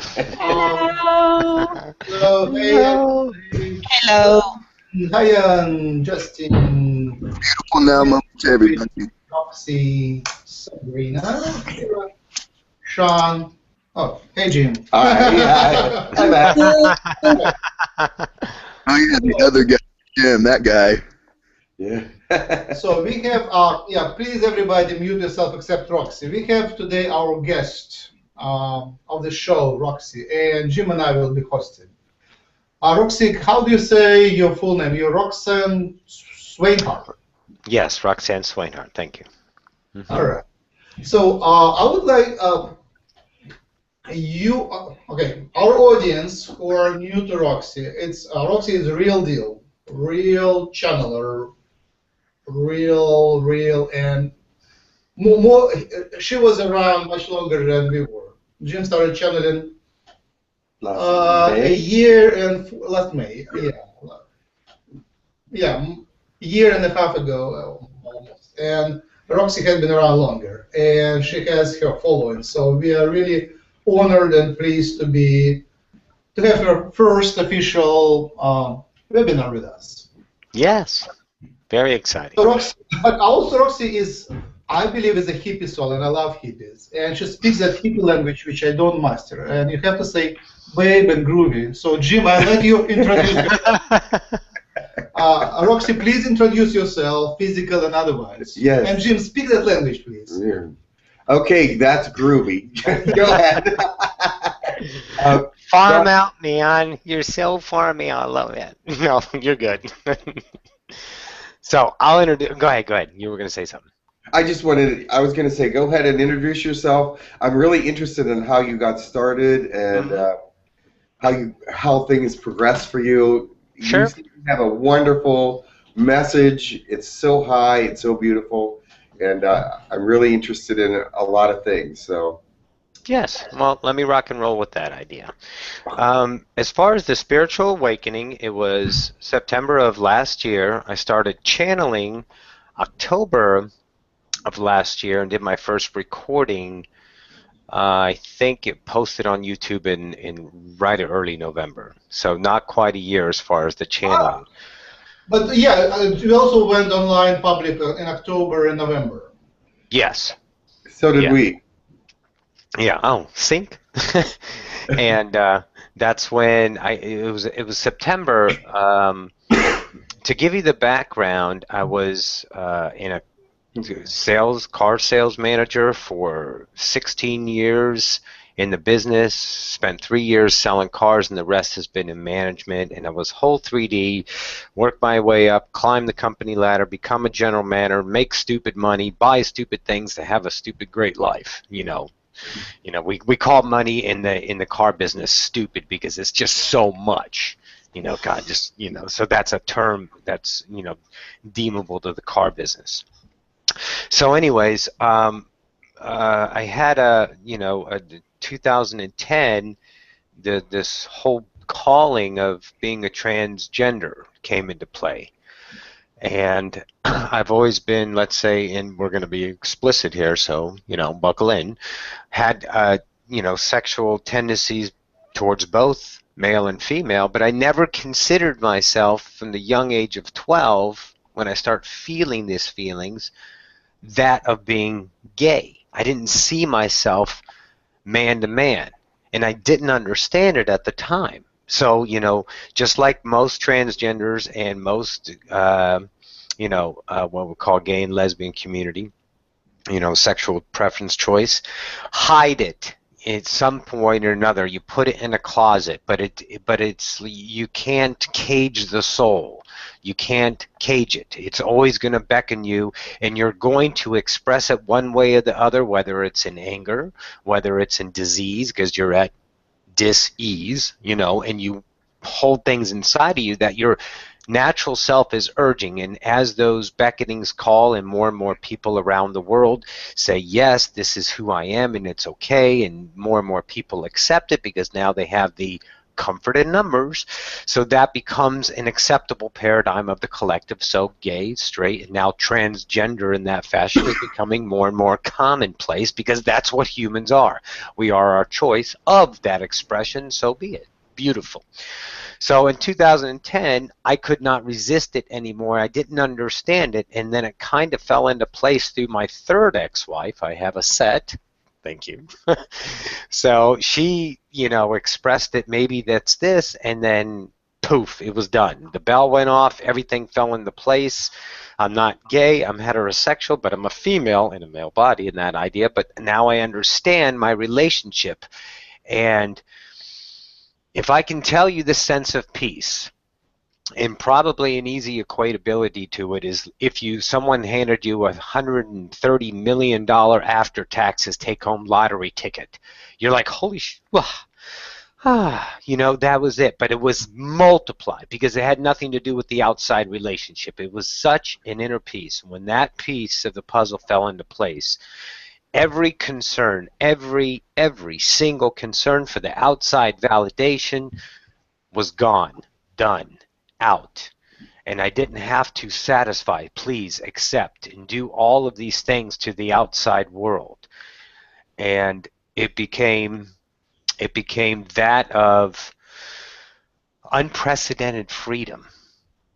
Hello. Hello. Hello. Hi, Justin. Beautiful now, moments, everybody. Roxy, Sabrina, Sean. Oh, hey, Jim. Hi, Matt. Oh yeah, the other guy, Jim, that guy. Yeah. So we have, yeah, please everybody mute yourself except Roxy. We have today our guest of the show, Roxy, and Jim and I will be hosting. Roxy, how do you say your full name? You're Roxanne Swainhart. Yes, Roxanne Swainhart. Thank you. All right. So I would like okay, our audience who are new to Roxy, Roxy is a real deal, real channeler, real, and more. She was around much longer than we were. Jim started channeling Last a May? year and last May, year and a half ago almost. And Roxy had been around longer, and she has her following. So we are really honored and pleased to have her first official webinar with us. Yes, very exciting. So but also Roxy is, I believe, is a hippie soul, and I love hippies. And she speaks that hippie language, which I don't master. And you have to say babe and groovy. So Jim, I'll let you introduce yourself. Roxy, please introduce yourself, physical and otherwise. Yes. And Jim, speak that language, please. Weird. Okay, that's groovy. Go ahead. Farm out, man. You're so farmy. I love it. No, you're good. So I'll introduce. Go ahead. You were going to say something. I was going to say, go ahead and introduce yourself. I'm really interested in how you got started and how things progressed for you. Sure. You have a wonderful message. It's so high. It's so beautiful. And I'm really interested in a lot of things. So. Yes. Well, let me rock and roll with that idea. As far as the spiritual awakening, it was September of last year. I started channeling October of last year and did my first recording. I think it posted on YouTube in right at early November. So not quite a year as far as the channeling. But yeah, you also went online public in October and November. Yes. So did we. Yeah. Oh, sync. And that's when it was September. To give you the background, I was in a car sales manager for 16 years in the business, spent 3 years selling cars, and the rest has been in management. And I was whole 3D, worked my way up, climbed the company ladder, become a general manager, make stupid money, buy stupid things to have a stupid great life. You know, we call money in the car business stupid because it's just so much. God, just so that's a term that's deemable to the car business. So, anyways, I had a 2010, this whole calling of being a transgender came into play, and I've always been, let's say, and we're going to be explicit here, so buckle in, had sexual tendencies towards both male and female, but I never considered myself from the young age of 12 when I start feeling these feelings that of being gay. I didn't see myself man to man, and I didn't understand it at the time. So, just like most transgenders and most, what we call gay and lesbian community, sexual preference choice, hide it at some point or another. You put it in a closet, but it's you can't cage the soul. You can't cage it. It's always going to beckon you, and you're going to express it one way or the other, whether it's in anger, whether it's in disease, because you're at dis-ease, and you hold things inside of you that your natural self is urging. And as those beckonings call and more people around the world say, yes, this is who I am and it's okay, and more people accept it because now they have the comfort in numbers. So that becomes an acceptable paradigm of the collective. So gay, straight, and now transgender in that fashion is becoming more and more commonplace because that's what humans are. We are our choice of that expression, so be it. Beautiful. So in 2010, I could not resist it anymore. I didn't understand it, and then it kind of fell into place through my third ex-wife. I have a set. Thank you. So she, you know, expressed it, maybe that's this, and then poof, it was done. The bell went off, everything fell into place. I'm not gay, I'm heterosexual, but I'm a female in a male body in that idea, but now I understand my relationship. And if I can tell you the sense of peace, and probably an easy equatability to it is if someone handed you $130 million after taxes take-home lottery ticket, you're like, holy you know, that was it. But it was multiplied because it had nothing to do with the outside relationship. It was such an inner peace. When that piece of the puzzle fell into place, every concern, every single concern for the outside validation was gone, done, out. And I didn't have to satisfy, please, accept, and do all of these things to the outside world. And it became that of unprecedented freedom.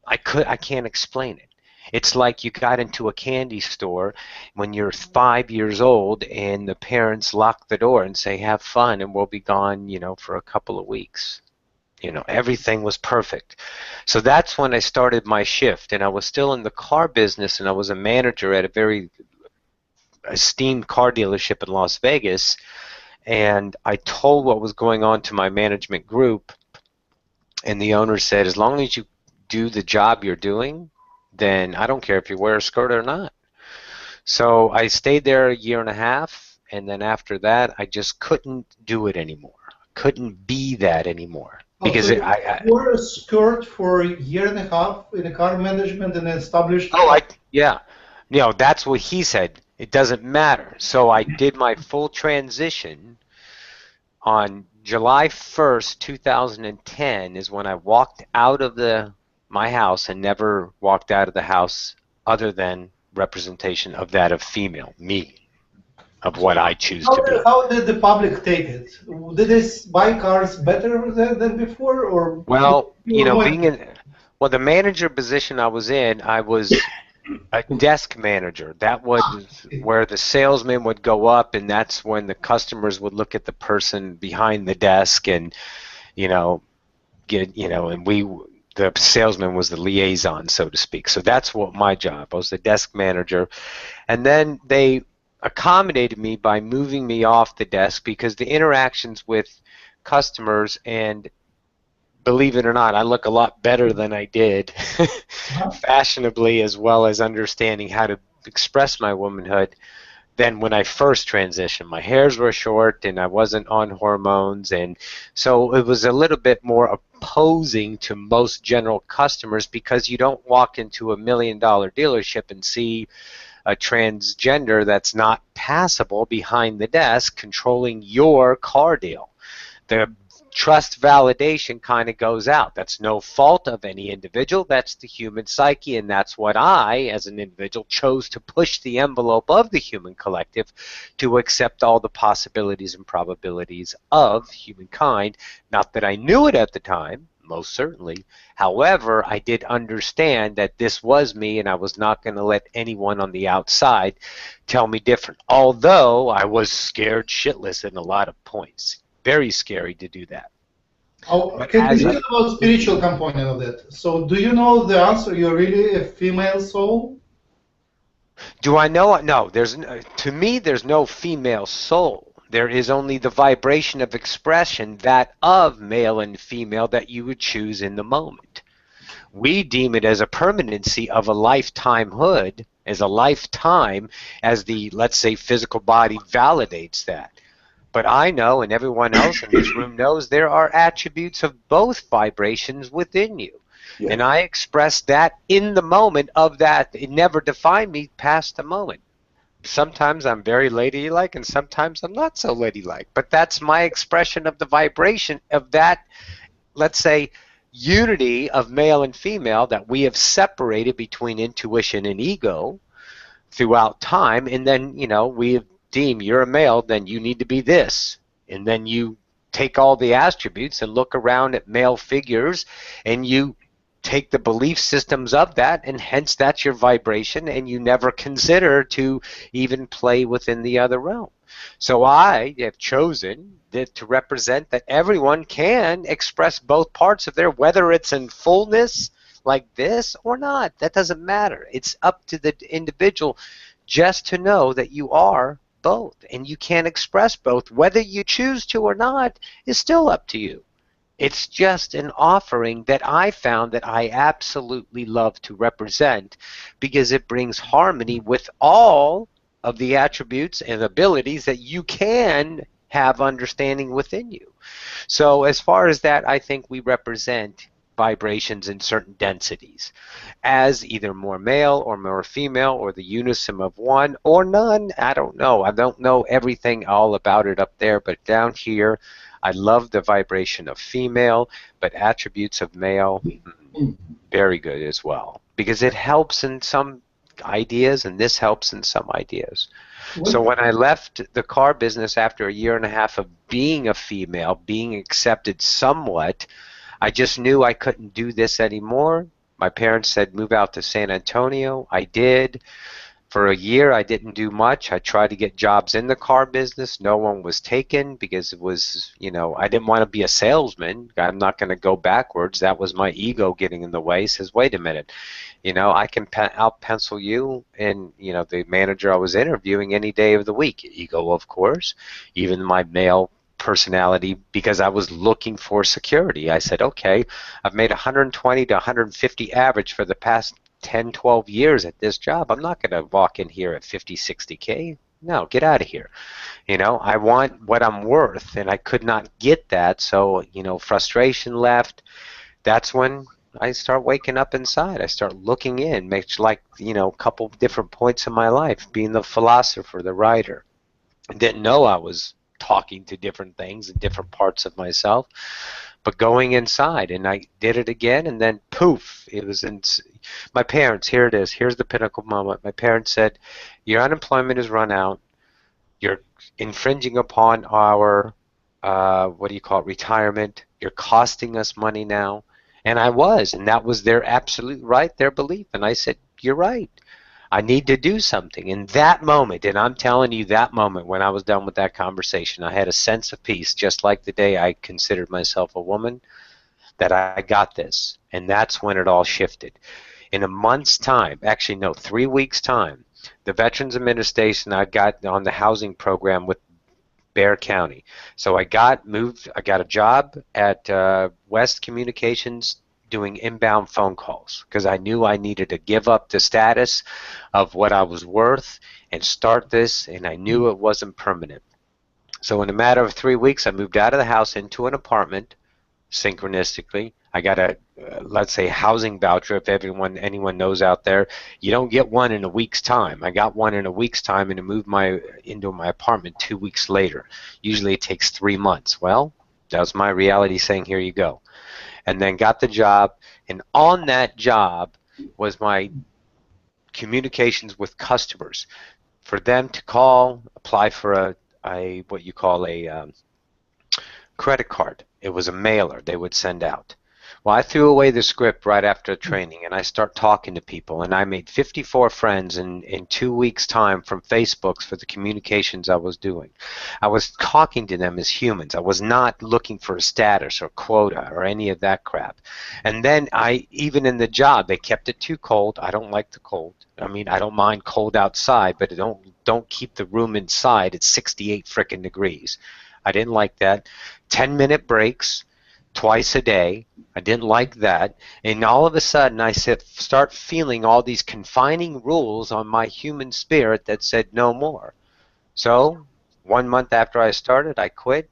I can't explain it. It's like you got into a candy store when you're 5 years old and the parents lock the door and say, have fun and we'll be gone, you know, for a couple of weeks. You know, everything was perfect. So that's when I started my shift, and I was still in the car business, and I was a manager at a very esteemed car dealership in Las Vegas, and I told what was going on to my management group, and the owner said, as long as you do the job you're doing, then I don't care if you wear a skirt or not. So I stayed there a year and a half, and then after that, I just couldn't do it anymore. Couldn't be that anymore. Because so you wore a skirt for a year and a half in a car management and established. Yeah. You know, that's what he said. It doesn't matter. So I did my full transition on July 1st, 2010 is when I walked out of my house and never walked out of the house other than representation of that of female, me. Of what I choose to be. How did the public take it? Did they buy cars better than before, or? Well, you know, the manager position I was in, I was a desk manager. That was where the salesman would go up, and that's when the customers would look at the person behind the desk, and and the salesman was the liaison, so to speak. So that's what my job. I was the desk manager, and then they accommodated me by moving me off the desk because the interactions with customers, and believe it or not, I look a lot better than I did fashionably, as well as understanding how to express my womanhood than when I first transitioned. My hairs were short and I wasn't on hormones, and so it was a little bit more opposing to most general customers because you don't walk into $1 million dealership and see a transgender that's not passable behind the desk controlling your car deal. The trust validation kind of goes out. That's no fault of any individual. That's the human psyche, and that's what I, as an individual, chose to push the envelope of the human collective to accept all the possibilities and probabilities of humankind. Not that I knew it at the time, most certainly. However, I did understand that this was me, and I was not going to let anyone on the outside tell me different. Although I was scared shitless in a lot of points. Very scary to do that. Can you talk about the spiritual component of that? So do you know the answer? You're really a female soul? Do I know? No. To me, there's no female soul. There is only the vibration of expression, that of male and female, that you would choose in the moment. We deem it as a permanency of a lifetimehood, as a lifetime, as the, let's say, physical body validates that. But I know, and everyone else in this room knows, there are attributes of both vibrations within you. Yes. And I express that in the moment of that. It never defined me past the moment. Sometimes I'm very ladylike, and sometimes I'm not so ladylike. But that's my expression of the vibration of that let's say, unity of male and female that we have separated between intuition and ego throughout time, and then, you know, we deem you're a male, then you need to be this, and then you take all the attributes and look around at male figures, and you take the belief systems of that, and hence that's your vibration, and you never consider to even play within the other realm. So I have chosen to represent that everyone can express both parts of their, whether it's in fullness like this or not. That doesn't matter. It's up to the individual just to know that you are both, and you can express both. Whether you choose to or not is still up to you. It's just an offering that I found that I absolutely love to represent, because it brings harmony with all of the attributes and abilities that you can have understanding within you. So as far as that, I think we represent vibrations in certain densities as either more male or more female, or the unison of one or none. I don't know. I don't know everything all about it up there, but down here I love the vibration of female, but attributes of male, very good as well, because it helps in some ideas, and this helps in some ideas. So when I left the car business after a year and a half of being a female, being accepted somewhat, I just knew I couldn't do this anymore. My parents said, move out to San Antonio. I did. For a year, I didn't do much. I tried to get jobs in the car business. No one was taken, because it was, you know, I didn't want to be a salesman. I'm not going to go backwards. That was my ego getting in the way. He says, wait a minute, you know, I can out-pencil you and, you know, the manager I was interviewing any day of the week. Ego, of course. Even my male personality, because I was looking for security. I said, okay, I've made 120 to 150 average for the past 10, 12 years at this job. I'm not going to walk in here at 50, 60K. No, get out of here. You know, I want what I'm worth, and I could not get that. So, you know, frustration left. That's when I start waking up inside. I start looking in, makes like, you know, a couple different points in my life, being the philosopher, the writer. I didn't know I was talking to different things in different parts of myself, but going inside, and I did it again, and then poof, it was in my parents. Here it is. Here's the pinnacle moment. My parents said, your unemployment is run out. You're infringing upon our what do you call it, retirement. You're costing us money now. And I was, and that was their absolute right, their belief. And I said, you're right. I need to do something. In that moment, and I'm telling you, that moment when I was done with that conversation, I had a sense of peace, just like the day I considered myself a woman, that I got this. And that's when it all shifted. In a month's time, actually no, 3 weeks' time, the Veterans Administration, I got on the housing program with Bexar County. So I got a job at West Communications doing inbound phone calls, because I knew I needed to give up the status of what I was worth and start this, and I knew it wasn't permanent. So in a matter of 3 weeks, I moved out of the house into an apartment, synchronistically. I got a, let's say, housing voucher. If anyone knows out there, you don't get one in a week's time. I got one in a week's time, and I moved into my apartment 2 weeks later. Usually it takes 3 months. Well, that was my reality saying, here you go. And then got the job, and on that job was my communications with customers, for them to call, apply for a what you call a credit card. It was a mailer they would send out. Well, I threw away the script right after training, and I start talking to people, and I made 54 friends in 2 weeks' time from Facebooks for the communications I was doing. I was talking to them as humans. I was not looking for a status or quota or any of that crap. And then even in the job, they kept it too cold. I don't like the cold. I mean, I don't mind cold outside, but don't keep the room inside. It's 68 frickin' degrees. I didn't like that. 10-minute breaks twice a day. I didn't like that. And all of a sudden, I start feeling all these confining rules on my human spirit that said no more. So 1 month after I started, I quit,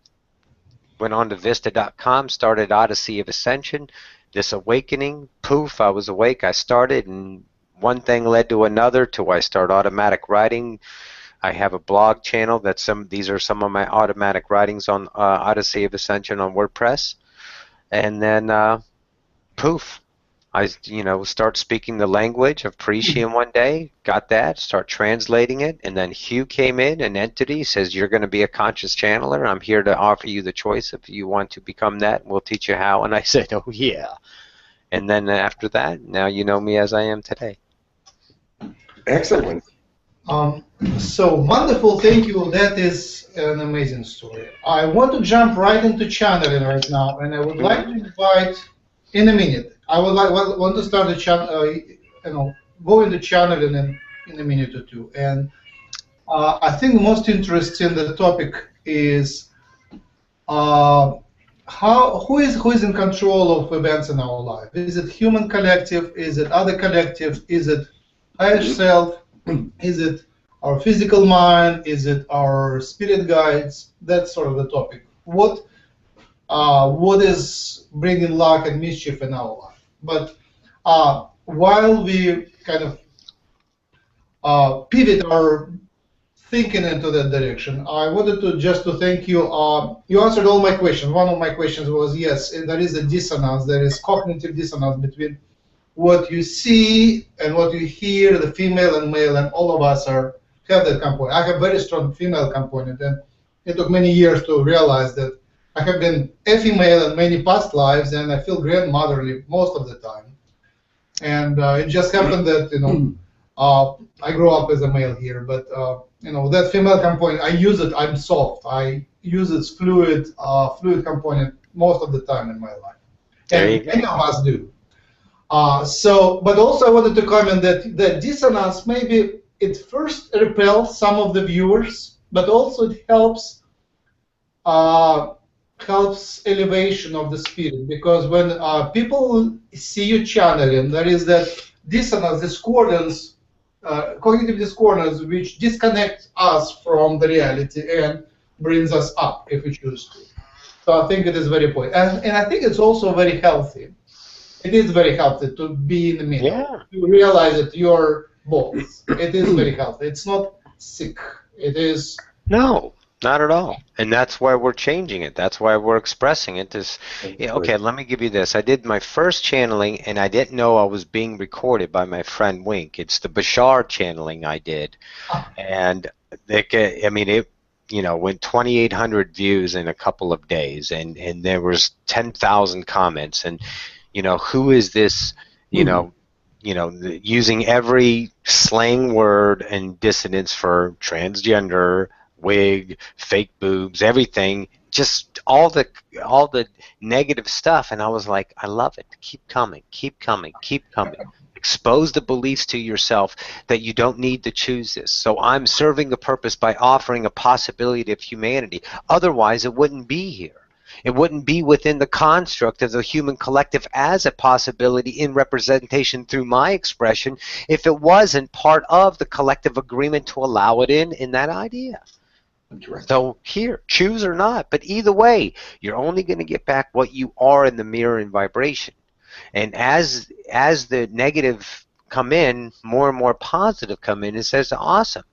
went on to Vista.com, started Odyssey of Ascension, this awakening. Poof, I was awake. I started, and one thing led to another till I start automatic writing. I have a blog channel these are some of my automatic writings on Odyssey of Ascension on WordPress. and then poof. I, start speaking the language of Parisian one day, got that, start translating it, and then Hugh came in, an entity, says, you're going to be a conscious channeler. I'm here to offer you the choice if you want to become that. We'll teach you how. And I said, oh, yeah. And then after that, now you know me as I am today. Excellent. So wonderful, thank you. That is an amazing story. I want to jump right into channeling right now, and I would like to invite, in a minute, I would want to start the channel, go into channeling in a minute or two. And I think most interesting the topic is who is in control of events in our life? Is it human collective? Is it other collectives? Is it higher self? Is it our physical mind? Is it our spirit guides? That's sort of the topic. What is bringing luck and mischief in our life? But while we kind of pivot our thinking into that direction, I wanted to thank you. You answered all my questions. One of my questions was yes, there is a dissonance. There is cognitive dissonance between what you see and what you hear, the female and male, and all of us have that component. I have very strong female component, and it took many years to realize that I have been a female in many past lives, and I feel grandmotherly most of the time. And it just happened that I grew up as a male here, but that female component, I use it. I'm soft. I use its fluid component most of the time in my life, and many of us do. But also I wanted to comment that the dissonance, maybe it first repels some of the viewers, but also it helps elevation of the spirit, because when people see you channeling, there is that dissonance, discordance, cognitive discordance, which disconnects us from the reality and brings us up if we choose to. So I think it is very important, and I think it's also very healthy. It is very healthy to be in the middle, to realize that you're both. It is very healthy. It's not sick. It is... No, not at all. And that's why we're changing it. That's why we're expressing it. Okay, let me give you this. I did my first channeling, and I didn't know I was being recorded by my friend Wink. It's the Bashar channeling I did. And, it went 2,800 views in a couple of days, and there was 10,000 comments. And who is this, using every slang word and dissonance for transgender, wig, fake boobs, everything, just all the negative stuff. And I was like, I love it. Keep coming, keep coming, keep coming. Expose the beliefs to yourself that you don't need to choose this. So I'm serving a purpose by offering a possibility of humanity. Otherwise, it wouldn't be here. It wouldn't be within the construct of the human collective as a possibility in representation through my expression if it wasn't part of the collective agreement to allow it in that idea. So here, choose or not, but either way, you're only going to get back what you are in the mirror in vibration. And as the negative come in, more and more positive come in, it says, awesome.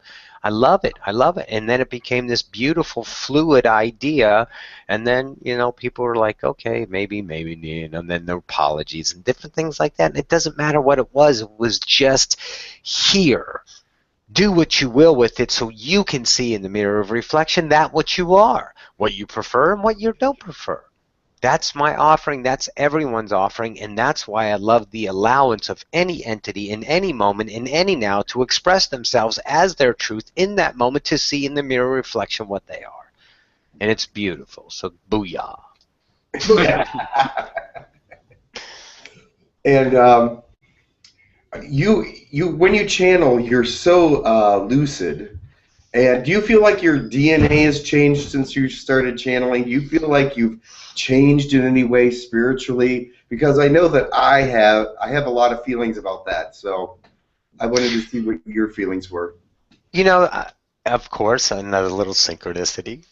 I love it. I love it. And then it became this beautiful, fluid idea. And then, people were like, okay, maybe, and then there were apologies and different things like that. And it doesn't matter what it was just here. Do what you will with it so you can see in the mirror of reflection that what you are, what you prefer and what you don't prefer. That's my offering. That's everyone's offering. And that's why I love the allowance of any entity in any moment, in any now, to express themselves as their truth in that moment, to see in the mirror reflection what they are. And it's beautiful. So booyah. And you when you channel, you're so lucid. And do you feel like your DNA has changed since you started channeling? Do you feel like you've changed in any way spiritually? Because I know that I have a lot of feelings about that. So I wanted to see what your feelings were. Of course, another little synchronicity.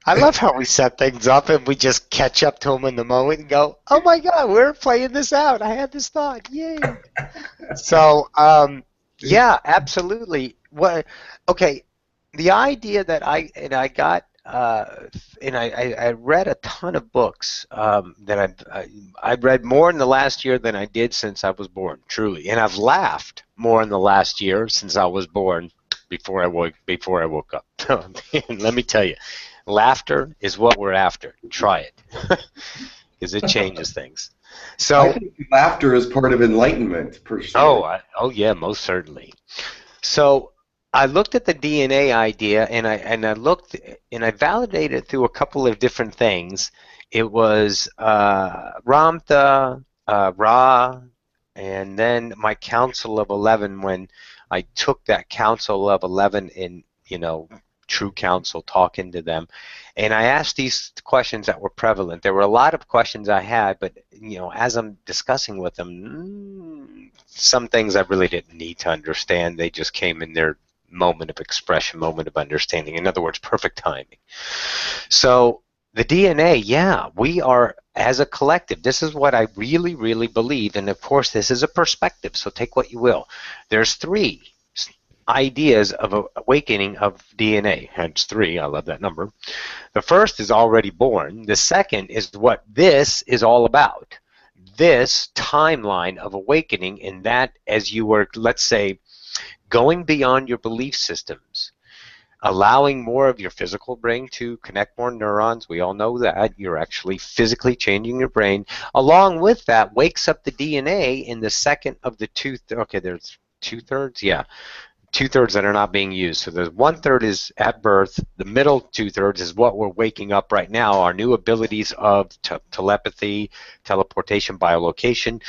I love how we set things up and we just catch up to them in the moment and go, oh my God, we're playing this out. I had this thought. Yay. So, yeah, absolutely. Okay. The idea that I got and I read a ton of books that I've read more in the last year than I did since I was born, truly. And I've laughed more in the last year since I was born before I woke up. Let me tell you, laughter is what we're after. Try it, because it changes things. So I think laughter is part of enlightenment, personally. oh yeah, most certainly. So I looked at the DNA idea, and I looked and I validated through a couple of different things. It was Ramtha, Ra, and then my Council of 11. When I took that Council of 11 in, True Council, talking to them, and I asked these questions that were prevalent. There were a lot of questions I had, but as I'm discussing with them, some things I really didn't need to understand. They just came in their moment of expression, moment of understanding. In other words, perfect timing. So the DNA, yeah, we are, as a collective, this is what I really, really believe, and of course this is a perspective, so take what you will. There's 3 ideas of awakening of DNA, hence 3, I love that number. The first is already born. The second is what this is all about. This timeline of awakening, and that as you were, let's say, going beyond your belief systems, allowing more of your physical brain to connect more neurons. We all know that. You're actually physically changing your brain. Along with that, wakes up the DNA in the second of the there's 2/3? Yeah. 2/3 that are not being used. So the 1/3 is at birth. The middle 2/3 is what we're waking up right now. Our new abilities of telepathy, teleportation, biolocation,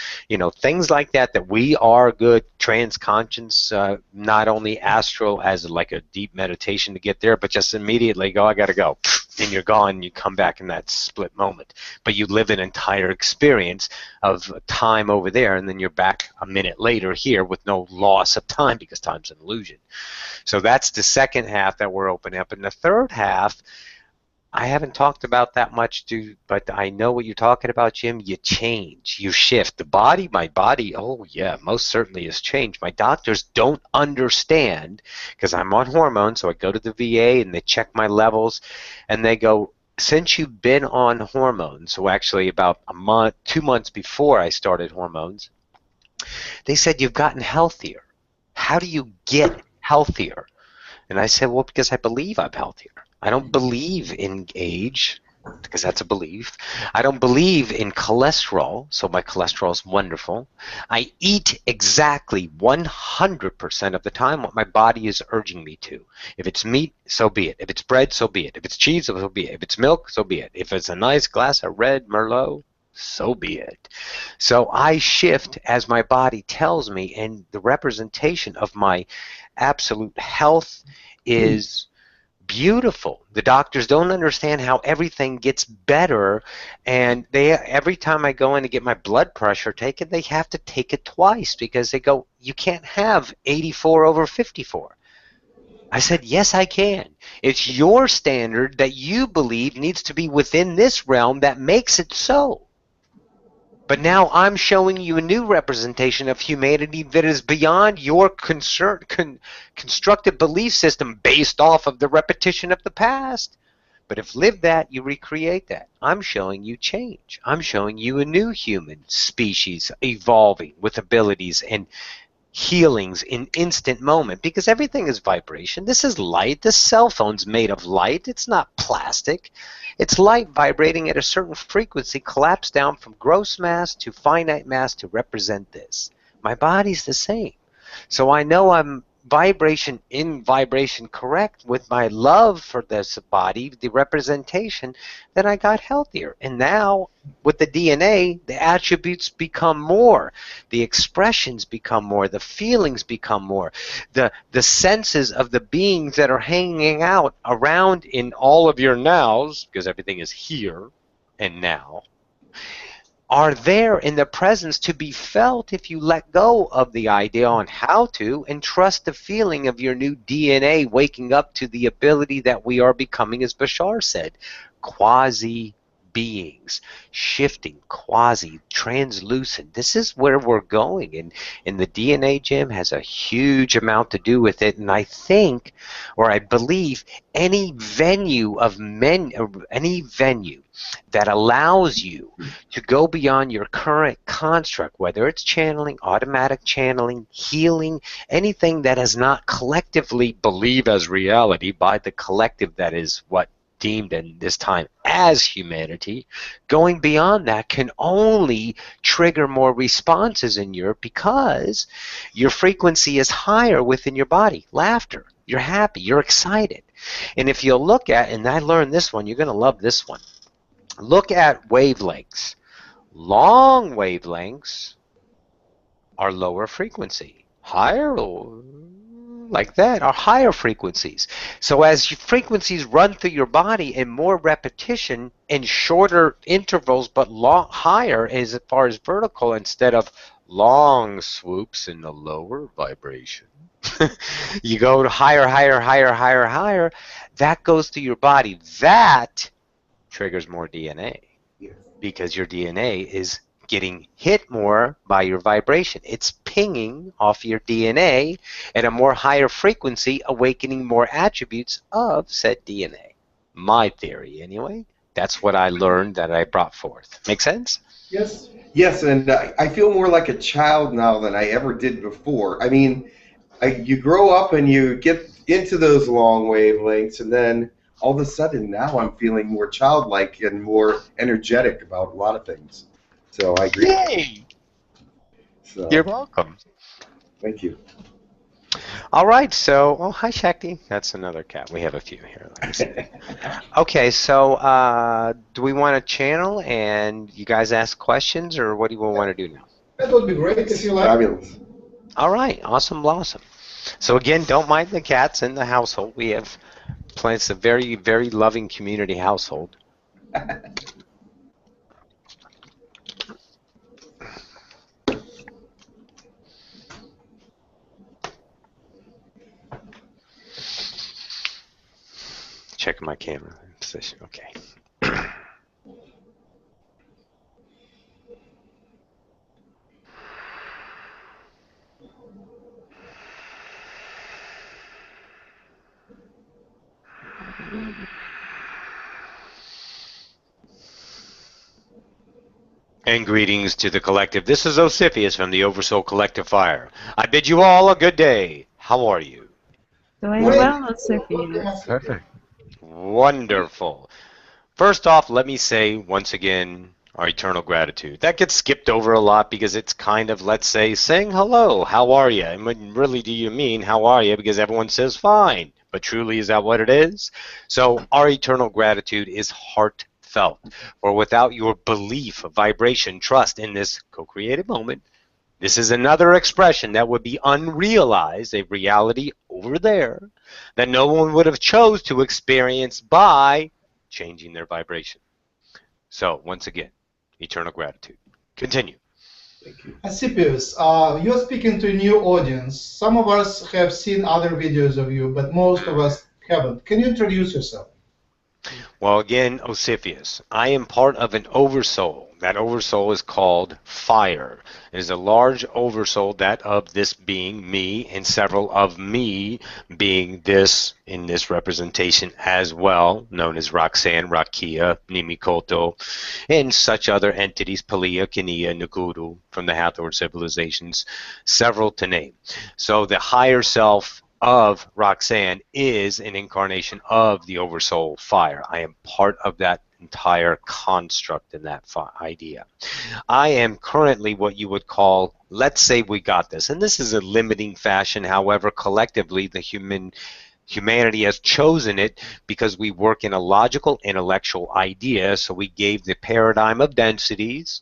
things like that. That we are good transconscious, not only astral as like a deep meditation to get there, but just immediately go. I gotta go, and you're gone. You come back in that split moment, but you live an entire experience of time over there, and then you're back a minute later here with no loss of time, because time's an illusion. So that's the second half that we're opening up. And the third half, I haven't talked about that much, but I know what you're talking about, Jim. You change, you shift. My body, oh yeah, most certainly has changed. My doctors don't understand, because I'm on hormones, so I go to the VA and they check my levels, and they go, since you've been on hormones, so actually about 2 months before I started hormones, they said, you've gotten healthier. How do you get healthier? And I said, well, because I believe I'm healthier. I don't believe in age, because that's a belief. I don't believe in cholesterol, so my cholesterol is wonderful. I eat exactly 100% of the time what my body is urging me to. If it's meat, so be it. If it's bread, so be it. If it's cheese, so be it. If it's milk, so be it. If it's a nice glass of red Merlot, so be it. So I shift as my body tells me, and the representation of my absolute health is beautiful. The doctors don't understand how everything gets better, and every time I go in to get my blood pressure taken, they have to take it twice, because they go, you can't have 84/54. I said, yes, I can. It's your standard that you believe needs to be within this realm that makes it so. But now I'm showing you a new representation of humanity that is beyond your constructed belief system based off of the repetition of the past. But if live that, you recreate that. I'm showing you change. I'm showing you a new human species evolving with abilities and healings in instant moment, because everything is vibration. This is light. This cell phone's made of light. It's not plastic. It's light vibrating at a certain frequency, collapsed down from gross mass to finite mass to represent this. My body's the same. So I know I'm vibration correct with my love for this body, the representation, then I got healthier. And now with the DNA, the attributes become more, the expressions become more, the feelings become more, the senses of the beings that are hanging out around in all of your nows, because everything is here and now, are there in the presence to be felt if you let go of the idea on how to, and trust the feeling of your new DNA waking up to the ability that we are becoming, as Bashar said, quasi beings, shifting, quasi, translucent. This is where we're going, and the DNA, Jim, has a huge amount to do with it. And I think, or I believe, any venue that allows you to go beyond your current construct, whether it's channeling, automatic channeling, healing, anything that is not collectively believed as reality by the collective that is what deemed in this time as humanity, going beyond that can only trigger more responses in you because your frequency is higher within your body. Laughter, you're happy, you're excited. And if you'll look at, and I learned this one, you're going to love this one. Look at wavelengths. Long wavelengths are lower frequency. Higher, like that, are higher frequencies. So as your frequencies run through your body in more repetition in shorter intervals, but higher as far as vertical instead of long swoops in the lower vibration. You go to higher, higher, higher, higher, higher. That goes through your body. That triggers more DNA because your DNA is getting hit more by your vibration. It's pinging off your DNA at a more higher frequency, awakening more attributes of said DNA. My theory, anyway. That's what I learned that I brought forth. Make sense? Yes. Yes, and I feel more like a child now than I ever did before. I mean, you grow up and you get into those long wavelengths, and then all of a sudden now I'm feeling more childlike and more energetic about a lot of things. So I agree. Yay! So, you're welcome. Thank you. All right, so, oh, hi, Shakti. That's another cat. We have a few here. Let me see. Okay, so do we want to channel and you guys ask questions, or what do you want to do now? That would be great if you like. Fabulous. All right, awesome blossom. So again, don't mind the cats in the household. We have plenty. It's a very, very loving community household. Checking my camera position. Okay. And greetings to the collective. This is Osifius from the Oversoul Collective Fire. I bid you all a good day. How are you? Doing well, Osifius. Perfect. Wonderful. First off, let me say once again our eternal gratitude. That gets skipped over a lot because it's kind of, let's say, saying hello. How are you? And really, do you mean how are you? Because everyone says fine. But truly, is that what it is? So our eternal gratitude is heartfelt. For without your belief, vibration, trust in this co-created moment, this is another expression that would be unrealized, a reality over there that no one would have chose to experience by changing their vibration. So, once again, eternal gratitude. Continue. Thank you. Asipius, you're speaking to a new audience. Some of us have seen other videos of you, but most of us haven't. Can you introduce yourself? Well, again, Osifius, I am part of an oversoul. That oversoul is called fire. It is a large oversoul, that of this being me, and several of me being this in this representation as well, known as Roxanne, Rakia, 𝗪𝗘𝗕𝗓𝗓, and such other entities, 𝗪𝗖𝗡, 𝗪𝗘𝗓, from the Hathor civilizations, several to name. So the higher self of Roxanne is an incarnation of the oversoul fire. I am part of that entire construct in that idea. I am currently what you would call, let's say we got this, and this is a limiting fashion, however, collectively the humanity has chosen it because we work in a logical, intellectual idea, so we gave the paradigm of densities,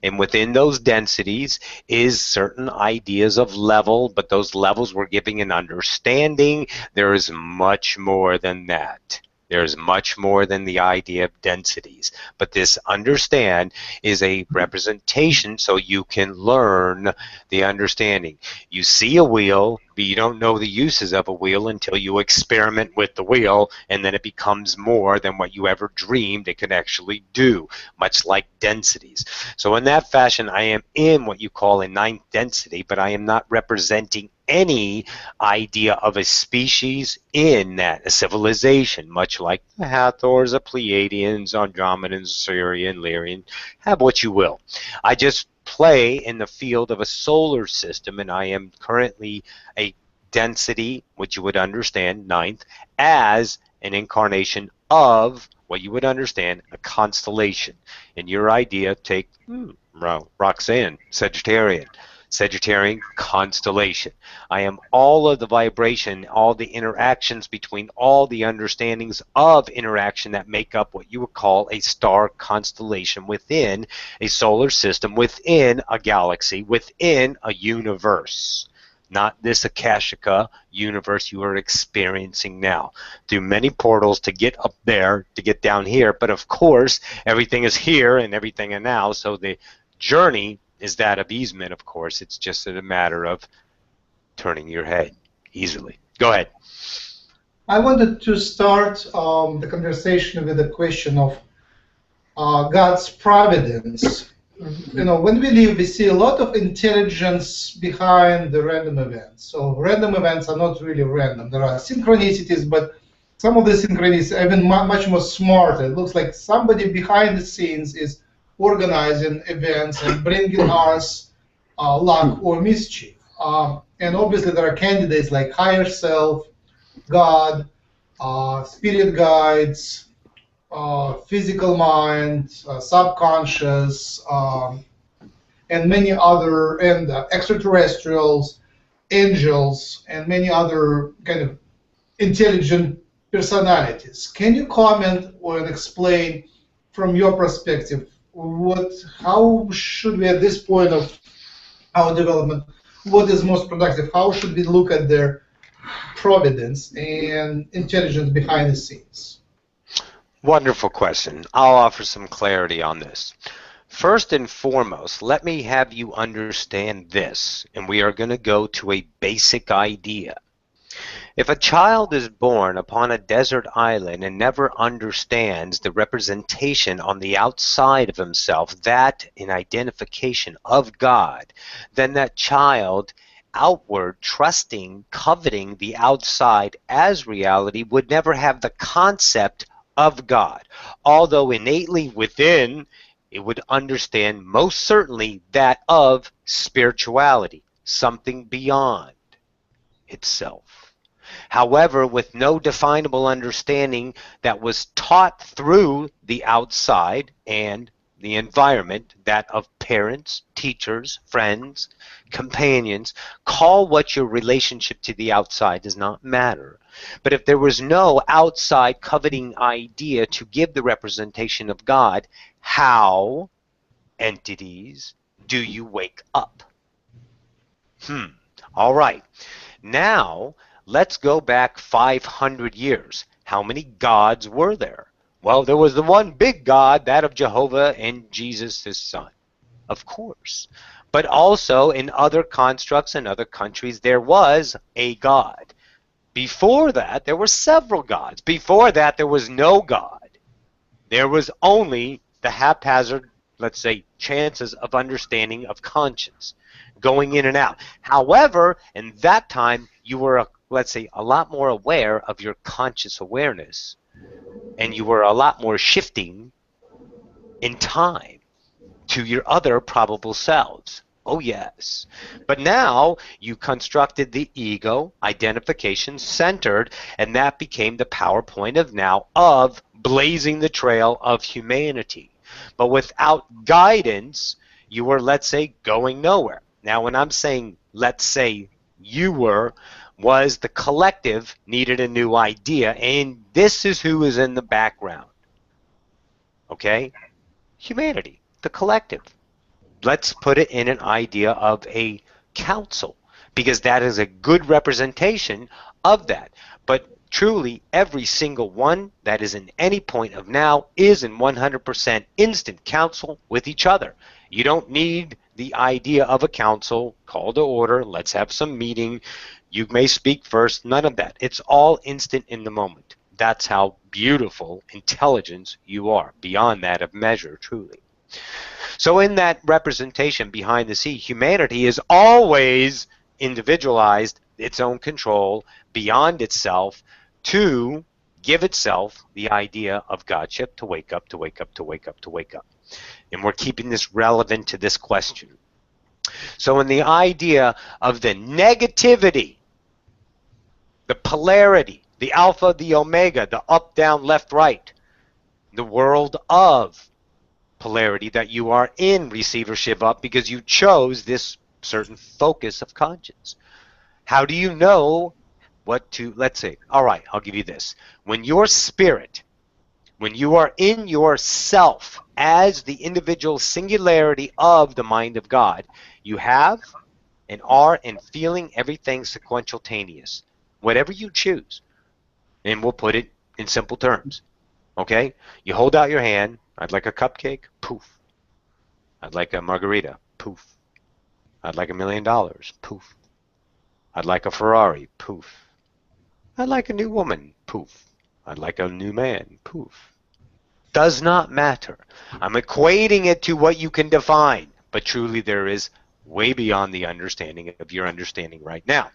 and within those densities is certain ideas of level, but those levels we're giving an understanding. There is much more than that. There's much more than the idea of densities. But this understand is a representation so you can learn the understanding. You see a wheel, but you don't know the uses of a wheel until you experiment with the wheel, and then it becomes more than what you ever dreamed it could actually do, much like densities. So in that fashion, I am in what you call a ninth density, but I am not representing any idea of a species in that, a civilization, much like the Hathors, the Pleiadians, Andromedans, Sirian, Lyran, have what you will. I just play in the field of a solar system, and I am currently a density, which you would understand, ninth, as an incarnation of what you would understand, a constellation. In your idea, take Roxanne, Sagittarian constellation. I am all of the vibration, all the interactions between all the understandings of interaction that make up what you would call a star constellation within a solar system, within a galaxy, within a universe. Not this Akashica universe you are experiencing now. Through many portals to get up there, to get down here, but of course, everything is here and everything is now, so the journey is that of easement, of course. It's just a matter of turning your head easily. Go ahead. I wanted to start the conversation with the question of God's providence. You know, when we live, we see a lot of intelligence behind the random events. So random events are not really random. There are synchronicities, but some of the synchronicities are even much more smarter. It looks like somebody behind the scenes is organizing events and bringing us luck or mischief. And obviously there are candidates like higher self, God, spirit guides, physical mind, subconscious, and many other, and extraterrestrials, angels, and many other kind of intelligent personalities. Can you comment or explain from your perspective how should we at this point of our development, what is most productive? How should we look at their providence and intelligence behind the scenes? Wonderful question. I'll offer some clarity on this. First and foremost, let me have you understand this, and we are going to go to a basic idea. If a child is born upon a desert island and never understands the representation on the outside of himself, that in identification of God, then that child, outward, trusting, coveting the outside as reality, would never have the concept of God, although innately within it would understand most certainly that of spirituality, something beyond itself. However, with no definable understanding that was taught through the outside and the environment, that of parents, teachers, friends, companions, call what your relationship to the outside does not matter. But if there was no outside coveting idea to give the representation of God, how, entities, do you wake up? All right. Now, let's go back 500 years. How many gods were there? Well, there was the one big God, that of Jehovah and Jesus, his son, of course. But also in other constructs and other countries, there was a God. Before that, there were several gods. Before that, there was no God. There was only the haphazard, let's say, chances of understanding of conscience, going in and out. However, in that time, you were, let's say, a lot more aware of your conscious awareness, and you were a lot more shifting in time to your other probable selves. Oh, yes. But now you constructed the ego, identification centered, and that became the PowerPoint of now of blazing the trail of humanity. But without guidance, you were, let's say, going nowhere. Now, when I'm saying, let's say, you were, was the collective needed a new idea, and this is who is in the background. Okay? Humanity, the collective. Let's put it in an idea of a council, because that is a good representation of that. But truly every single one that is in any point of now is in 100% instant counsel with each other. You don't need the idea of a council, call to order, let's have some meeting, you may speak first, none of that. It's all instant in the moment. That's how beautiful intelligence you are, beyond that of measure, truly. So in that representation behind the sea, humanity is always individualized, its own control, beyond itself, to give itself the idea of Godship, to wake up, to wake up, to wake up, to wake up. And we're keeping this relevant to this question. So in the idea of the negativity, the polarity, the alpha, the omega, the up, down, left, right, the world of polarity that you are in receivership of because you chose this certain focus of conscience. How do you know what to, let's say, all right, I'll give you this. When your spirit, when you are in yourself as the individual singularity of the mind of God, you have and are and feeling everything sequentialtaneous, whatever you choose. And we'll put it in simple terms. Okay? You hold out your hand. I'd like a cupcake. Poof. I'd like a margarita. Poof. I'd like $1 million. Poof. I'd like a Ferrari. Poof. I'd like a new woman. Poof. I'd like a new man. Poof. Does not matter. I'm equating it to what you can define, but truly there is way beyond the understanding of your understanding right now.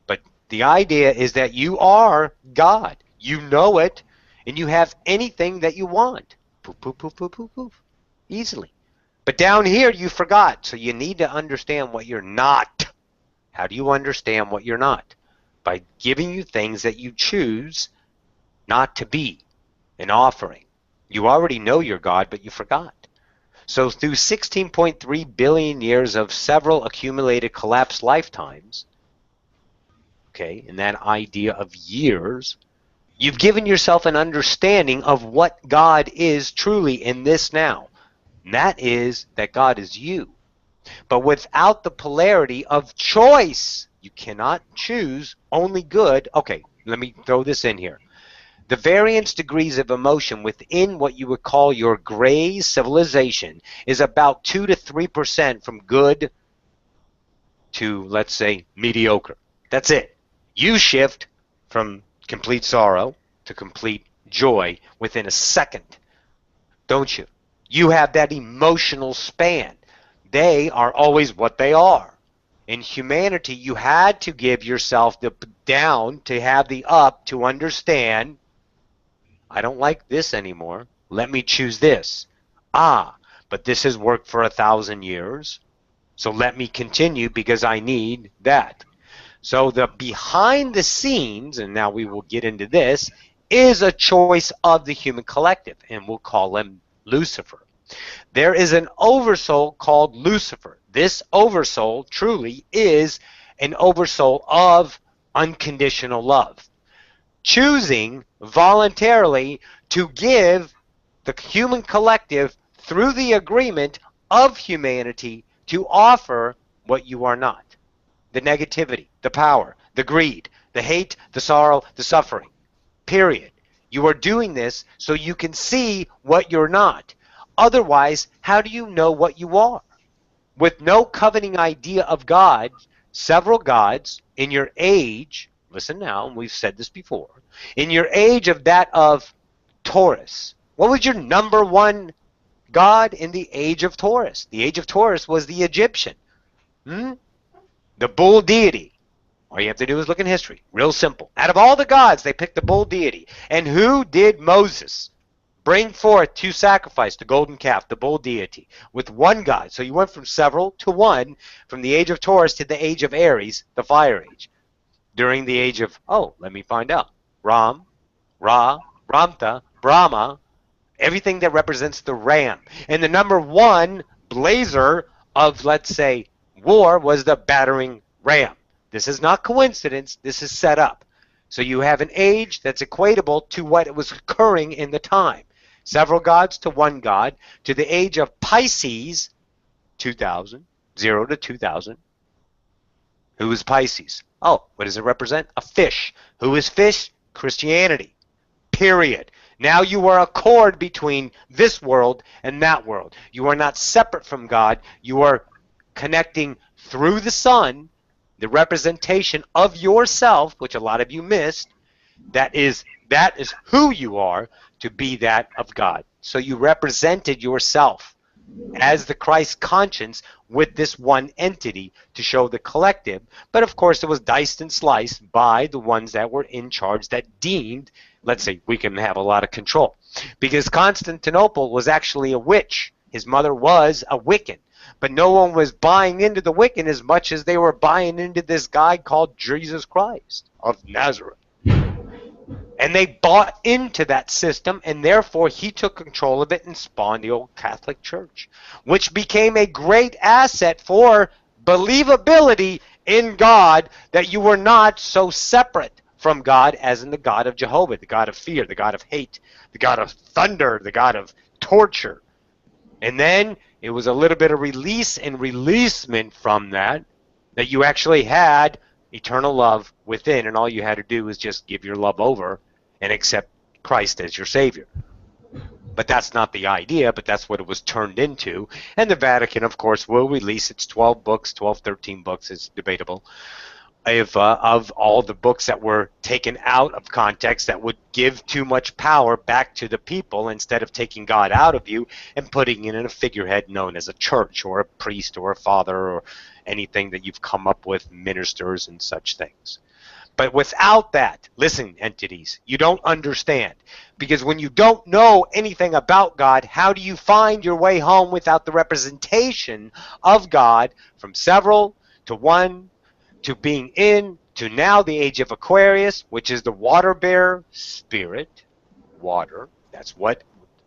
But the idea is that you are God. You know it, and you have anything that you want. Poof, poof, poof, poof, poof, poof. Easily. But down here you forgot, so you need to understand what you're not. How do you understand what you're not? By giving you things that you choose not to be, an offering. You already know you're God, but you forgot. So through 16.3 billion years of several accumulated collapsed lifetimes, okay, and that idea of years, you've given yourself an understanding of what God is truly in this now. And that is that God is you. But without the polarity of choice, you cannot choose only good. Okay, let me throw this in here. The variance degrees of emotion within what you would call your gray civilization is about 2 to 3% from good to, let's say, mediocre. That's it. You shift from complete sorrow to complete joy within a second, don't you? You have that emotional span. They are always what they are. In humanity, you had to give yourself the down to have the up to understand, I don't like this anymore. Let me choose this. Ah, but this has worked for 1,000 years. So let me continue because I need that. So the behind the scenes, and now we will get into this, is a choice of the human collective, and we'll call him Lucifer. There is an oversoul called Lucifer. This oversoul truly is an oversoul of unconditional love, choosing voluntarily to give the human collective through the agreement of humanity to offer what you are not. The negativity, the power, the greed, the hate, the sorrow, the suffering. Period. You are doing this so you can see what you're not. Otherwise, how do you know what you are? With no covenanting idea of God, several gods in your age, listen now, and we've said this before, in your age of that of Taurus, what was your number one god in the age of Taurus? The age of Taurus was the Egyptian. The bull deity. All you have to do is look in history. Real simple. Out of all the gods, they picked the bull deity. And who did Moses bring forth to sacrifice? The golden calf, the bull deity, with one god. So you went from several to one, from the age of Taurus to the age of Aries, the fire age. During the age of, let me find out, Ram, Ra, Ramta, Brahma, everything that represents the ram. And the number one blazer of, let's say, war was the battering ram. This is not coincidence. This is set up. So you have an age that's equatable to what was occurring in the time. Several gods to one god, to the age of Pisces, 2000, 0 to 2000. Who is Pisces? What does it represent? A fish. Who is fish? Christianity. Period. Now you are a cord between this world and that world. You are not separate from God. You are connecting through the sun, the representation of yourself, which a lot of you missed. That is who you are, to be that of God. So you represented yourself as the Christ conscience with this one entity to show the collective. But of course it was diced and sliced by the ones that were in charge, that deemed, let's say, we can have a lot of control. Because Constantinople was actually a witch. His mother was a Wiccan. But no one was buying into the Wiccan as much as they were buying into this guy called Jesus Christ of Nazareth. And they bought into that system, and therefore he took control of it and spawned the old Catholic Church, which became a great asset for believability in God, that you were not so separate from God as in the God of Jehovah, the God of fear, the God of hate, the God of thunder, the God of torture. And then it was a little bit of release and releasement from that you actually had eternal love within, and all you had to do was just give your love over and accept Christ as your Savior. But that's not the idea, but that's what it was turned into. And the Vatican, of course, will release its 12 books, 12, 13 books, it's debatable, of all the books that were taken out of context that would give too much power back to the people, instead of taking God out of you and putting it in a figurehead known as a church or a priest or a father or anything that you've come up with, ministers and such things. But without that, listen, entities, you don't understand. Because when you don't know anything about God, how do you find your way home without the representation of God from several to one to being in to now the age of Aquarius, which is the water bearer spirit? Water, that's what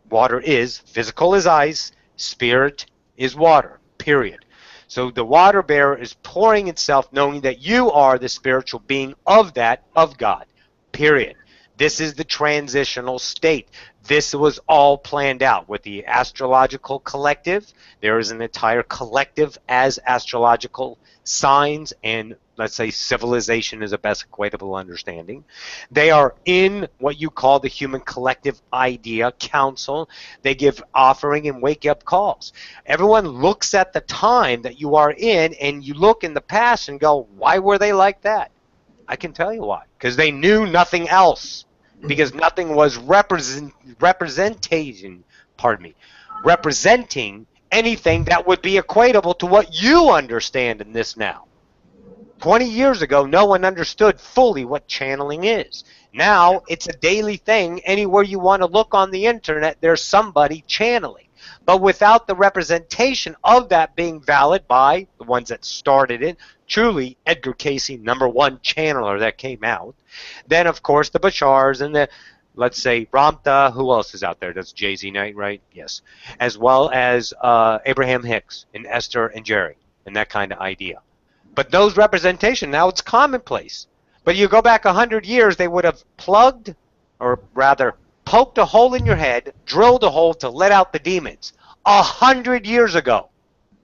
water is. Physical is ice, spirit is water, period. So the water bearer is pouring itself, knowing that you are the spiritual being of that, of God, period. This is the transitional state. This was all planned out with the astrological collective. There is an entire collective as astrological signs, and let's say civilization is a best equatable understanding. They are in what you call the human collective idea council. They give offering and wake up calls. Everyone looks at the time that you are in, and you look in the past and go, why were they like that? I can tell you why. Because they knew nothing else. Because nothing was representing anything that would be equatable to what you understand in this now. 20 years ago, no one understood fully what channeling is. Now, it's a daily thing. Anywhere you want to look on the internet, there's somebody channeling. But without the representation of that being valid by the ones that started it, truly Edgar Casey, #1 channeler that came out, then of course the Bashars and the, let's say, Ramtha, who else is out there? That's Jay-Z Knight, right? Yes. As well as Abraham Hicks and Esther and Jerry and that kind of idea. But those representation, now it's commonplace. But you go back 100 years, they would have plugged, or rather poked a hole in your head, drilled a hole to let out the demons. 100 years ago.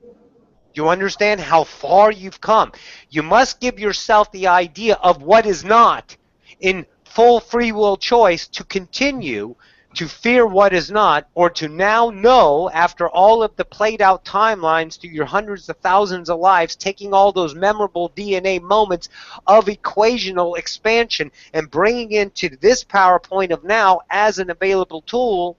Do you understand how far you've come? You must give yourself the idea of what is not in full free will choice to continue to fear what is not, or to now know, after all of the played out timelines through your hundreds of thousands of lives, taking all those memorable DNA moments of equational expansion and bringing into this PowerPoint of now as an available tool,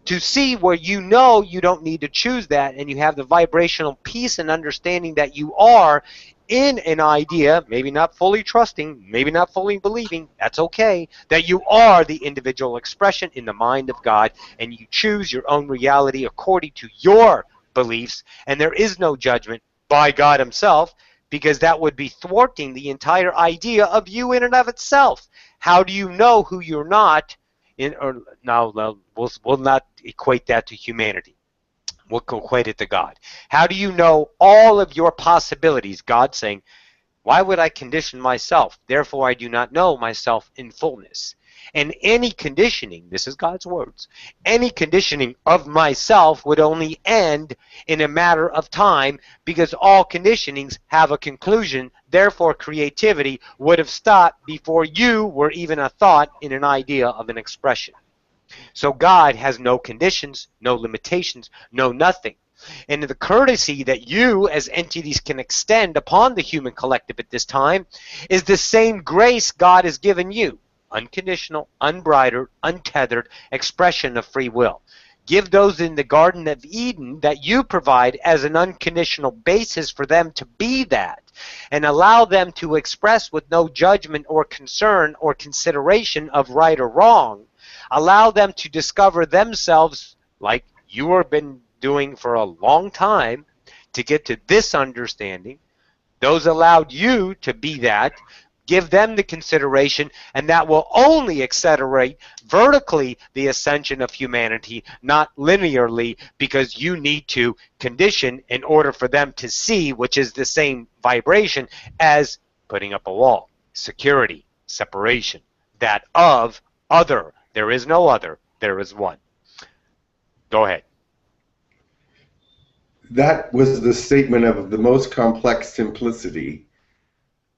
to see where you know you don't need to choose that, and you have the vibrational peace and understanding that you are in an idea, maybe not fully trusting, maybe not fully believing, that's okay, that you are the individual expression in the mind of God, and you choose your own reality according to your beliefs, and there is no judgment by God himself, because that would be thwarting the entire idea of you in and of itself. How do you know who you're not? We'll not equate that to humanity. We'll equate it to God. How do you know all of your possibilities? God saying, why would I condition myself? Therefore, I do not know myself in fullness. And any conditioning, this is God's words, any conditioning of myself would only end in a matter of time, because all conditionings have a conclusion. Therefore, creativity would have stopped before you were even a thought in an idea of an expression. So God has no conditions, no limitations, no nothing. And the courtesy that you as entities can extend upon the human collective at this time is the same grace God has given you. Unconditional, unbridled, untethered expression of free will. Give those in the Garden of Eden that you provide as an unconditional basis for them to be that, and allow them to express with no judgment or concern or consideration of right or wrong. Allow them to discover themselves like you have been doing for a long time to get to this understanding. Those allowed you to be that. Give them the consideration, and that will only accelerate vertically the ascension of humanity, not linearly, because you need to condition in order for them to see, which is the same vibration as putting up a wall. Security, separation, that of other. There is no other, there is one. Go ahead. That was the statement of the most complex simplicity.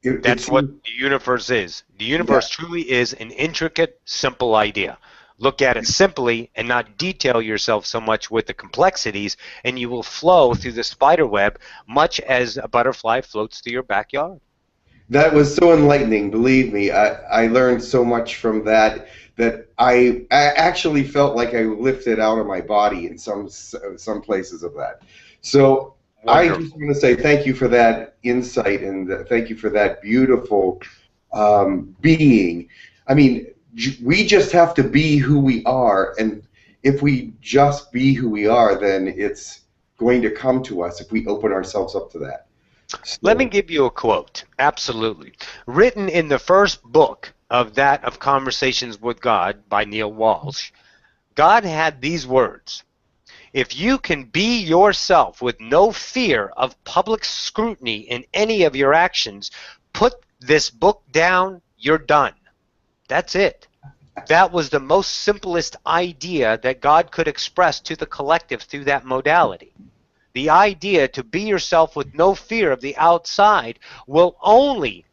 That's what the universe is. The universe truly is an intricate, simple idea. Look at it simply and not detail yourself so much with the complexities, and you will flow through the spider web much as a butterfly floats through your backyard. That was so enlightening, believe me. I learned so much from that I actually felt like I lifted out of my body in some places of that. So wonderful. I just want to say thank you for that insight, and thank you for that beautiful being. I mean, we just have to be who we are, and if we just be who we are, then it's going to come to us if we open ourselves up to that. So, let me give you a quote. Absolutely. Written in the first book of Conversations with God by Neil Walsh, God had these words: if you can be yourself with no fear of public scrutiny in any of your actions, put this book down, you're done. That's it. That was the most simplest idea that God could express to the collective through that modality. The idea to be yourself with no fear of the outside will only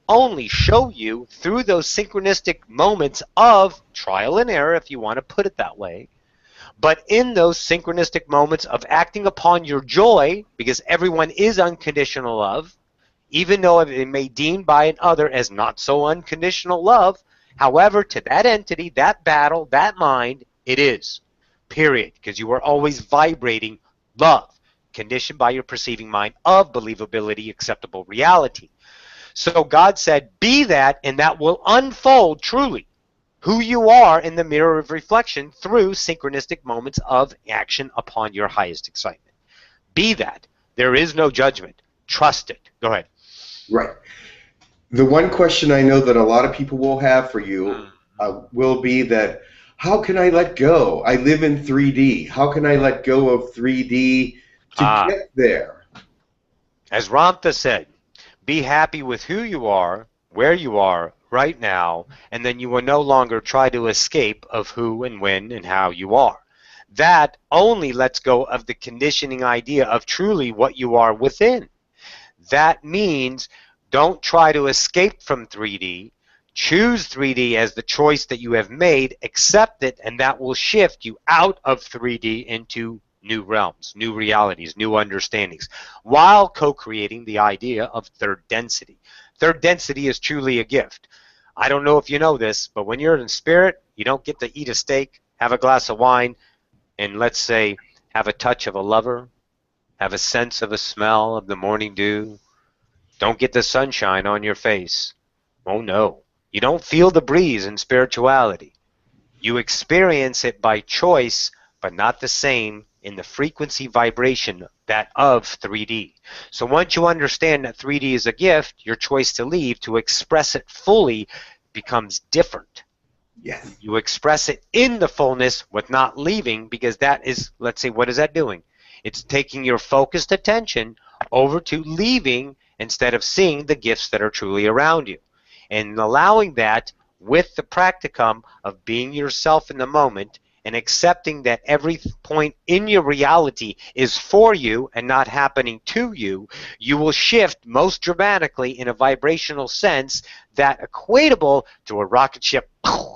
show you through those synchronistic moments of trial and error, if you want to put it that way. But in those synchronistic moments of acting upon your joy, because everyone is unconditional love, even though it may deem by another as not so unconditional love, however, to that entity, that battle, that mind, it is. Period. Because you are always vibrating love, conditioned by your perceiving mind of believability, acceptable reality. So God said, be that, and that will unfold truly who you are in the mirror of reflection through synchronistic moments of action upon your highest excitement. Be that. There is no judgment. Trust it. Go ahead. Right. The one question I know that a lot of people will have for you will be that, how can I let go? I live in 3D. How can I let go of 3D to get there? As Ramtha said, be happy with who you are, where you are right now, and then you will no longer try to escape of who and when and how you are. That only lets go of the conditioning idea of truly what you are within. That means don't try to escape from 3D. Choose 3D as the choice that you have made, accept it, and that will shift you out of 3D into new realms, new realities, new understandings, while co-creating the idea of third density. Third density is truly a gift. I don't know if you know this, but when you're in spirit, you don't get to eat a steak, have a glass of wine, and let's say have a touch of a lover, have a sense of a smell of the morning dew. Don't get the sunshine on your face. Oh no. You don't feel the breeze in spirituality. You experience it by choice, but not the same in the frequency vibration that of 3D. So once you understand that 3D is a gift, your choice to leave to express it fully becomes different. Yes. You express it in the fullness with not leaving, because that is, let's say, what is that doing? It's taking your focused attention over to leaving instead of seeing the gifts that are truly around you. And allowing that with the practicum of being yourself in the moment and accepting that every point in your reality is for you and not happening to you, you will shift most dramatically in a vibrational sense that equatable to a rocket ship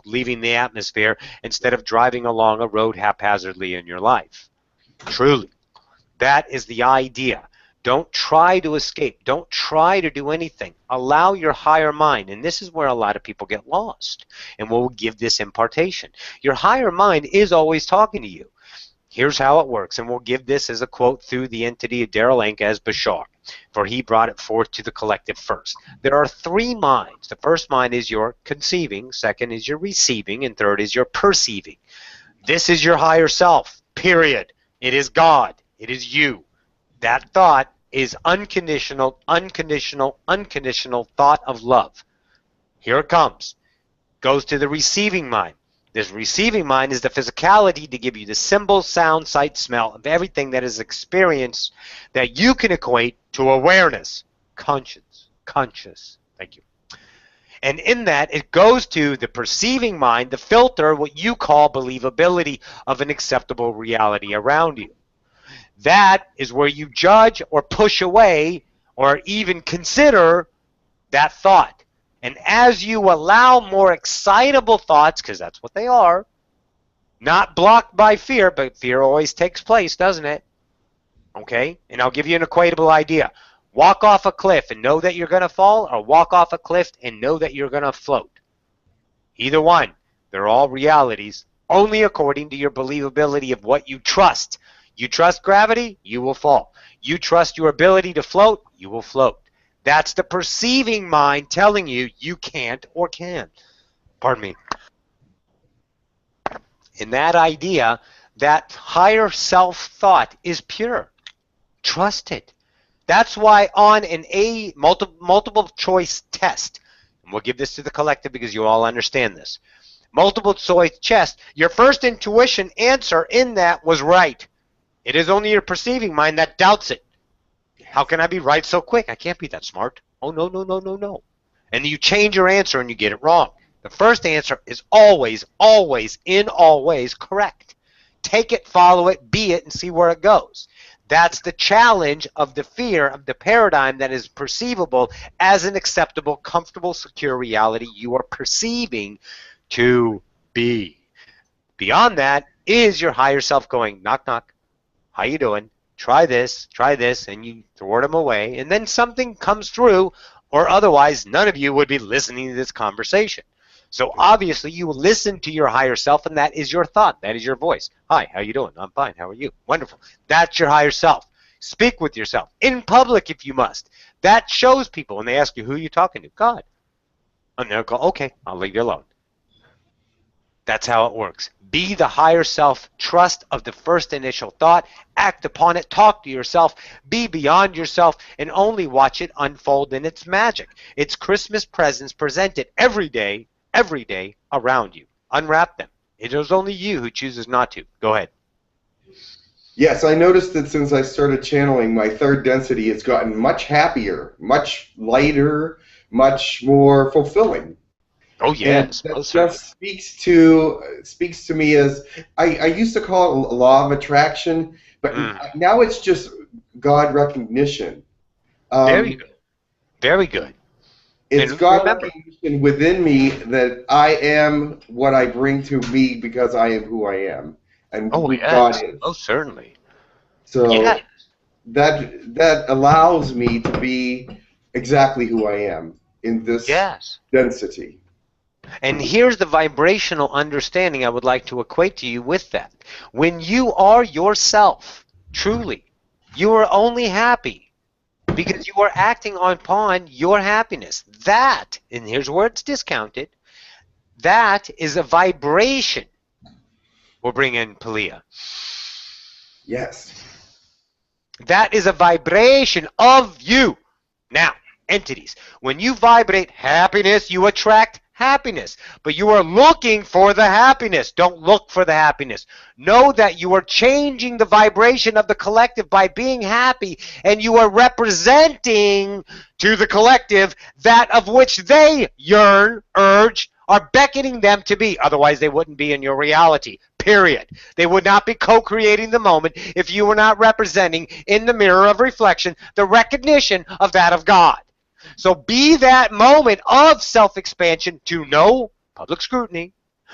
leaving the atmosphere instead of driving along a road haphazardly in your life. Truly. That is the idea. Don't try to escape. Don't try to do anything. Allow your higher mind, and this is where a lot of people get lost, and we'll give this impartation. Your higher mind is always talking to you. Here's how it works, and we'll give this as a quote through the entity of Darrell Anka Bashar, for he brought it forth to the collective first. There are three minds. The first mind is your conceiving, second is your receiving, and third is your perceiving. This is your higher self, period. It is God. It is you. That thought is unconditional, unconditional, unconditional thought of love. Here it comes. Goes to the receiving mind. This receiving mind is the physicality to give you the symbol, sound, sight, smell of everything that is experienced that you can equate to awareness. Conscious. Thank you. And in that, it goes to the perceiving mind, the filter, what you call believability of an acceptable reality around you. That is where you judge or push away or even consider that thought. And as you allow more excitable thoughts, because that's what they are, not blocked by fear, but fear always takes place, doesn't it? Okay? And I'll give you an equatable idea. Walk off a cliff and know that you're going to fall, or walk off a cliff and know that you're going to float. Either one. They're all realities, only according to your believability of what you trust. You trust gravity, you will fall. You trust your ability to float, you will float. That's the perceiving mind telling you you can't or can. Pardon me. In that idea, that higher self-thought is pure. Trust it. That's why on an multiple choice test, and we'll give this to the collective because you all understand this, multiple choice test, your first intuition answer in that was right. It is only your perceiving mind that doubts it. How can I be right so quick? I can't be that smart. Oh, no, no, no, no, no. And you change your answer and you get it wrong. The first answer is always, always, in all ways correct. Take it, follow it, be it, and see where it goes. That's the challenge of the fear of the paradigm that is perceivable as an acceptable, comfortable, secure reality you are perceiving to be. Beyond that is your higher self going, knock, knock. How you doing? Try this, and you throw them away, and then something comes through, or otherwise none of you would be listening to this conversation. So obviously you will listen to your higher self, and that is your thought. That is your voice. Hi, how you doing? I'm fine. How are you? Wonderful. That's your higher self. Speak with yourself in public if you must. That shows people when they ask you who you're talking to. God. And they'll go, okay, I'll leave you alone. That's how it works. Be the higher self. Trust of the first initial thought. Act upon it. Talk to yourself. Be beyond yourself and only watch it unfold in its magic. It's Christmas presents presented every day around you. Unwrap them. It is only you who chooses not to. Go ahead. Yes, I noticed that since I started channeling, my third density has gotten much happier, much lighter, much more fulfilling. Oh yes, and that just speaks to me as I used to call it a law of attraction, but now it's just God recognition. Very good. Very good. It's God recognition within me that I am what I bring to me because I am who I am and who God is. Oh, certainly. So that allows me to be exactly who I am in this density. And here's the vibrational understanding I would like to equate to you with that. When you are yourself, truly, you are only happy because you are acting upon your happiness. That, and here's where it's discounted, that is a vibration. We'll bring in Pleiadians. Yes. That is a vibration of you. Now, entities, when you vibrate happiness, you attract happiness, but you are looking for the happiness. Don't look for the happiness. Know that you are changing the vibration of the collective by being happy, and you are representing to the collective that of which they yearn, urge, are beckoning them to be. Otherwise, they wouldn't be in your reality, period. They would not be co-creating the moment if you were not representing in the mirror of reflection the recognition of that of God. So be that moment of self-expansion to no public scrutiny,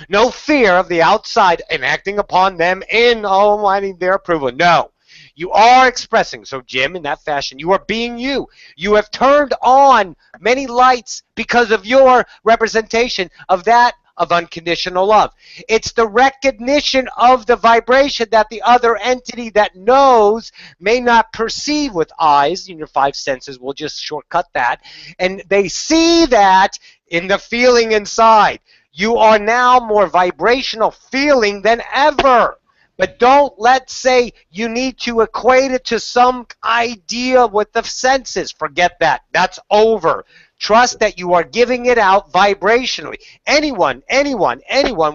no fear of the outside enacting upon them in, oh, I need their approval. No. You are expressing. So, Jim, in that fashion, you are being you. You have turned on many lights because of your representation of that of unconditional love. It's the recognition of the vibration that the other entity that knows may not perceive with eyes. In your five senses, we'll just shortcut that. And they see that in the feeling inside. You are now more vibrational feeling than ever. But don't let's say you need to equate it to some idea with the senses. Forget that. That's over. Trust that you are giving it out vibrationally. Anyone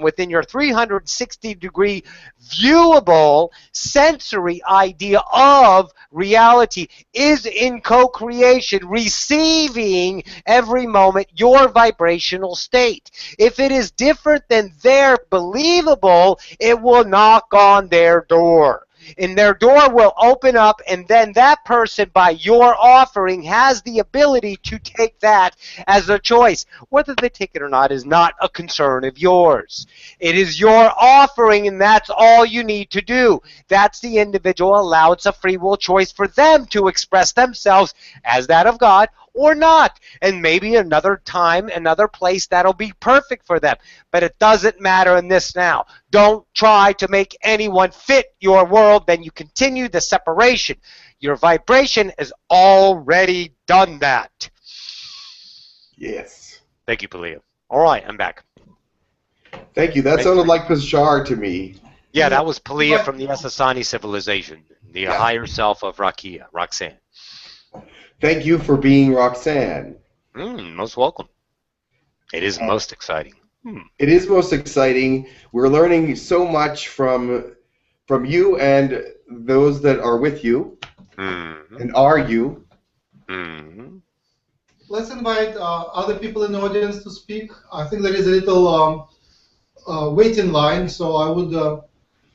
within your 360-degree viewable sensory idea of reality is in co-creation, receiving every moment your vibrational state. If it is different than their believable, it will knock on their door. And their door will open up, and then that person, by your offering, has the ability to take that as a choice. Whether they take it or not is not a concern of yours. It is your offering, and that's all you need to do. That's the individual allowance of free will choice for them to express themselves as that of God or not. And maybe another time, another place, that'll be perfect for them. But it doesn't matter in this now. Don't try to make anyone fit your world, then you continue the separation. Your vibration has already done that. Yes. Thank you, Pleiadian. All right, I'm back. Thank you. That sounded like Pashar to me. Yeah, that was Pleiadian from the Essassani civilization, the higher self of Roxanne. Thank you for being Roxanne. Most welcome. It is most exciting. It is most exciting. We're learning so much from you and those that are with you and are you. Let's invite other people in the audience to speak. I think there is a little waiting line, so I would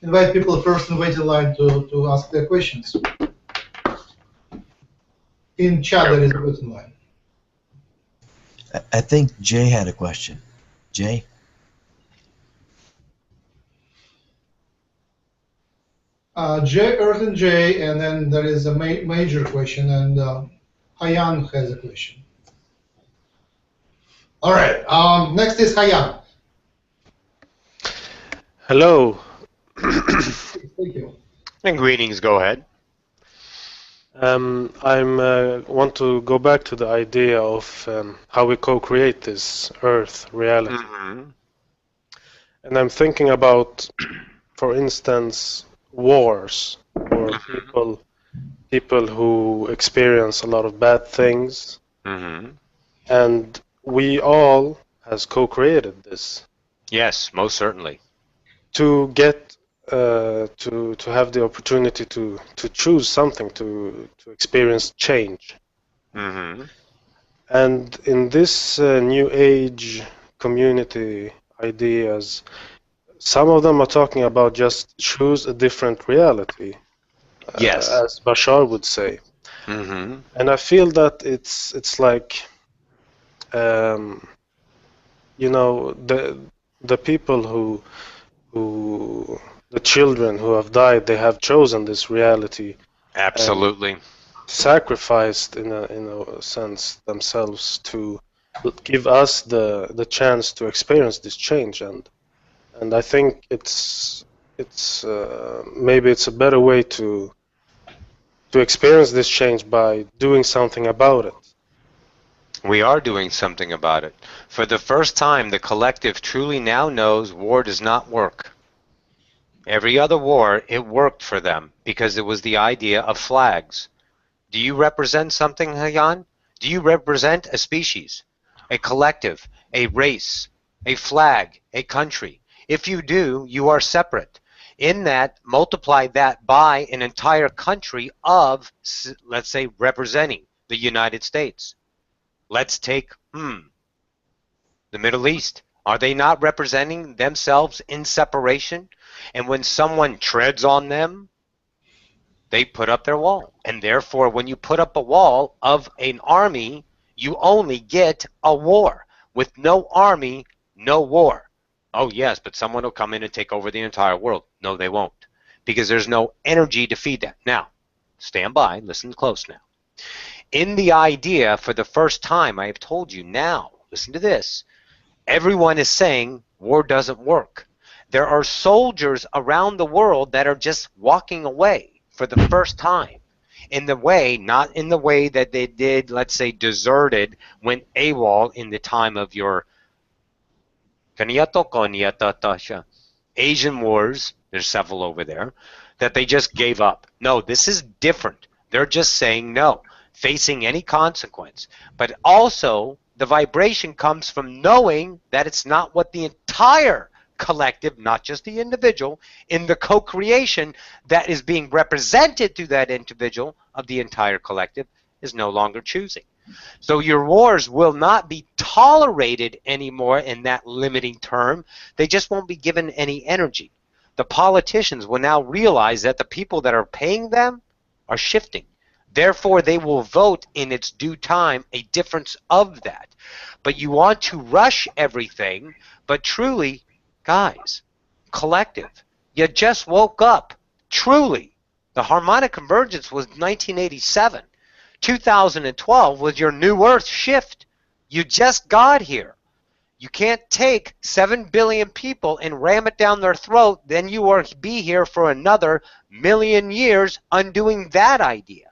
invite people first in waiting line to ask their questions. In chat, there is a waiting line. I think Jay had a question. Jay? Jay, Earth and Jay, and then there is a major question, and Hayan has a question. All right, next is Hayan. Hello. Thank you. And greetings, go ahead. I want to go back to the idea of how we co-create this Earth reality. And I'm thinking about, for instance, wars, or people who experience a lot of bad things. And we all has co-created this. Yes, most certainly. To get to have the opportunity to choose something, to experience change. And in this new age community ideas, some of them are talking about just choose a different reality. Yes, as Bashar would say. And I feel that it's like you know, the people who the children who have died, they have chosen this reality. Absolutely. Sacrificed in a sense themselves to give us the chance to experience this change, and I think it's maybe it's a better way to experience this change by doing something about it. We are doing something about it. For the first time, the collective truly now knows war does not work. Every other war, it worked for them because it was the idea of flags. Do you represent something, Hayan? Do you represent a species, a collective, a race, a flag, a country? If you do, you are separate. In that, multiply that by an entire country of, let's say, representing the United States. Let's take, the Middle East, Are they not representing themselves in separation? And when someone treads on them, they put up their wall. And therefore, when you put up a wall of an army, you only get a war. With no army, no war. Oh, yes, but someone will come in and take over the entire world. No, they won't. Because there's no energy to feed that. Now, stand by. Listen close now. In the idea, for the first time, I have told you now, listen to this. Everyone is saying war doesn't work. There are soldiers around the world that are just walking away for the first time. In the way, not in the way that they did, let's say, deserted, went AWOL in the time of your Asian wars, there's several over there, that they just gave up. No, this is different. They're just saying no, facing any consequence. But also, the vibration comes from knowing that it's not what the entire collective, not just the individual, in the co-creation that is being represented through that individual of the entire collective is no longer choosing. So your wars will not be tolerated anymore in that limiting term. They just won't be given any energy. The politicians will now realize that the people that are paying them are shifting. Therefore, they will vote in its due time a difference of that. But you want to rush everything, but truly, guys, collective, you just woke up. Truly, the harmonic convergence was 1987. 2012 was your new Earth shift. You just got here. You can't take 7 billion people and ram it down their throat, then you will be here for another million years undoing that idea.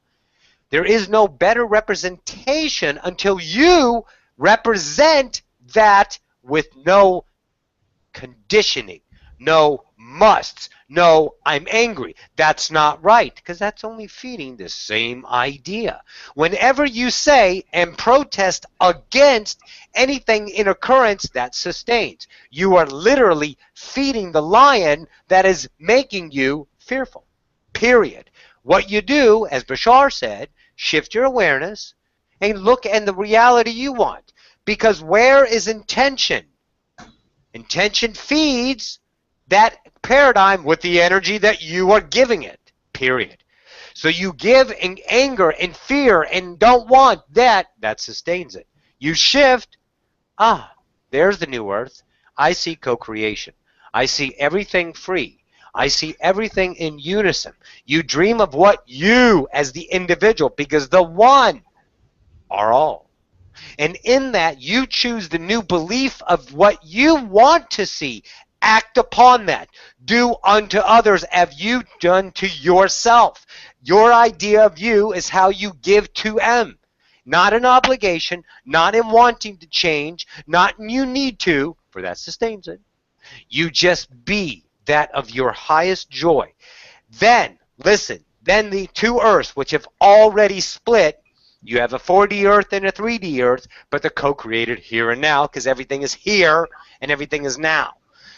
There is no better representation until you represent that with no conditioning, no musts, no I'm angry. That's not right, because that's only feeding the same idea. Whenever you say and protest against anything in occurrence that sustains, you are literally feeding the lion that is making you fearful, period. What you do, as Bashar said, shift your awareness and look at the reality you want. Because where is intention? Intention feeds that paradigm with the energy that you are giving it, period. So you give in anger and fear and don't want that sustains it. You shift, there's the new Earth. I see co-creation. I see everything free. I see everything in unison. You dream of what you as the individual, because the one are all. And in that, you choose the new belief of what you want to see. Act upon that. Do unto others as you done to yourself. Your idea of you is how you give to them. Not an obligation, not in wanting to change, not in you need to, for that sustains it. You just be that of your highest joy. Then, listen, then the two Earths, which have already split, you have a 4D Earth and a 3D Earth, but they're co-created here and now, because everything is here and everything is now.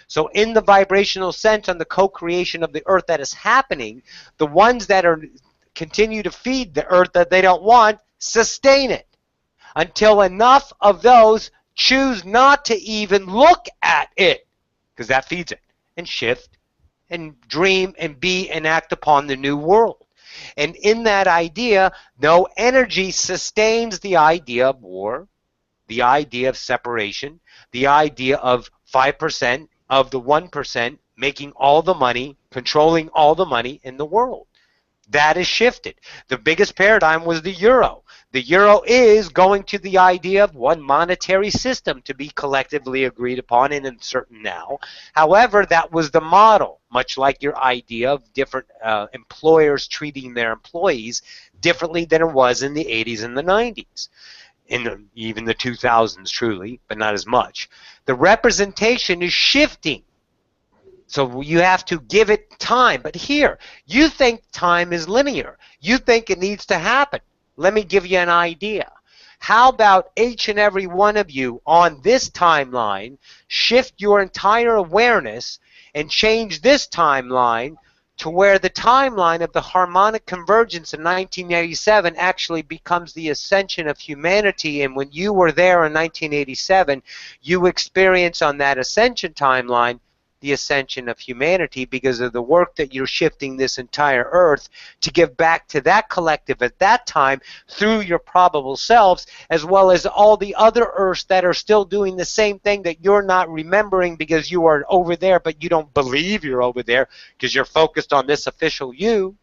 So in the vibrational sense on the co-creation of the Earth that is happening, the ones that are continue to feed the Earth that they don't want, sustain it. Until enough of those choose not to even look at it, because that feeds it, and shift, and dream, and be, and act upon the new world. And in that idea, no energy sustains the idea of war, the idea of separation, the idea of 5% of the 1% making all the money, controlling all the money in the world. That is shifted. The biggest paradigm was the euro. The euro is going to the idea of one monetary system to be collectively agreed upon and uncertain now. However, that was the model, much like your idea of different employers treating their employees differently than it was in the 80s and the 90s. In even the 2000s, truly, but not as much. The representation is shifting. So you have to give it time. But here, you think time is linear. You think it needs to happen. Let me give you an idea. How about each and every one of you on this timeline shift your entire awareness and change this timeline to where the timeline of the harmonic convergence in 1987 actually becomes the ascension of humanity. And when you were there in 1987, you experience on that ascension timeline the ascension of humanity because of the work that you're shifting this entire earth to give back to that collective at that time through your probable selves, as well as all the other earths that are still doing the same thing that you're not remembering because you are over there, but you don't believe you're over there because you're focused on this official you.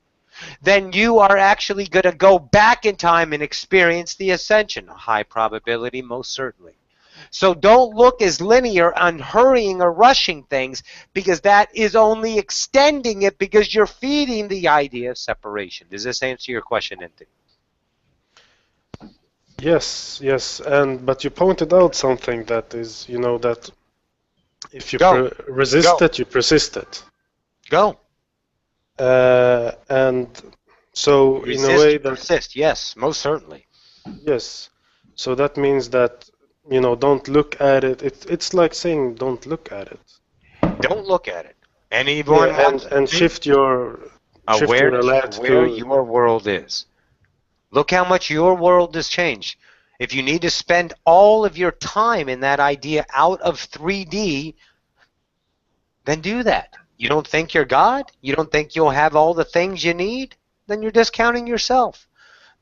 Then you are actually going to go back in time and experience the ascension. A high probability, most certainly. So don't look as linear on hurrying or rushing things, because that is only extending it because you're feeding the idea of separation. Does this answer your question, Anthony? Yes, yes, but you pointed out something that is, that if you resist it, you persist it. Go. And so Resist, in a way that persist, yes, most certainly. Yes, so that means that don't look at it. It's like saying don't look at it. Don't look at it. Anyone and shift your awareness to where your world is. Look how much your world has changed. If you need to spend all of your time in that idea out of 3D, then do that. You don't think you're God? You don't think you'll have all the things you need? Then you're discounting yourself.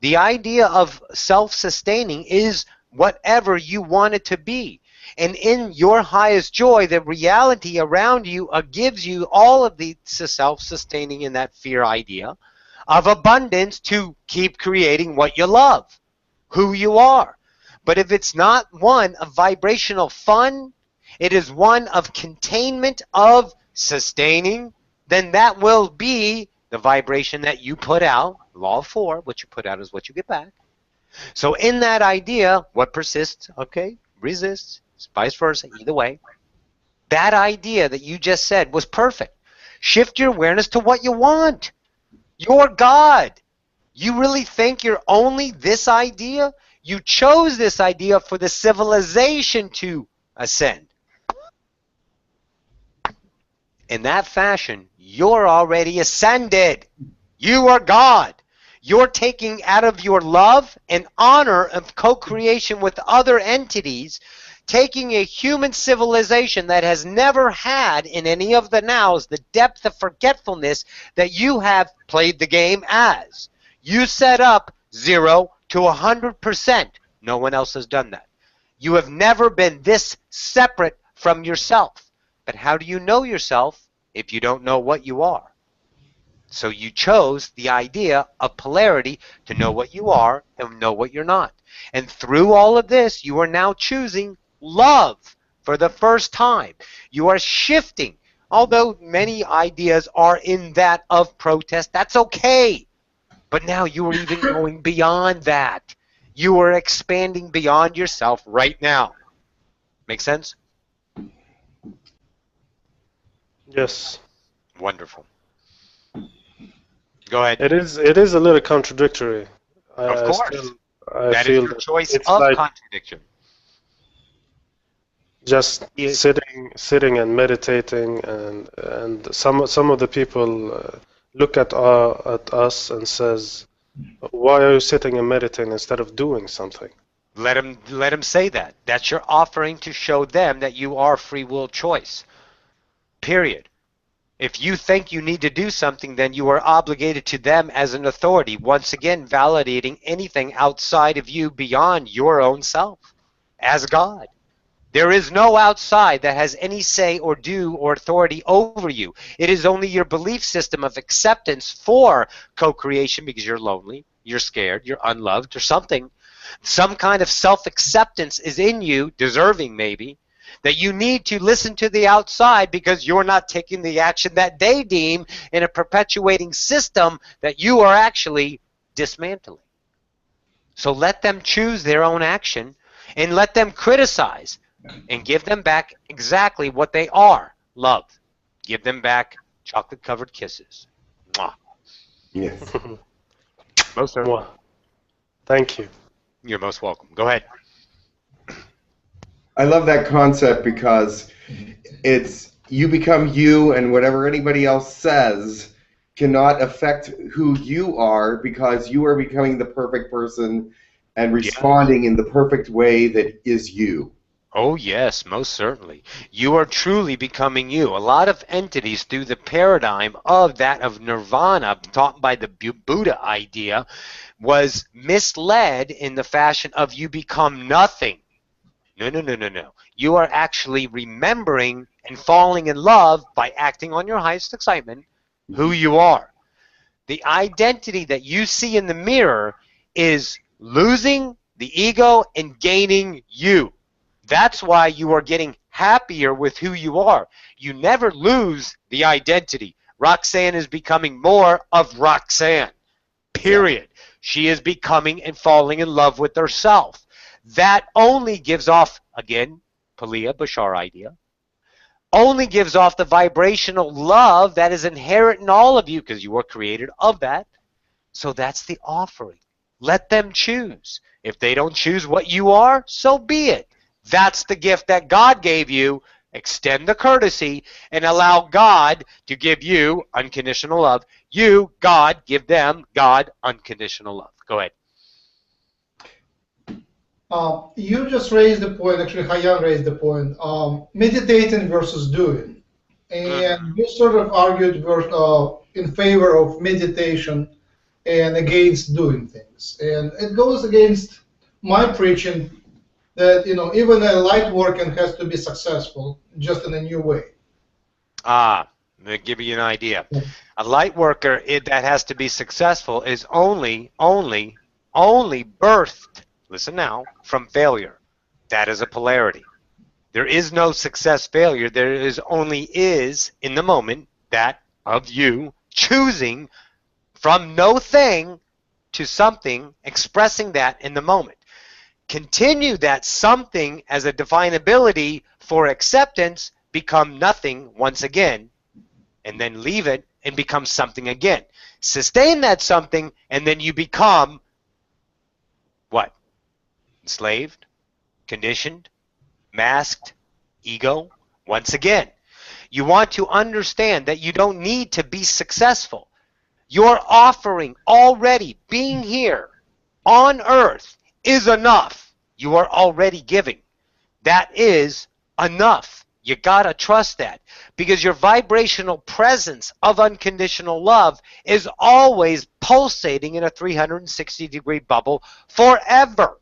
The idea of self-sustaining is whatever you want it to be. And in your highest joy, the reality around you gives you all of the self-sustaining in that fear idea of abundance to keep creating what you love, who you are. But if it's not one of vibrational fun, it is one of containment, of sustaining, then that will be the vibration that you put out. Law of 4, what you put out is what you get back. So in that idea, what persists, okay, resists, vice versa, either way. That idea that you just said was perfect. Shift your awareness to what you want. You're God. You really think you're only this idea? You chose this idea for the civilization to ascend. In that fashion, you're already ascended. You are God. You're taking out of your love and honor of co-creation with other entities, taking a human civilization that has never had in any of the nows the depth of forgetfulness that you have played the game as. You set up 0 to 100%. No one else has done that. You have never been this separate from yourself. But how do you know yourself if you don't know what you are? So you chose the idea of polarity to know what you are and know what you're not. And through all of this, you are now choosing love for the first time. You are shifting. Although many ideas are in that of protest, that's okay. But now you are even going beyond that. You are expanding beyond yourself right now. Make sense? Yes. Wonderful. Go ahead. It is a little contradictory. Of course. I that feel is your choice it's of like contradiction. Just sitting and meditating, and some of the people look at us and says, "Why are you sitting and meditating instead of doing something?" Let them say that. That's your offering to show them that you are free will choice. Period. If you think you need to do something, then you are obligated to them as an authority, once again validating anything outside of you beyond your own self as God. There is no outside that has any say or do or authority over you. It is only your belief system of acceptance for co-creation because you're lonely, you're scared, you're unloved or something. Some kind of self-acceptance is in you, deserving maybe, that you need to listen to the outside because you're not taking the action that they deem in a perpetuating system that you are actually dismantling. So let them choose their own action and let them criticize and give them back exactly what they are, love. Give them back chocolate-covered kisses. Mwah. Yes. Most certainly. Thank you. You're most welcome. Go ahead. I love that concept because it's you become you, and whatever anybody else says cannot affect who you are because you are becoming the perfect person and responding in the perfect way that is you. Oh, yes, most certainly. You are truly becoming you. A lot of entities through the paradigm of that of nirvana, taught by the Buddha idea, was misled in the fashion of you become nothing. No, no, no, no, no. You are actually remembering and falling in love by acting on your highest excitement who you are. The identity that you see in the mirror is losing the ego and gaining you. That's why you are getting happier with who you are. You never lose the identity. Roxanne is becoming more of Roxanne. Period. She is becoming and falling in love with herself. That only gives off, again, 𝗪𝗪𝗓𝗓 idea, only gives off the vibrational love that is inherent in all of you because you were created of that. So that's the offering. Let them choose. If they don't choose what you are, so be it. That's the gift that God gave you. Extend the courtesy and allow God to give you unconditional love. You, God, give them, God, unconditional love. Go ahead. You just raised the point, actually Yahyel raised the point, meditating versus doing. And you sort of argued in favor of meditation and against doing things. And it goes against my preaching that, even a light working has to be successful, just in a new way. Let me give you an idea. A light worker that has to be successful is only birthed, listen now, from failure. That is a polarity. There is no success failure. There is only in the moment that of you choosing from no thing to something, expressing that in the moment. Continue that something as a definability for acceptance, become nothing once again, and then leave it and become something again. Sustain that something, and then you become what? Enslaved, conditioned, masked, ego. Once again, you want to understand that you don't need to be successful. Your offering already being here on earth is enough. You are already giving. That is enough. You gotta trust that, because your vibrational presence of unconditional love is always pulsating in a 360-degree bubble forever.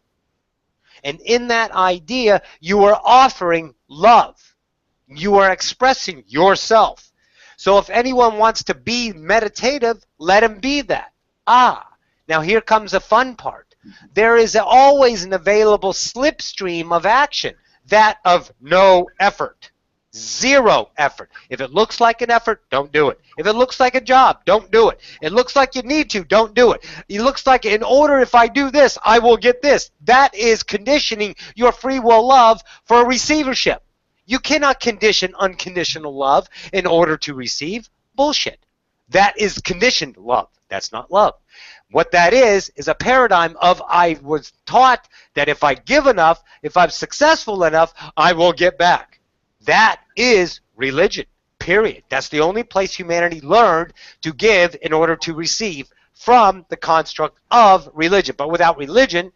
And in that idea, you are offering love. You are expressing yourself. So if anyone wants to be meditative, let him be that. Now here comes a fun part. There is always an available slipstream of action, that of no effort. Zero effort. If it looks like an effort, don't do it. If it looks like a job, don't do it. It looks like you need to, don't do it. It looks like in order if I do this, I will get this. That is conditioning your free will love for a receivership. You cannot condition unconditional love in order to receive. Bullshit. That is conditioned love. That's not love. What that is a paradigm of I was taught that if I give enough, if I'm successful enough, I will get back. That is religion, period. That's the only place humanity learned to give in order to receive from the construct of religion. But without religion,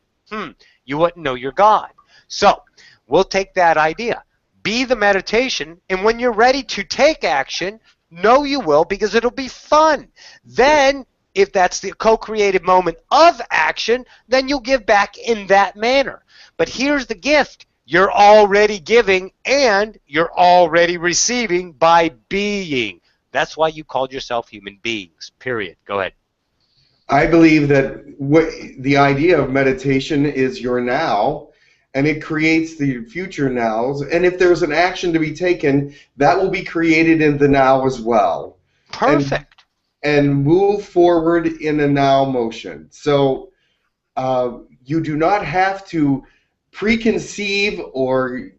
you wouldn't know your God. So we'll take that idea. Be the meditation, and when you're ready to take action, know you will, because it'll be fun. Then, if that's the co-created moment of action, then you'll give back in that manner. But here's the gift. You're already giving and you're already receiving by being. That's why you called yourself human beings, period. Go ahead. I believe that the idea of meditation is your now, and it creates the future nows. And if there's an action to be taken, that will be created in the now as well. Perfect. And move forward in a now motion. So you do not have to preconceive or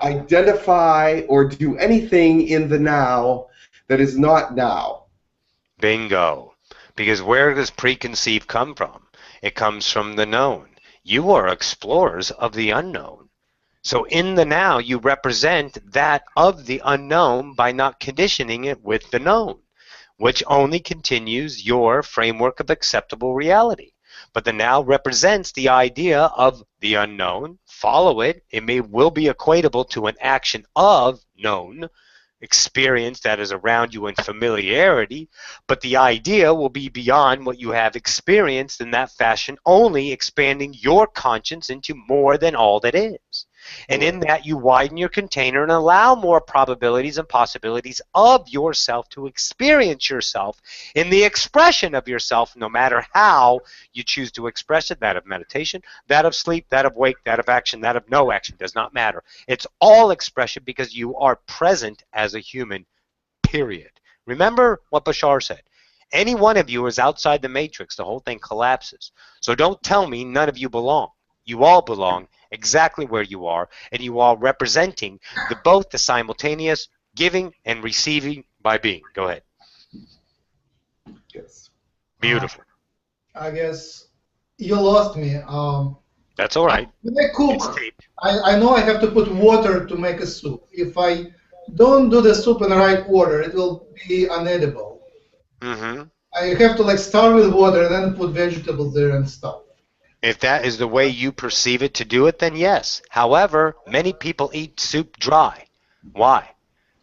identify or do anything in the now that is not now. Bingo. Because where does preconceive come from? It comes from the known. You are explorers of the unknown. So in the now, you represent that of the unknown by not conditioning it with the known. which only continues your framework of acceptable reality. But the now represents the idea of the unknown. Follow it. It will be equatable to an action of known experience that is around you in familiarity, but the idea will be beyond what you have experienced in that fashion, only expanding your conscience into more than all that is. And in that, you widen your container and allow more probabilities and possibilities of yourself to experience yourself in the expression of yourself, no matter how you choose to express it, that of meditation, that of sleep, that of wake, that of action, that of no action, does not matter. It's all expression because you are present as a human, period. Remember what Bashar said. Any one of you is outside the matrix, the whole thing collapses. So don't tell me none of you belong. You all belong exactly where you are, and you are representing both the simultaneous giving and receiving by being. Go ahead. Yes. Beautiful. I guess you lost me. That's all right. When I cook, It's taped. I know I have to put water to make a soup. If I don't do the soup in the right order, it will be unedible. Mm-hmm. I have to like start with water and then put vegetables there and stuff. If that is the way you perceive it to do it, then yes. However, many people eat soup dry. Why?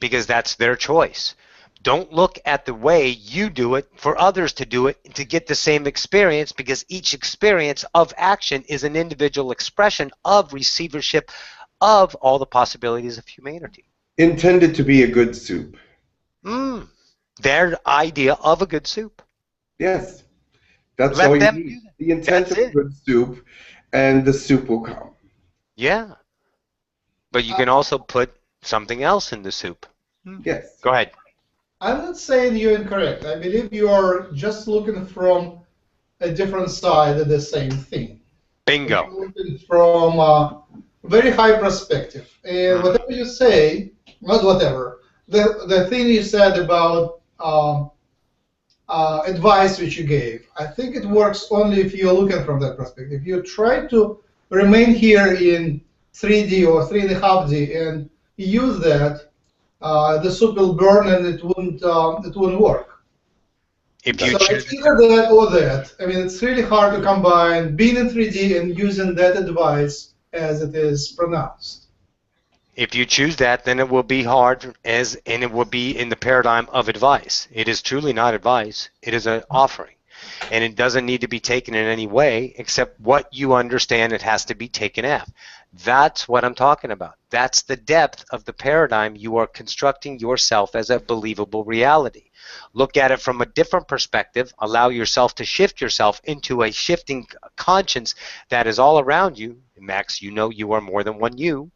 Because that's their choice. Don't look at the way you do it for others to do it to get the same experience, because each experience of action is an individual expression of receivership of all the possibilities of humanity. Intended to be a good soup. Their idea of a good soup. Yes. That's Let all you them need. do that. The intent That's of a it. good soup, and the soup will come. Yeah. But you can also put something else in the soup. Yes. Go ahead. I'm not saying you're incorrect. I believe you are just looking from a different side of the same thing. Bingo. You're looking from a very high perspective. And whatever you say, not whatever, the thing you said about advice which you gave, I think it works only if you're looking from that perspective. If you try to remain here in 3D or 3.5D and use that, the soup will burn and it wouldn't work. If So you choose it's either that or that. I mean, it's really hard to combine being in 3D and using that advice as it is pronounced. If you choose that, then it will be hard, and it will be in the paradigm of advice. It is truly not advice. It is an offering. And it doesn't need to be taken in any way except what you understand it has to be taken at. That's what I'm talking about. That's the depth of the paradigm you are constructing yourself as a believable reality. Look at it from a different perspective. Allow yourself to shift yourself into a shifting conscience that is all around you. Max, you know you are more than one you.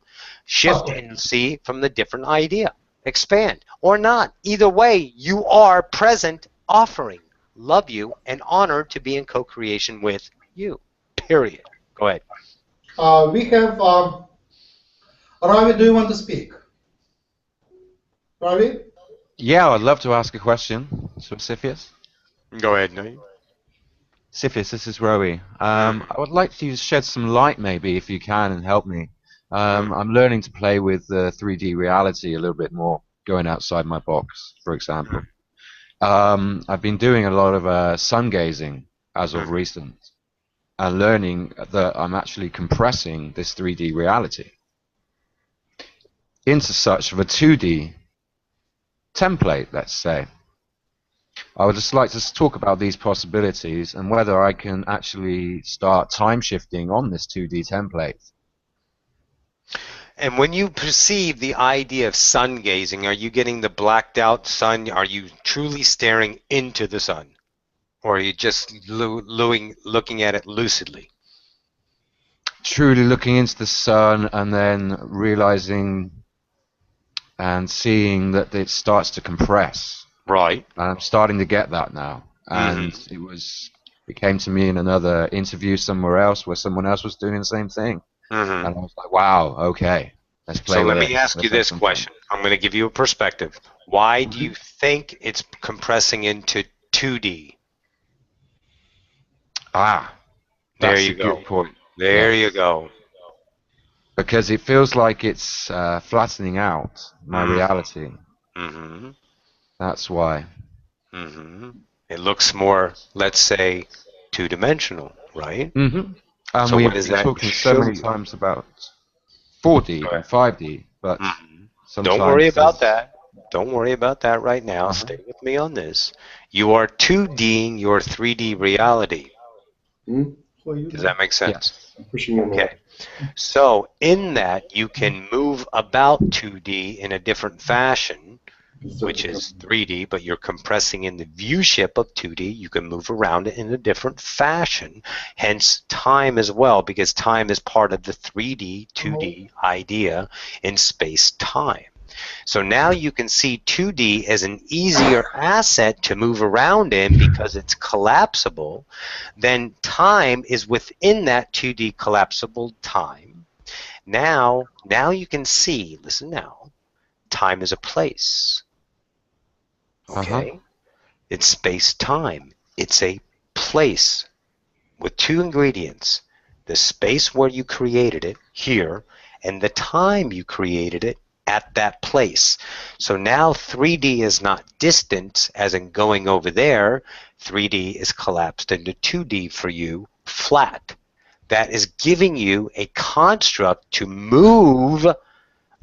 Shift and see from the different idea. Expand or not. Either way, you are present, offering, love you, and honored to be in co-creation with you. Period. Go ahead. We have Ravi. Do you want to speak? Ravi? Yeah, I'd love to ask a question. So, Siphius? Go ahead, Naeem. Siphius, this is Rowie. I would like you to shed some light, maybe, if you can, and help me. I'm learning to play with 3D reality a little bit more, going outside my box, for example. I've been doing a lot of sun gazing as of recent, and learning that I'm actually compressing this 3D reality into such of a 2D template, let's say. I would just like to talk about these possibilities and whether I can actually start time shifting on this 2D template. And when you perceive the idea of sun gazing, are you getting the blacked out sun? Are you truly staring into the sun? Or are you just looking at it lucidly? Truly looking into the sun and then realizing and seeing that it starts to compress. Right. And I'm starting to get that now. And it came to me in another interview somewhere else where someone else was doing the same thing. And I was like, wow, okay, let's play with it. So let me ask you this question. I'm going to give you a perspective. Why do you think it's compressing into 2D? There you go. Good point. There you go. Because it feels like it's flattening out my reality. That's why. Mm-hmm. It looks more, let's say, two-dimensional, right? Mm-hmm. And So we've what does been that talking so show many you? times about 4D Go and ahead. 5D, but Don't worry sometimes about there's... that. Don't worry about that right now. Stay with me on this. You are 2Ding your 3D reality. Does that make sense? Yes. Pushing in Okay. So in that, you can move about 2D in a different fashion, which is 3D, but you're compressing in the viewship of 2D. You can move around it in a different fashion, hence time as well, because time is part of the 3D, 2D idea in space-time. So now you can see 2D as an easier asset to move around in because it's collapsible. Then time is within that 2D collapsible time. Now you can see, listen now, time is a place. Okay? It's space-time. It's a place with two ingredients. The space where you created it, here, and the time you created it at that place. So now 3D is not distant, as in going over there. 3D is collapsed into 2D for you, flat. That is giving you a construct to move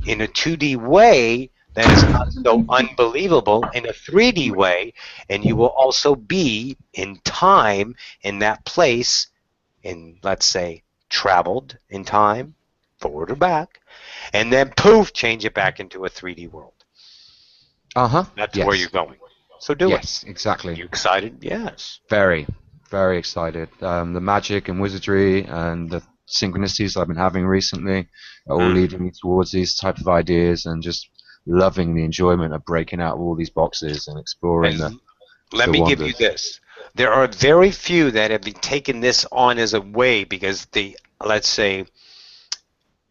in a 2D way that is not so unbelievable in a 3D way, and you will also be in time in that place, in, let's say, traveled in time, forward or back, and then poof, change it back into a 3D world. That's where you're going. So do it. Yes, exactly. You excited? Yes. Very, very excited. The magic and wizardry and the synchronicities I've been having recently are all leading me towards these type of ideas, and just loving the enjoyment of breaking out of all these boxes and exploring the Let me give you this. There are very few that have been taken this on as a way, because the, let's say,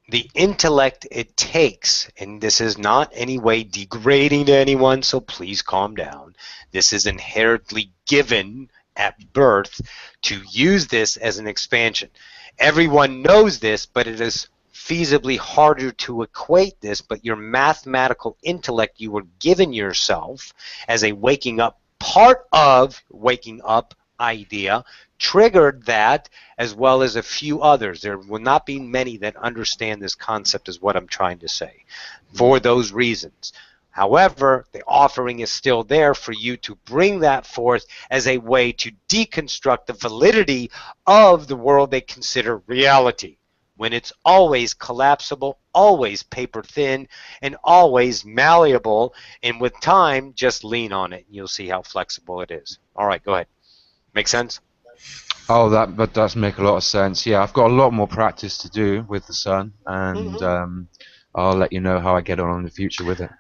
the intellect it takes, and this is not any way degrading to anyone, so please calm down. This is inherently given at birth to use this as an expansion. Everyone knows this, but it is feasibly harder to equate this, but your mathematical intellect you were given yourself as a waking up, part of waking up idea, triggered that, as well as a few others. There will not be many that understand this concept, is what I'm trying to say, for those reasons. However, the offering is still there for you to bring that forth as a way to deconstruct the validity of the world they consider reality, when it's always collapsible, always paper thin, and always malleable, and with time, just lean on it, and you'll see how flexible it is. All right, go ahead. Make sense? Oh, that does make a lot of sense. Yeah, I've got a lot more practice to do with the sun, and I'll let you know how I get on in the future with it.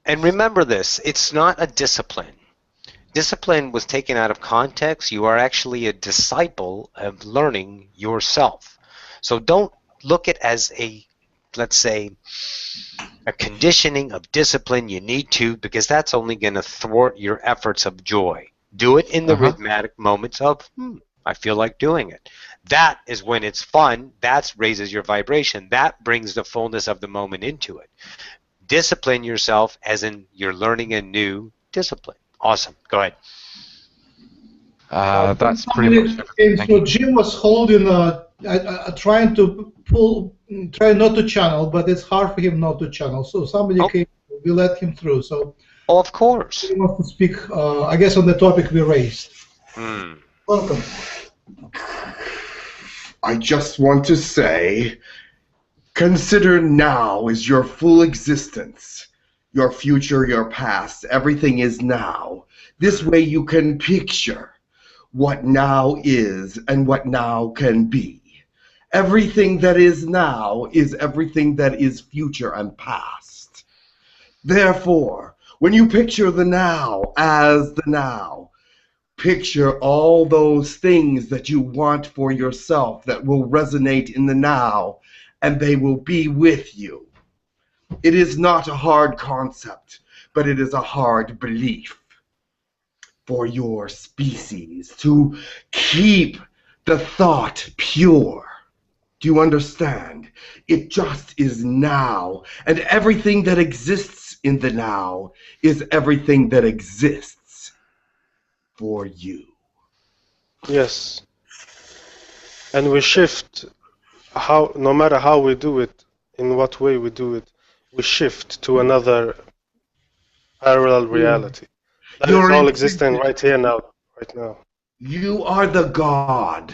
And remember this, it's not a discipline. Discipline was taken out of context. You are actually a disciple of learning yourself. So don't look at it as a, let's say, a conditioning of discipline you need to, because that's only going to thwart your efforts of joy. Do it in the rhythmic moments of, I feel like doing it. That is when it's fun. That raises your vibration. That brings the fullness of the moment into it. Discipline yourself as in you're learning a new discipline. Awesome. Go ahead. That's pretty much everything. So Jim was holding, trying to pull, trying not to channel, but it's hard for him not to channel. So somebody came, we let him through. So of course. He wants to speak, I guess, on the topic we raised. Welcome. I just want to say, consider now is your full existence. Your future, your past, everything is now. This way you can picture what now is and what now can be. Everything that is now is everything that is future and past. Therefore, when you picture the now as the now, picture all those things that you want for yourself that will resonate in the now, and they will be with you. It is not a hard concept, but it is a hard belief for your species to keep the thought pure. Do you understand? It just is now, and everything that exists in the now is everything that exists. for you. Yes. And we shift, no matter how we do it, in what way we do it, we shift to another parallel reality. That is all existing right here now, right now. You are the God,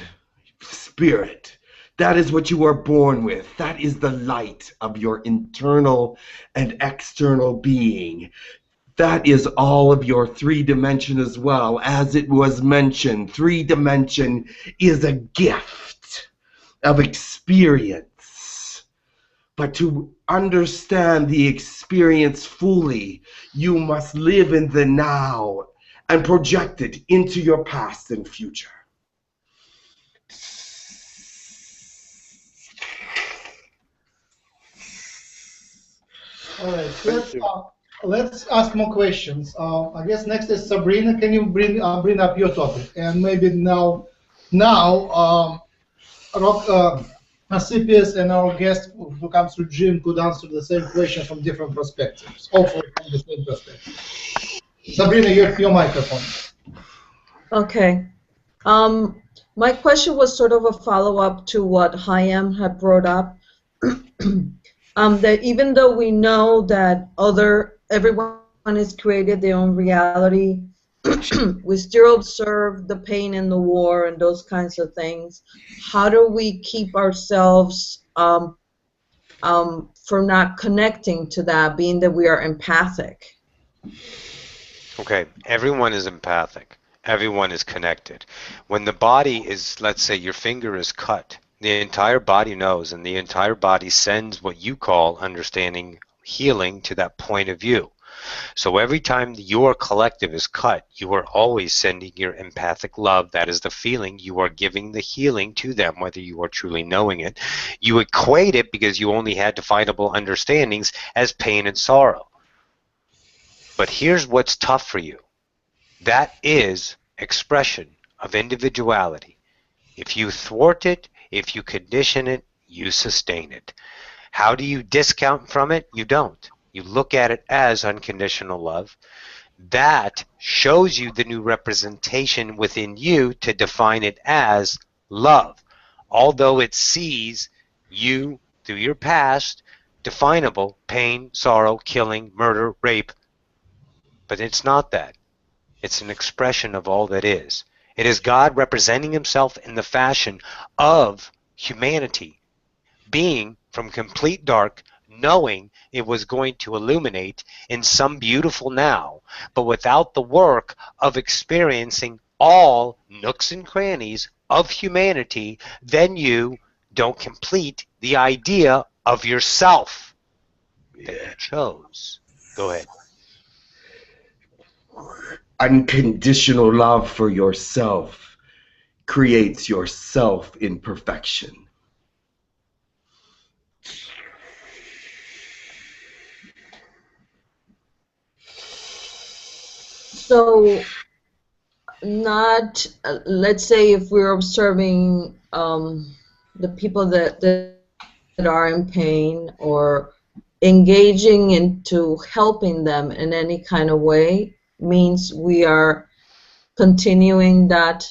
spirit. That is what you are born with. That is the light of your internal and external being. That is all of your 3-dimension as well. As it was mentioned, 3-dimension is a gift of experience. But to understand the experience fully, you must live in the now and project it into your past and future. All right, let's ask more questions. I guess next is Sabrina. Can you bring up your topic? And maybe now, Asclepius and our guest who comes through Jim could answer the same question from different perspectives, hopefully from the same perspective. Sabrina, your microphone. Okay. My question was sort of a follow-up to what Hayam had brought up. That even though we know that everyone has created their own reality, we still observe the pain in the war and those kinds of things. How do we keep ourselves from not connecting to that, being that we are empathic? Okay, everyone is empathic. Everyone is connected. When the body is, let's say your finger is cut, the entire body knows, and the entire body sends what you call understanding healing to that point of view. So every time your collective is cut, you are always sending your empathic love. That is the feeling. You are giving the healing to them, whether you are truly knowing it. You equate it, because you only had definable understandings, as pain and sorrow. But here's what's tough for you. That is expression of individuality. If you thwart it, if you condition it, you sustain it. How do you discount from it? You don't. You look at it as unconditional love. That shows you the new representation within you to define it as love. Although it sees you through your past, definable pain, sorrow, killing, murder, rape. But it's not that. It's an expression of all that is. It is God representing himself in the fashion of humanity, being from complete dark, knowing it was going to illuminate in some beautiful now, but without the work of experiencing all nooks and crannies of humanity, then you don't complete the idea of yourself that you chose. Go ahead. Unconditional love for yourself creates your self-imperfection. So, not, let's say if we're observing the people that are in pain, or engaging into helping them in any kind of way, means we are continuing that.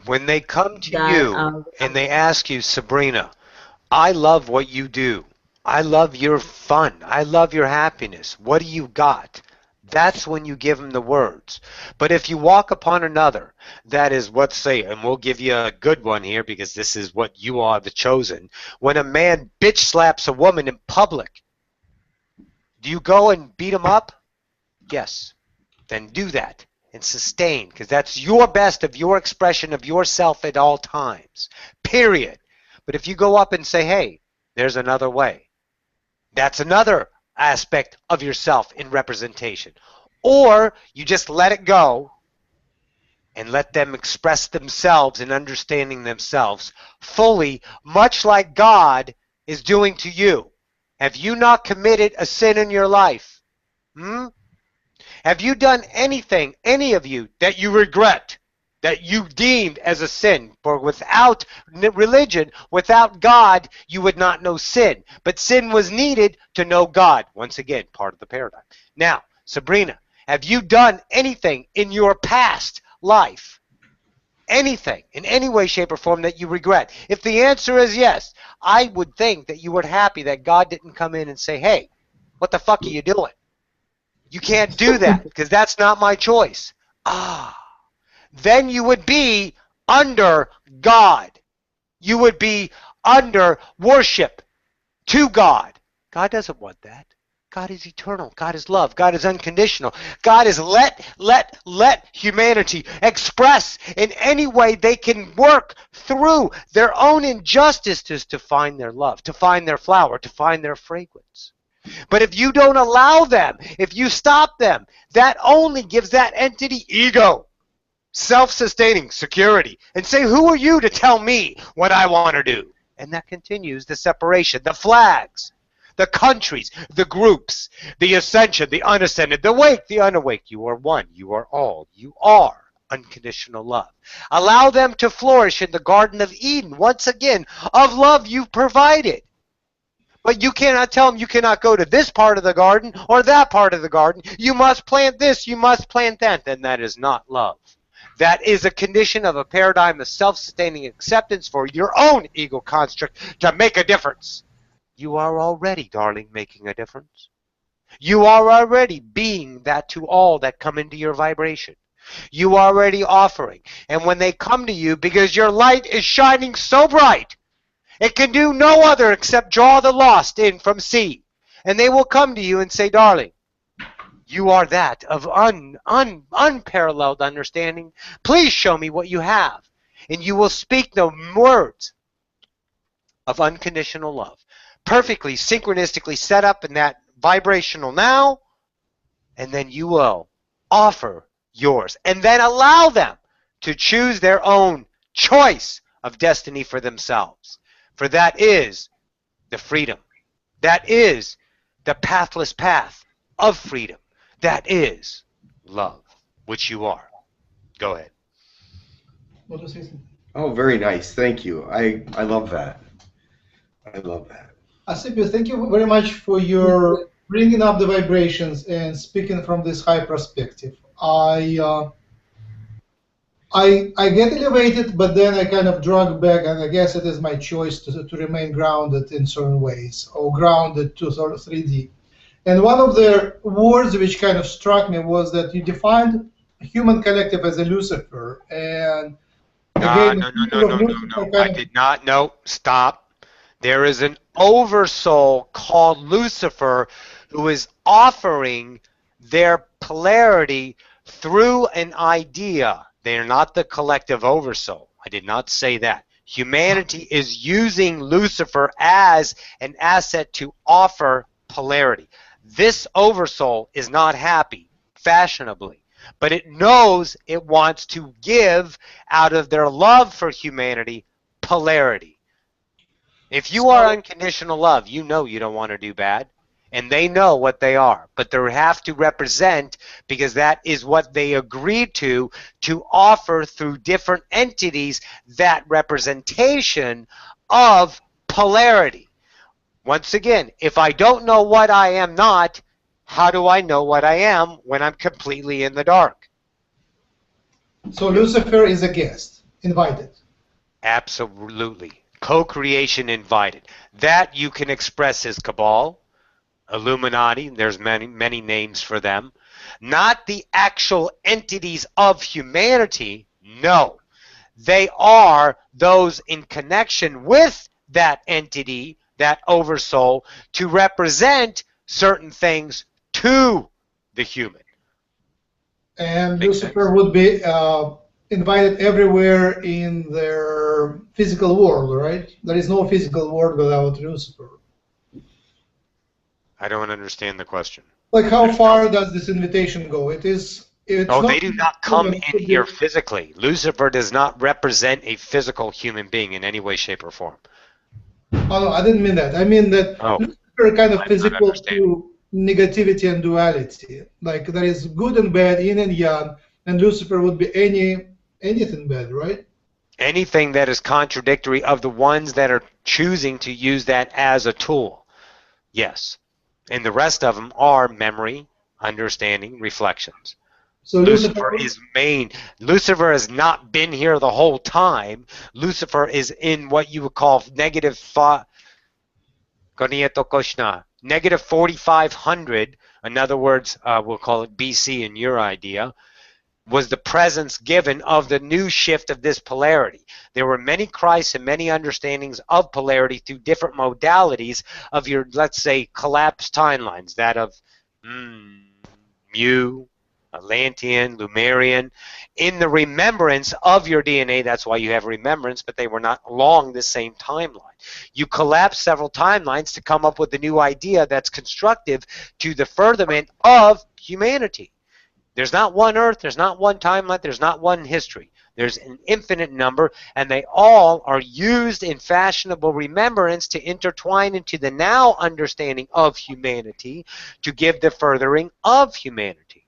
When they come to you and they ask you, Sabrina, I love what you do. I love your fun. I love your happiness. What do you got? That's when you give them the words. But if you walk upon another, that is what say, and we'll give you a good one here because this is what you are the chosen. When a man bitch slaps a woman in public, do you go and beat him up? Yes. Then do that and sustain, because that's your best of your expression of yourself at all times. Period. But if you go up and say, hey, there's another way, that's another aspect of yourself in representation. Or you just let it go and let them express themselves in understanding themselves fully, much like God is doing to you. Have you not committed a sin in your life? Have you done anything, any of you, that you regret, that you deemed as a sin? For without religion, without God, you would not know sin. But sin was needed to know God. Once again, part of the paradigm. Now, Sabrina, Have you done anything in your past life? Anything in any way, shape, or form that you regret? If the answer is yes, I would think that you were happy that God didn't come in and say, hey, what the fuck are you doing? You can't do that because that's not my choice. Then you would be under God. You would be under worship to God. God doesn't want that. God is eternal. God is love. God is unconditional. God is let humanity express in any way they can work through their own injustices to find their love, to find their flower, to find their fragrance. But if you don't allow them, if you stop them, that only gives that entity ego, self-sustaining security, and say, who are you to tell me what I want to do? And that continues the separation, the flags, the countries, the groups, the ascension, the unascended, the awake, the unawake. You are one. You are all. You are unconditional love. Allow them to flourish in the Garden of Eden, once again, of love you've provided. But you cannot tell them you cannot go to this part of the garden or that part of the garden. You must plant this, you must plant that. Then that is not love. That is a condition of a paradigm of self-sustaining acceptance for your own ego construct to make a difference. You are already, darling, making a difference. You are already being that to all that come into your vibration. You are already offering. And when they come to you, because your light is shining so bright, it can do no other except draw the lost in from sea. And they will come to you and say, darling, you are that of unparalleled understanding. Please show me what you have. And you will speak the words of unconditional love, perfectly synchronistically set up in that vibrational now, and then you will offer yours. And then allow them to choose their own choice of destiny for themselves. For that is the freedom. That is the pathless path of freedom. That is love, which you are. Go ahead. Oh, very nice. Thank you. I love that. I love that. Asipio, thank you very much for your bringing up the vibrations and speaking from this high perspective. I get elevated, but then I kind of drag back, and I guess it is my choice to remain grounded in certain ways, or grounded to sort of 3D. And one of the words which kind of struck me was that you defined human collective as a Lucifer, and again, no. I did not. No, stop. There is an oversoul called Lucifer who is offering their polarity through an idea. They are not the collective oversoul. I did not say that. Humanity is using Lucifer as an asset to offer polarity. This oversoul is not happy fashionably, but it knows it wants to give out of their love for humanity polarity. If you are unconditional love, you know you don't want to do bad, and they know what they are, but they have to represent, because that is what they agreed to offer through different entities, that representation of polarity. Once again, if I don't know what I am not, how do I know what I am when I'm completely in the dark? So Lucifer is a guest, invited. Absolutely. Co-creation invited. That you can express as Cabal, Illuminati, there's many names for them. Not the actual entities of humanity, no. They are those in connection with that entity, that oversoul, to represent certain things to the human. And Lucifer would be invited everywhere in their physical world, right? There is no physical world without Lucifer. I don't understand the question. Like, how far does this invitation go? It's they do not come in here physically. Lucifer does not represent a physical human being in any way, shape, or form. Oh, no, I didn't mean that. I mean that Lucifer kind of physical to negativity and duality. Like, there is good and bad, yin and yang, and Lucifer would be anything bad, right? Anything that is contradictory of the ones that are choosing to use that as a tool. Yes. And the rest of them are memory, understanding reflections. So Lucifer is main. Lucifer has not been here the whole time. Lucifer is in what you would call negative 4,500. In other words, we'll call it BC in your idea, was the presence given of the new shift of this polarity. There were many Christs and many understandings of polarity through different modalities of your, let's say, collapsed timelines, that of Mu, Atlantean, Lemurian, in the remembrance of your DNA. That's why you have remembrance, but they were not along the same timeline. You collapse several timelines to come up with a new idea that's constructive to the furtherment of humanity. There's not one Earth, there's not one timeline, there's not one history. There's an infinite number, and they all are used in fashionable remembrance to intertwine into the now understanding of humanity to give the furthering of humanity.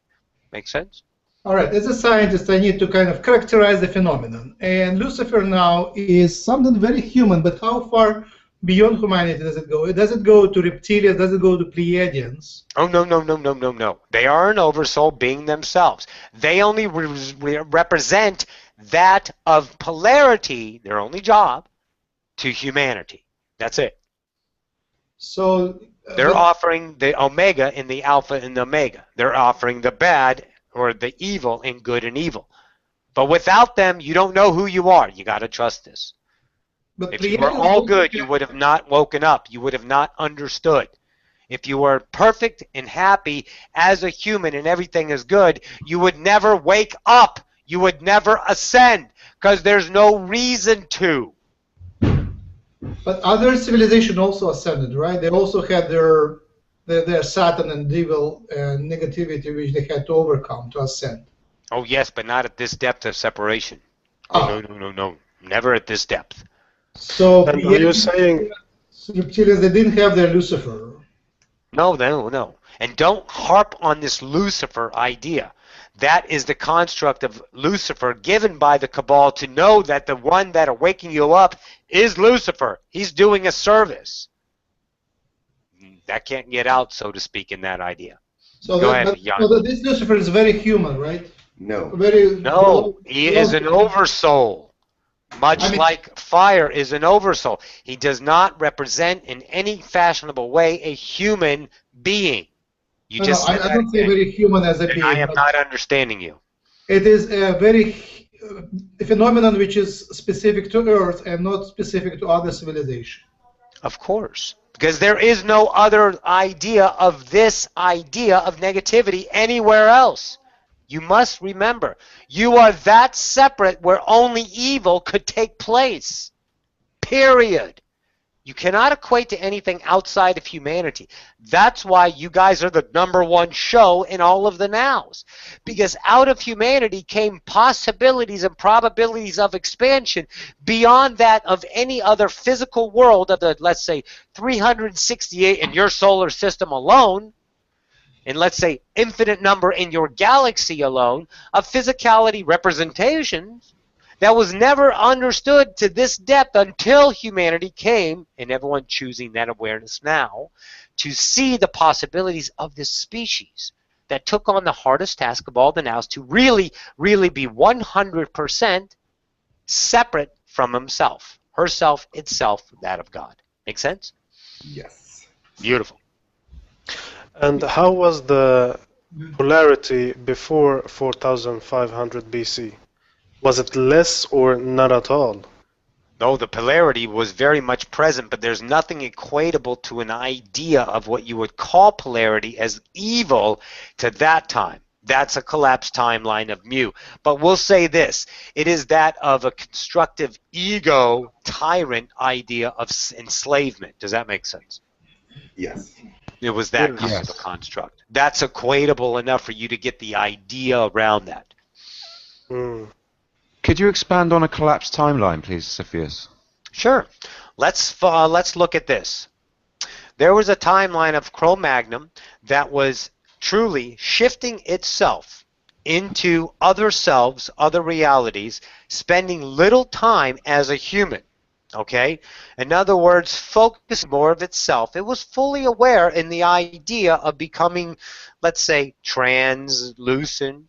Make sense? All right. As a scientist, I need to kind of characterize the phenomenon. And Lucifer now is something very human, but how far beyond humanity does it go? Does it go to reptilians? Does it go to Pleiadians? Oh, no, no, no, no, no, no. They are an oversoul being themselves. They only represent that of polarity, their only job, to humanity. That's it. So they're offering the omega in the alpha and the omega. They're offering the bad or the evil in good and evil. But without them, you don't know who you are. You got to trust this. But if you were all good, you would have not woken up. You would have not understood. If you were perfect and happy as a human and everything is good, you would never wake up. You would never ascend because there's no reason to. But other civilizations also ascended, right? They also had their Satan and devil and negativity which they had to overcome to ascend. Oh, yes, but not at this depth of separation. Oh. No, no, no, no. Never at this depth. So and are you saying reptilians, they didn't have their Lucifer? No, no, no. And don't harp on this Lucifer idea. That is the construct of Lucifer given by the Cabal to know that the one that are waking you up is Lucifer. He's doing a service. That can't get out, so to speak, in that idea. So, Go ahead, so this Lucifer is very human, right? No. No, he is an oversoul. Much like fire is an oversoul. He does not represent in any fashionable way a human being. I don't say very human as a being. I am not understanding you. It is a phenomenon which is specific to Earth and not specific to other civilizations. Of course. Because there is no other idea of this idea of negativity anywhere else. You must remember, you are that separate where only evil could take place. Period. You cannot equate to anything outside of humanity. That's why you guys are the #1 show in all of the nows. Because out of humanity came possibilities and probabilities of expansion beyond that of any other physical world of the, let's say, 368 in your solar system alone, and let's say infinite number in your galaxy alone, of physicality representations that was never understood to this depth until humanity came, and everyone choosing that awareness now, to see the possibilities of this species that took on the hardest task of all the nows to really, really be 100% separate from himself, herself, itself, that of God. Make sense? Yes. Beautiful. And how was the polarity before 4500 BC? Was it less or not at all? No, the polarity was very much present, but there's nothing equatable to an idea of what you would call polarity as evil to that time. That's a collapsed timeline of Mu. But we'll say this, it is that of a constructive ego tyrant idea of enslavement. Does that make sense? Yes. It was that kind of a construct. That's equatable enough for you to get the idea around that. Could you expand on a collapsed timeline, please, Cepheus? Sure. Let's look at this. There was a timeline of Cro-Magnon that was truly shifting itself into other selves, other realities, spending little time as a human. Okay? In other words, focus more of itself. It was fully aware in the idea of becoming, let's say, translucent,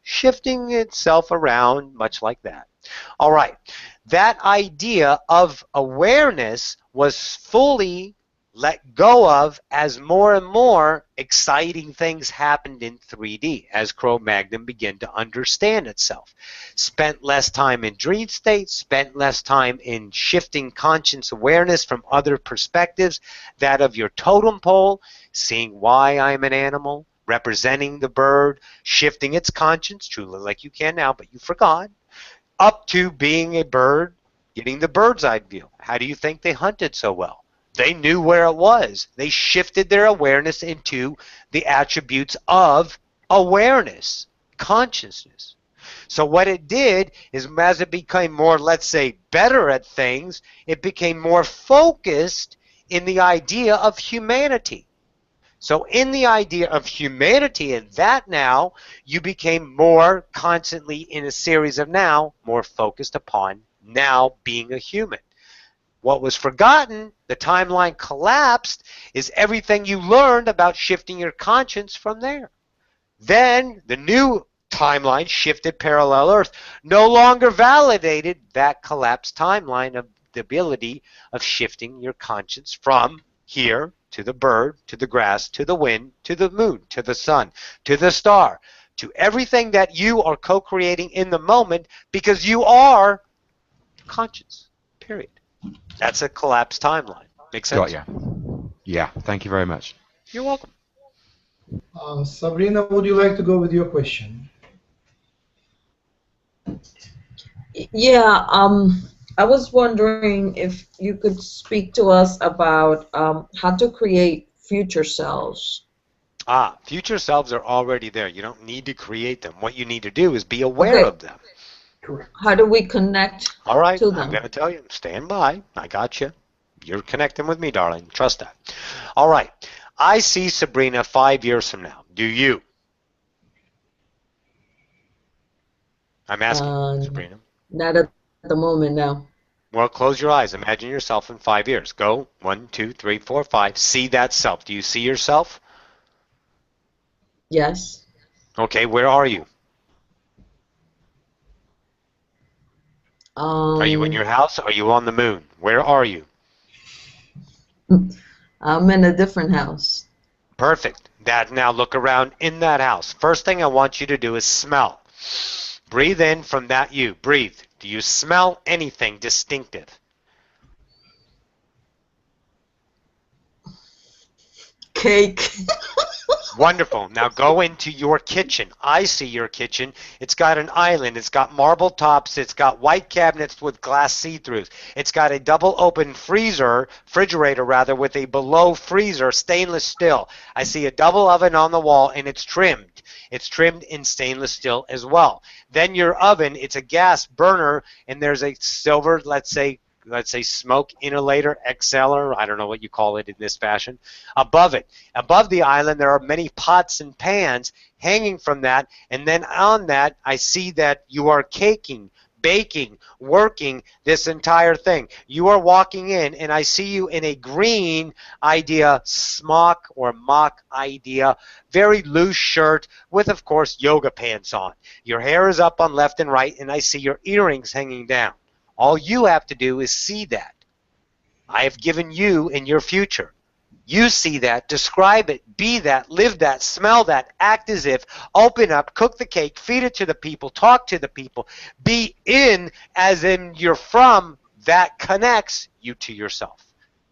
shifting itself around, much like that. All right. That idea of awareness was fully let go of as more and more exciting things happened in 3D as Cro-Magnon began to understand itself. Spent less time in dream states, spent less time in shifting conscious awareness from other perspectives, that of your totem pole, seeing why I'm an animal, representing the bird, shifting its conscience, truly like you can now, but you forgot, up to being a bird, getting the bird's eye view. How do you think they hunted so well? They knew where it was. They shifted their awareness into the attributes of awareness, consciousness. So what it did is as it became more, let's say, better at things, it became more focused in the idea of humanity. So in the idea of humanity and that now, you became more constantly in a series of now, more focused upon now being a human. What was forgotten, the timeline collapsed, is everything you learned about shifting your conscience from there. Then the new timeline shifted parallel Earth, no longer validated that collapsed timeline of the ability of shifting your conscience from here to the bird, to the grass, to the wind, to the moon, to the sun, to the star, to everything that you are co-creating in the moment because you are conscious, period. That's a collapsed timeline. Make sense? Got ya. Yeah, thank you very much. You're welcome. Sabrina, would you like to go with your question? Yeah, I was wondering if you could speak to us about how to create future selves. Future selves are already there. You don't need to create them. What you need to do is be aware of them. Correct. How do we connect All right, to them? I'm going to tell you. Stand by. I got you. You're connecting with me, darling. Trust that. All right. I see Sabrina 5 years from now. Do you? I'm asking, Sabrina. Not at the moment, no. Well, close your eyes. Imagine yourself in 5 years. Go. 1, 2, 3, 4, 5. See that self. Do you see yourself? Yes. Okay, where are you? Are you in your house? Are you on the moon? Where are you? I'm in a different house. Perfect. Now look around in that house. First thing I want you to do is smell. Breathe in from that you. Breathe. Do you smell anything distinctive? Cake. Wonderful. Now go into your kitchen. I see your kitchen. It's got an island. It's got marble tops. It's got white cabinets with glass see-throughs. It's got a double open refrigerator rather, with a below freezer, stainless steel. I see a double oven on the wall, and it's trimmed. It's trimmed in stainless steel as well. Then your oven, it's a gas burner, and there's a silver, let's say smoke inhalator, exhaler, I don't know what you call it in this fashion, above it. Above the island, there are many pots and pans hanging from that, and then on that, I see that you are caking, baking, working this entire thing. You are walking in, and I see you in a green idea, smock or mock idea, very loose shirt with, of course, yoga pants on. Your hair is up on left and right, and I see your earrings hanging down. All you have to do is see that. I have given you in your future. You see that, describe it, be that, live that, smell that, act as if, open up, cook the cake, feed it to the people, talk to the people, be in as in you're from, that connects you to yourself.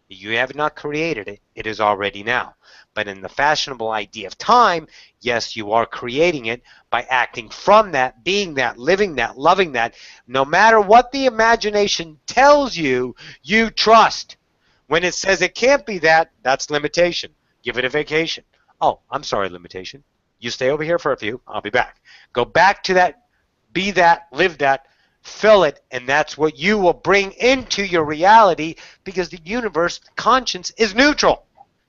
You have not created it, it is already now. But in the fashionable idea of time, yes, you are creating it by acting from that, being that, living that, loving that. No matter what the imagination tells you, you trust. When it says it can't be that, that's limitation. Give it a vacation. Oh, I'm sorry, limitation. You stay over here for a few. I'll be back. Go back to that, be that, live that, fill it, and that's what you will bring into your reality, because the universe, conscience, is neutral.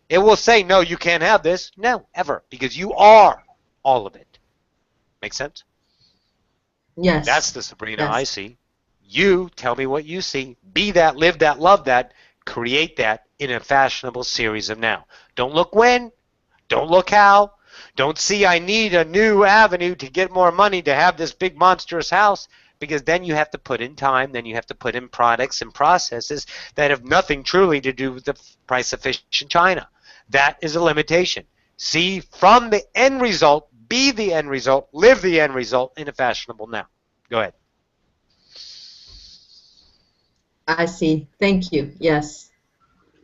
It will say, no, you can't have this. No, ever, because you are all of it. Make sense? Yes. That's the Sabrina Yes. I see. You tell me what you see. Be that, live that, love that, create that in a fashionable series of now. Don't look when, don't look how, don't see I need a new avenue to get more money to have this big monstrous house, because then you have to put in time, then you have to put in products and processes that have nothing truly to do with the price of fish in China. That is a limitation. See from the end result, be the end result, live the end result in a fashionable now. Go ahead. I see. Thank you. Yes,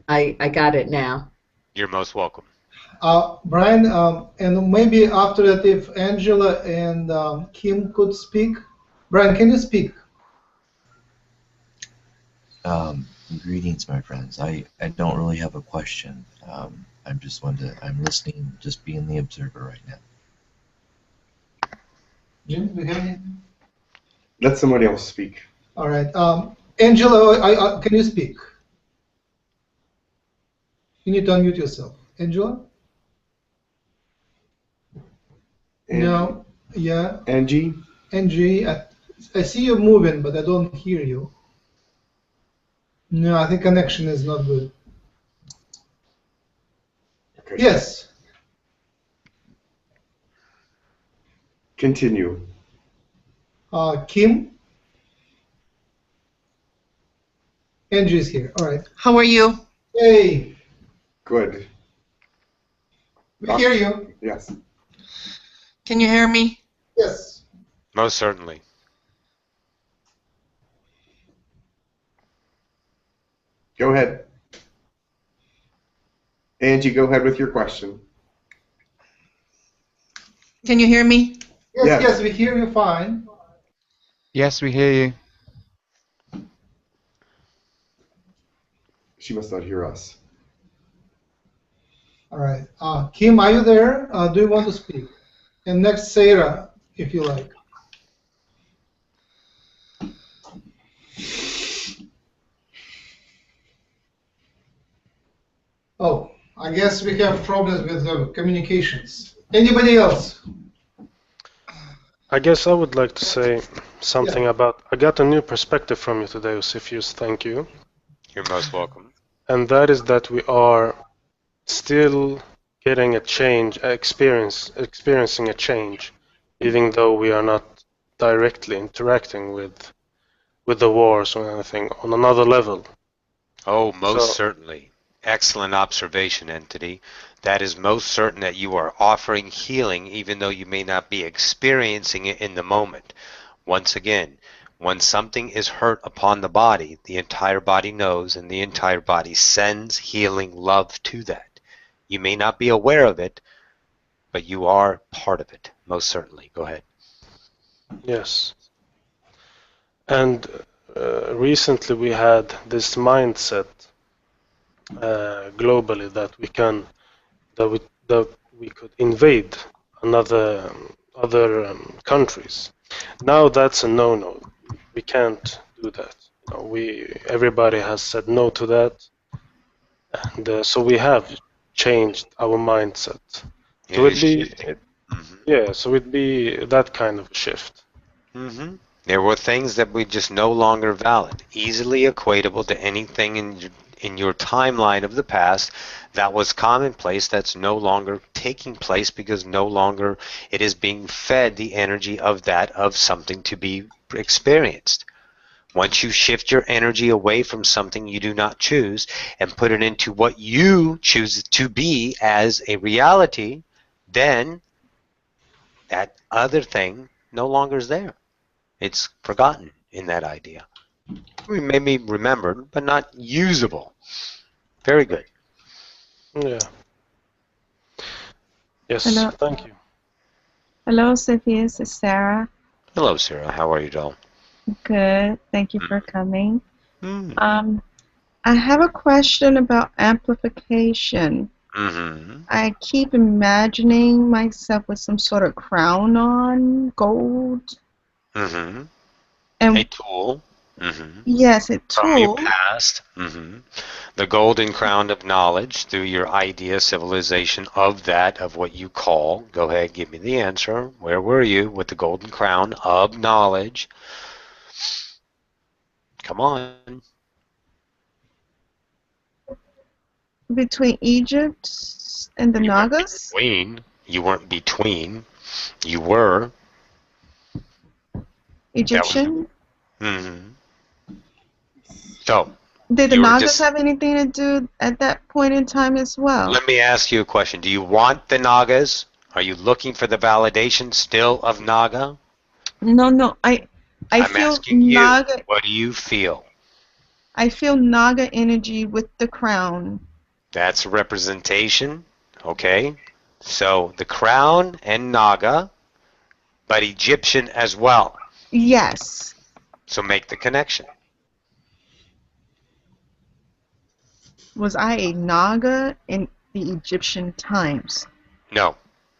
I got it now. You're most welcome. Brian, and maybe after that, if Angela and Kim could speak. Brian, can you speak? Greetings, my friends. I don't really have a question. I'm just I'm listening, just being the observer right now. Jim, do you have anything? Let somebody else speak. All right. Angela, can you speak? You need to unmute yourself. Angela? Angie? No. Yeah. Angie? Angie, I see you moving, but I don't hear you. No, I think connection is not good. Okay. Yes. Continue. Kim? Angie's here. All right. How are you? Hey. Good. We hear you. Yes. Can you hear me? Yes. Most certainly. Go ahead. Angie, go ahead with your question. Can you hear me? Yes, we hear you fine. Yes, we hear you. She must not hear us. All right. Kim, are you there? Do you want to speak? And next, Sarah, if you like. Oh, I guess we have problems with the communications. Anybody else? I guess I would like to say something about. I got a new perspective from you today, Eusebius. Thank you. You're most welcome. And that is that we are still getting a change, experiencing a change, even though we are not directly interacting with the wars or anything on another level. Oh, most certainly. Excellent observation, entity. That is most certain that you are offering healing even though you may not be experiencing it in the moment. Once again, when something is hurt upon the body, the entire body knows and the entire body sends healing love to that. You may not be aware of it, but you are part of it, most certainly. Go ahead. Yes. And recently we had this mindset globally that we could invade other countries. Now that's a no-no. We can't do that. Everybody has said no to that, and so we have changed our mindset. So it'd be, so it'd be that kind of a shift. Mm-hmm. There were things that were just no longer valid, easily equatable to anything in your timeline of the past that was commonplace, that's no longer taking place because no longer it is being fed the energy of something to be experienced. Once you shift your energy away from something you do not choose and put it into what you choose to be as a reality, then that other thing no longer is there. It's forgotten in that idea. We may be remembered, but not usable. Very good. Yeah. Yes, Hello. thank you. Hello, Sophia. This is Sarah. Hello, Sarah. How are you, doll? Good. Thank you for coming. Mm. I have a question about amplification. Mm-hmm. I keep imagining myself with some sort of crown on, gold. Mm-hmm. And a tool. Mm-hmm. Yes, a tool. From your past. Mm-hmm. The golden crown of knowledge through your idea, civilization of what you call. Go ahead, give me the answer. Where were you with the golden crown of knowledge? Come on. Between Egypt and the You weren't Nagas? between. You weren't between. You were. Egyptian? So, Did the you were Nagas just. have anything to do at that point in time as well? Let me ask you a question. Do you want the Nagas? Are you looking for the validation still of Naga? No. I I'm feel asking you. Naga. What do you feel? I feel Naga energy with the crown. That's a representation. Okay. So the crown and Naga, but Egyptian as well. Yes. So make the connection. Was I a Naga in the Egyptian times? No.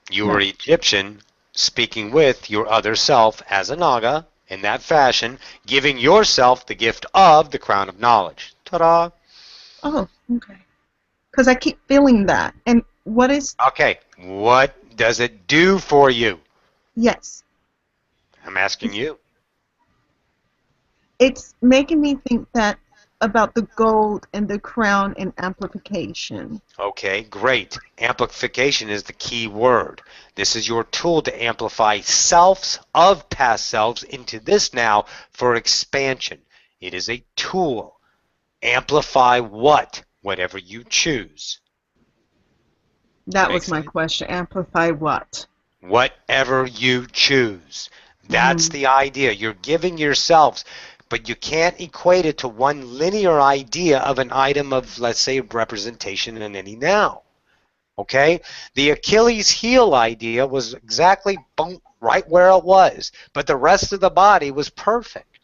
You were Egyptian speaking with your other self as a Naga in that fashion, giving yourself the gift of the crown of knowledge. Ta-da! Oh, okay. Because I keep feeling that. And what is... Okay. What does it do for you? Yes. I'm asking you. It's making me think that about the gold and the crown and amplification. Okay, great. Amplification is the key word. This is your tool to amplify selves of past selves into this now for expansion. It is a tool. Amplify what? Whatever you choose. That was my question. Amplify what? Whatever you choose. That's the idea. You're giving yourselves, but you can't equate it to one linear idea of an item of, let's say, representation in any now. Okay? The Achilles heel idea was exactly right where it was, but the rest of the body was perfect,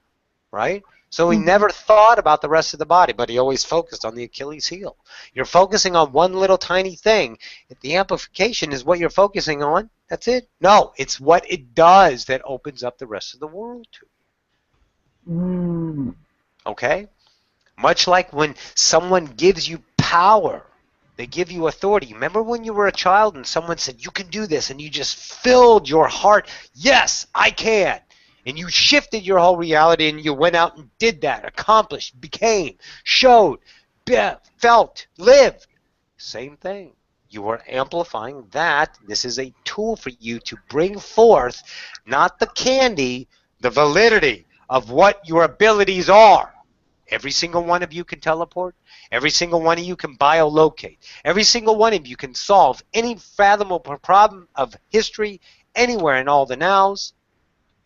right? So he never thought about the rest of the body, but he always focused on the Achilles heel. You're focusing on one little tiny thing. If the amplification is what you're focusing on, that's it. No, it's what it does that opens up the rest of the world to you. Okay? Much like when someone gives you power, they give you authority. Remember when you were a child and someone said, you can do this, and you just filled your heart, yes, I can. And you shifted your whole reality and you went out and did that, accomplished, became, showed, felt, lived. Same thing. You are amplifying that. This is a tool for you to bring forth not the candy, the validity of what your abilities are. Every single one of you can teleport. Every single one of you can biolocate. Every single one of you can solve any fathomable problem of history anywhere in all the nows,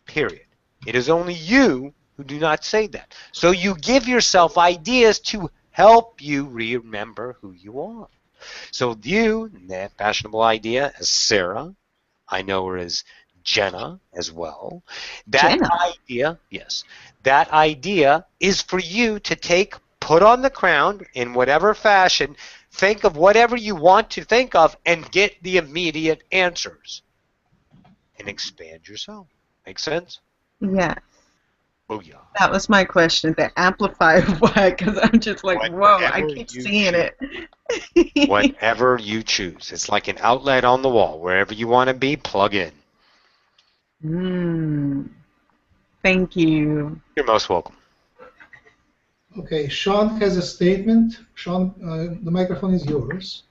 period. It is only you who do not say that. So you give yourself ideas to help you remember who you are. So you, that fashionable idea, as Sarah, I know her as Jenna as well. That idea, yes, that idea is for you to take, put on the crown in whatever fashion, think of whatever you want to think of, and get the immediate answers. And expand yourself. Make sense? Yeah. Oh, yeah. That was my question. The amplify what? Because I'm just like, whoa, I keep seeing it. Whatever you choose. It's like an outlet on the wall. Wherever you want to be, plug in. Thank you. You're most welcome. Okay, Sean has a statement. Sean, the microphone is yours.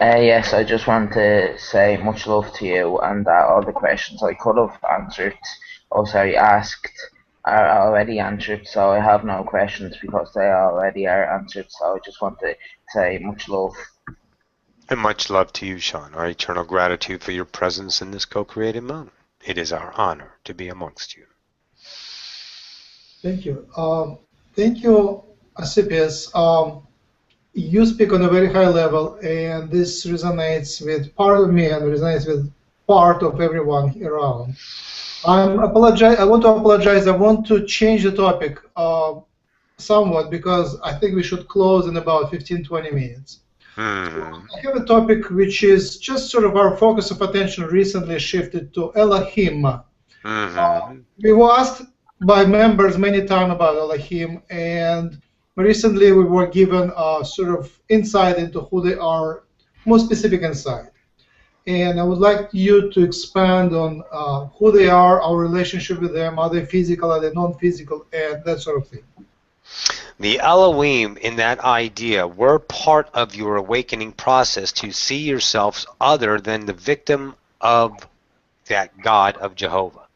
Yes, I just want to say much love to you, and that all the questions I could have asked are already answered, so I have no questions because they already are answered, so I just want to say much love. And much love to you, Sean. Our eternal gratitude for your presence in this co-created moment. It is our honor to be amongst you. Thank you. Thank you, Asclepius. You speak on a very high level, and this resonates with part of me and resonates with part of everyone around. I want to apologize. I want to change the topic somewhat because I think we should close in about 15-20 minutes. I have a topic which is just sort of our focus of attention recently shifted to Elohim. We were asked by members many times about Elohim, and recently we were given a sort of insight into who they are, more specific insight. and I would like you to expand on who they are, our relationship with them, are they physical, are they non-physical, and that sort of thing. The Elohim in that idea were part of your awakening process to see yourselves other than the victim of that God of Jehovah.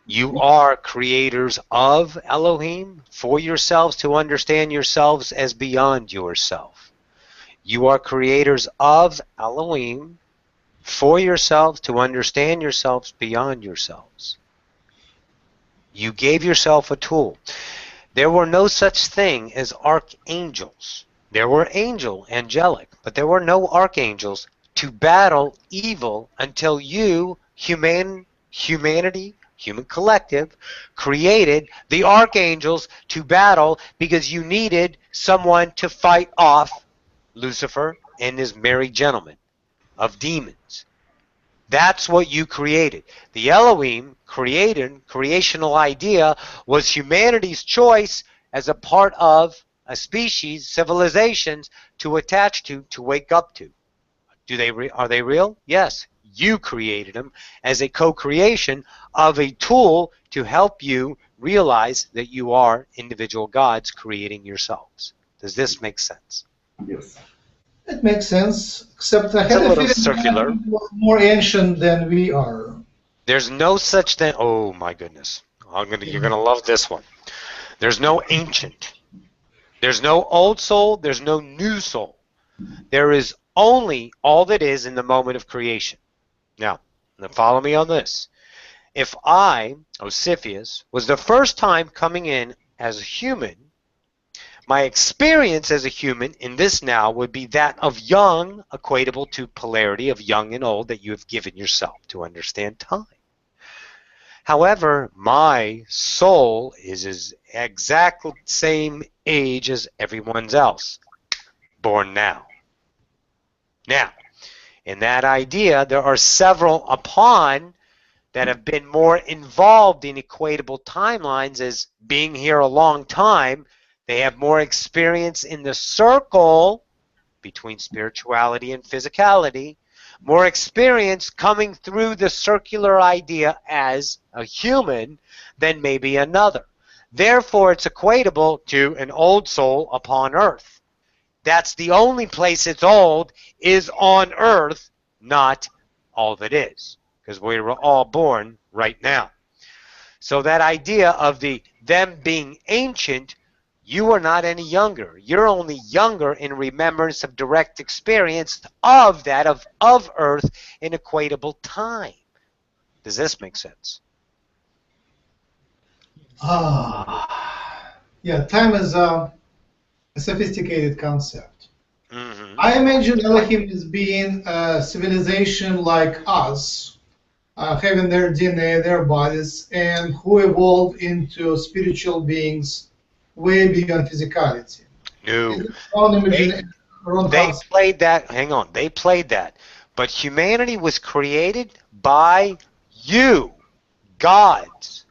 You are creators of Elohim for yourselves to understand yourselves as beyond yourself. You are creators of Elohim for yourselves to understand yourselves beyond yourselves. You gave yourself a tool. There were no such thing as archangels. There were angelic, but there were no archangels to battle evil until you, humanity, human collective, created the archangels to battle because you needed someone to fight off Lucifer and his merry gentlemen of demons. That's what you created. The Elohim creational idea was humanity's choice as a part of a species, civilizations to attach to wake up to. Are they real? Yes. You created them as a co-creation of a tool to help you realize that you are individual gods creating yourselves. Does this make sense? Yes. It makes sense, except I It's had a a little feeling circular. they're more ancient than we are. There's no such thing. Oh my goodness. You're gonna love this one. There's no ancient. There's no old soul. There's no new soul. There is only all that is in the moment of creation. Now follow me on this. If I, Osiphus, was the first time coming in as a human, my experience as a human in this now would be that of young, equatable to polarity of young and old that you have given yourself to understand time. However, my soul is as exactly the same age as everyone's else, born now. Now, in that idea, there are several upon that have been more involved in equatable timelines as being here a long time. They have more experience in the circle between spirituality and physicality, more experience coming through the circular idea as a human than maybe another. Therefore, it's equatable to an old soul upon earth. That's the only place it's old is on earth, not all that is, because we were all born right now. So that idea of them being ancient, you are not any younger. You're only younger in remembrance of direct experience of that of earth in equatable time. Does this make sense? Yeah, time is a sophisticated concept. Mm-hmm. I imagine Elohim as being a civilization like us, having their DNA, their bodies, and who evolved into spiritual beings way beyond physicality. No. They played that. Hang on. They played that. But humanity was created by you, gods.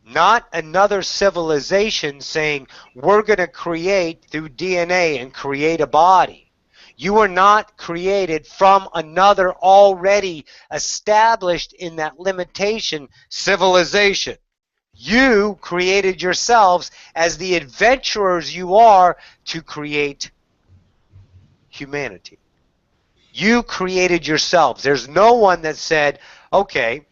Not another civilization saying, we're going to create through DNA and create a body. You were not created from another already established in that limitation civilization. You created yourselves as the adventurers you are to create humanity. You created yourselves. There's no one that said, okay,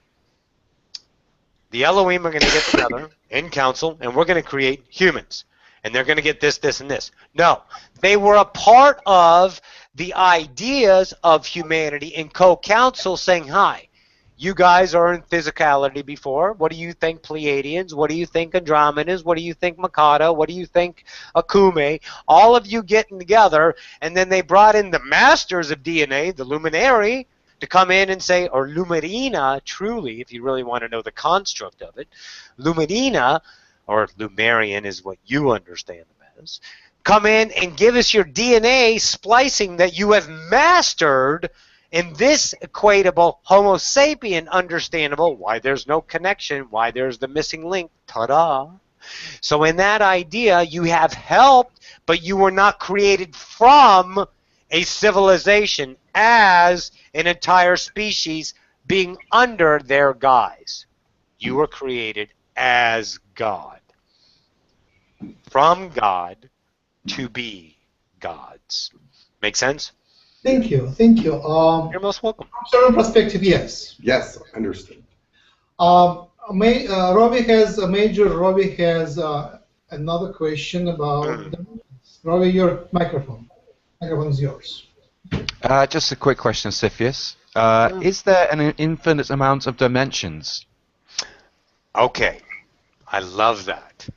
the Elohim are going to get together in council and we're going to create humans. And they're going to get this, this, and this. No. They were a part of the ideas of humanity in co-council saying, hi, you guys are in physicality before. What do you think Pleiadians? What do you think Andromedas? What do you think Mikado? What do you think Akume? All of you getting together, and then they brought in the masters of DNA, the luminary, to come in and say, or Lumerina, truly, if you really want to know the construct of it, Lumerina, or Lumerian is what you understand them as, come in and give us your DNA splicing that you have mastered in this equatable Homo sapien understandable, why there's no connection, why there's the missing link, ta-da. So in that idea, you have helped, but you were not created from a civilization as an entire species being under their guise. You were created as God. From God to be gods. Make sense? Thank you. Thank you. You're most welcome. From certain perspective, yes. Yes, understood. Robbie has another question about Robbie, your microphone. Microphone is yours. Just a quick question, Siphius. Is there an infinite amount of dimensions? Okay. I love that.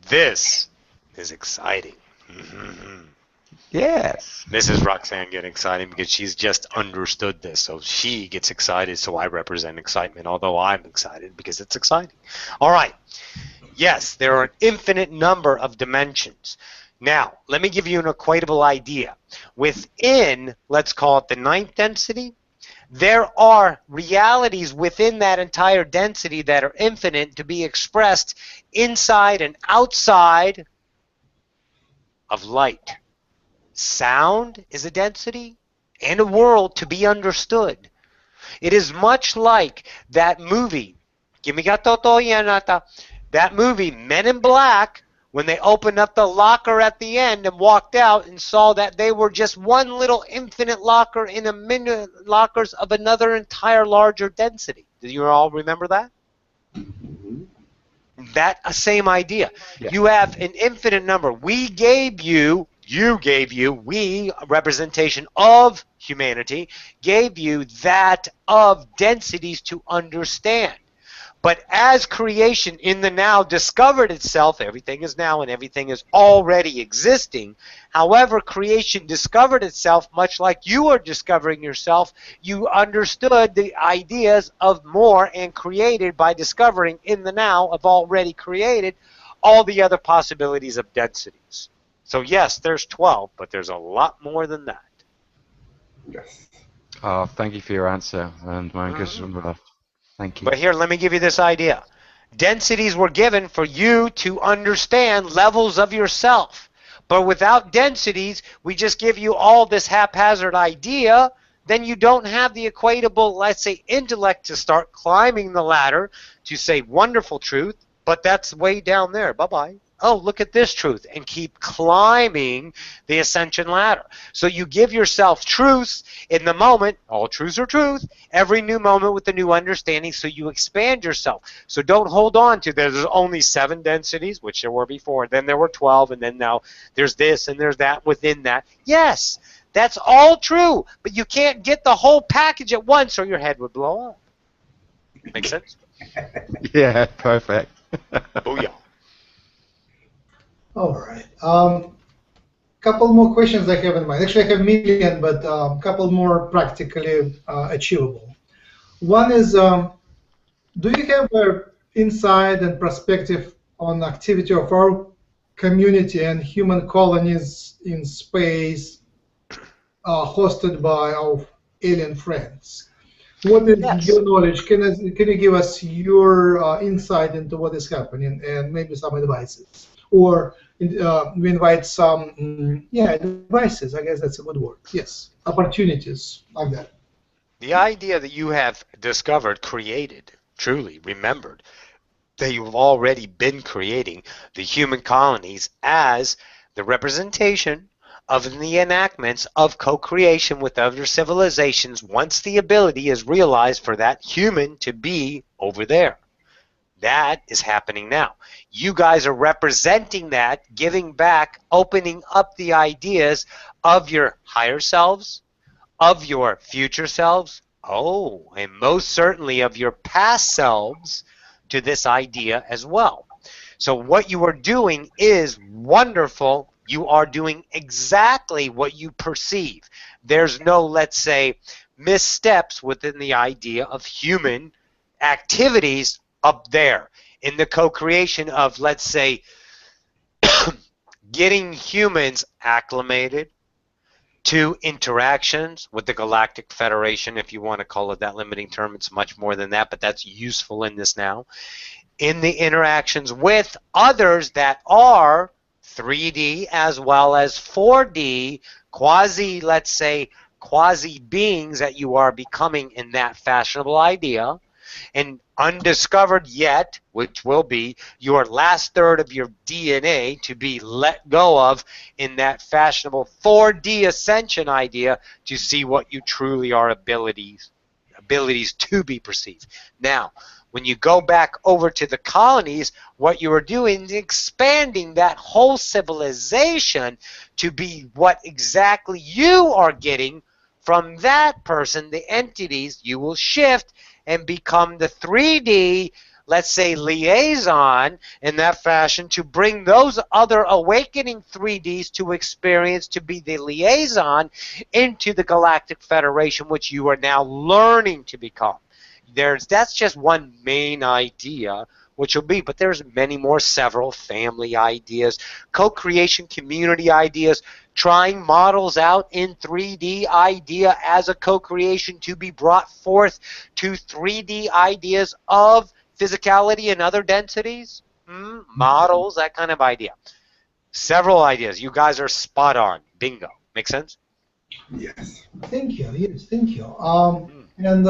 This is exciting. Yes. This is Roxanne getting excited because she's just understood this. So she gets excited, so I represent excitement, although I'm excited because it's exciting. All right. Yes, there are an infinite number of dimensions. Now, let me give you an equatable idea. Within, let's call it the ninth density, there are realities within that entire density that are infinite to be expressed inside and outside of light. Sound is a density and a world to be understood. It is much like that movie, that movie, Men in Black, when they opened up the locker at the end and walked out and saw that they were just one little infinite locker in a million lockers of another entire larger density. Do you all remember that? That same idea. Yeah. You have an infinite number. We gave you, we, representation of humanity, gave you that of densities to understand. But as creation in the now discovered itself, everything is now and everything is already existing. However, creation discovered itself much like you are discovering yourself. You understood the ideas of more and created by discovering in the now of already created all the other possibilities of densities. So yes, there's 12, but there's a lot more than that. Yes. Oh, thank you for your answer, and my left. Thank you. But here, let me give you this idea. Densities were given for you to understand levels of yourself. But without densities, we just give you all this haphazard idea, then you don't have the equatable, let's say, intellect to start climbing the ladder to say wonderful truth, but that's way down there. Bye-bye. Oh, look at this truth, and keep climbing the ascension ladder. So you give yourself truths in the moment. All truths are truth. Every new moment with a new understanding, so you expand yourself. So don't hold on to there's only 7 densities, which there were before. Then there were 12, and then now there's this and there's that within that. Yes, that's all true, but you can't get the whole package at once or your head would blow up. Make sense? Yeah, perfect. Booyah. All right. Couple more questions I have in mind. Actually, I have a million, but a couple more practically achievable. One is, do you have an insight and perspective on activity of our community and human colonies in space hosted by our alien friends? What is your knowledge? Can you give us your insight into what is happening and maybe some advices? Or we invite some, advices, I guess that's a good word. Yes, opportunities like that. The idea that you have discovered, created, truly remembered, that you've already been creating the human colonies as the representation of the enactments of co-creation with other civilizations once the ability is realized for that human to be over there. That is happening now. You guys are representing that, giving back, opening up the ideas of your higher selves, of your future selves, and most certainly of your past selves to this idea as well. So what you are doing is wonderful. You are doing exactly what you perceive. There's no, let's say, missteps within the idea of human activities up there in the co-creation of, let's say, getting humans acclimated to interactions with the Galactic Federation, if you want to call it that limiting term. It's much more than that, but that's useful in this now. In the interactions with others that are 3D as well as 4D quasi, let's say, quasi beings that you are becoming in that fashionable idea, and undiscovered yet, which will be your last third of your DNA to be let go of in that fashionable 4D ascension idea to see what you truly are, abilities to be perceived. Now, when you go back over to the colonies, what you are doing is expanding that whole civilization to be what exactly you are getting from that person, the entities. You will shift and become the 3D, let's say, liaison in that fashion to bring those other awakening 3Ds to experience to be the liaison into the Galactic Federation, which you are now learning to become. That's just one main idea, which will be, but there's many more, several family ideas, co-creation community ideas, trying models out in 3D idea as a co-creation to be brought forth to 3D ideas of physicality and other densities, models, that kind of idea. Several ideas. You guys are spot on. Bingo. Make sense? Yes. Thank you. Yes, thank you. And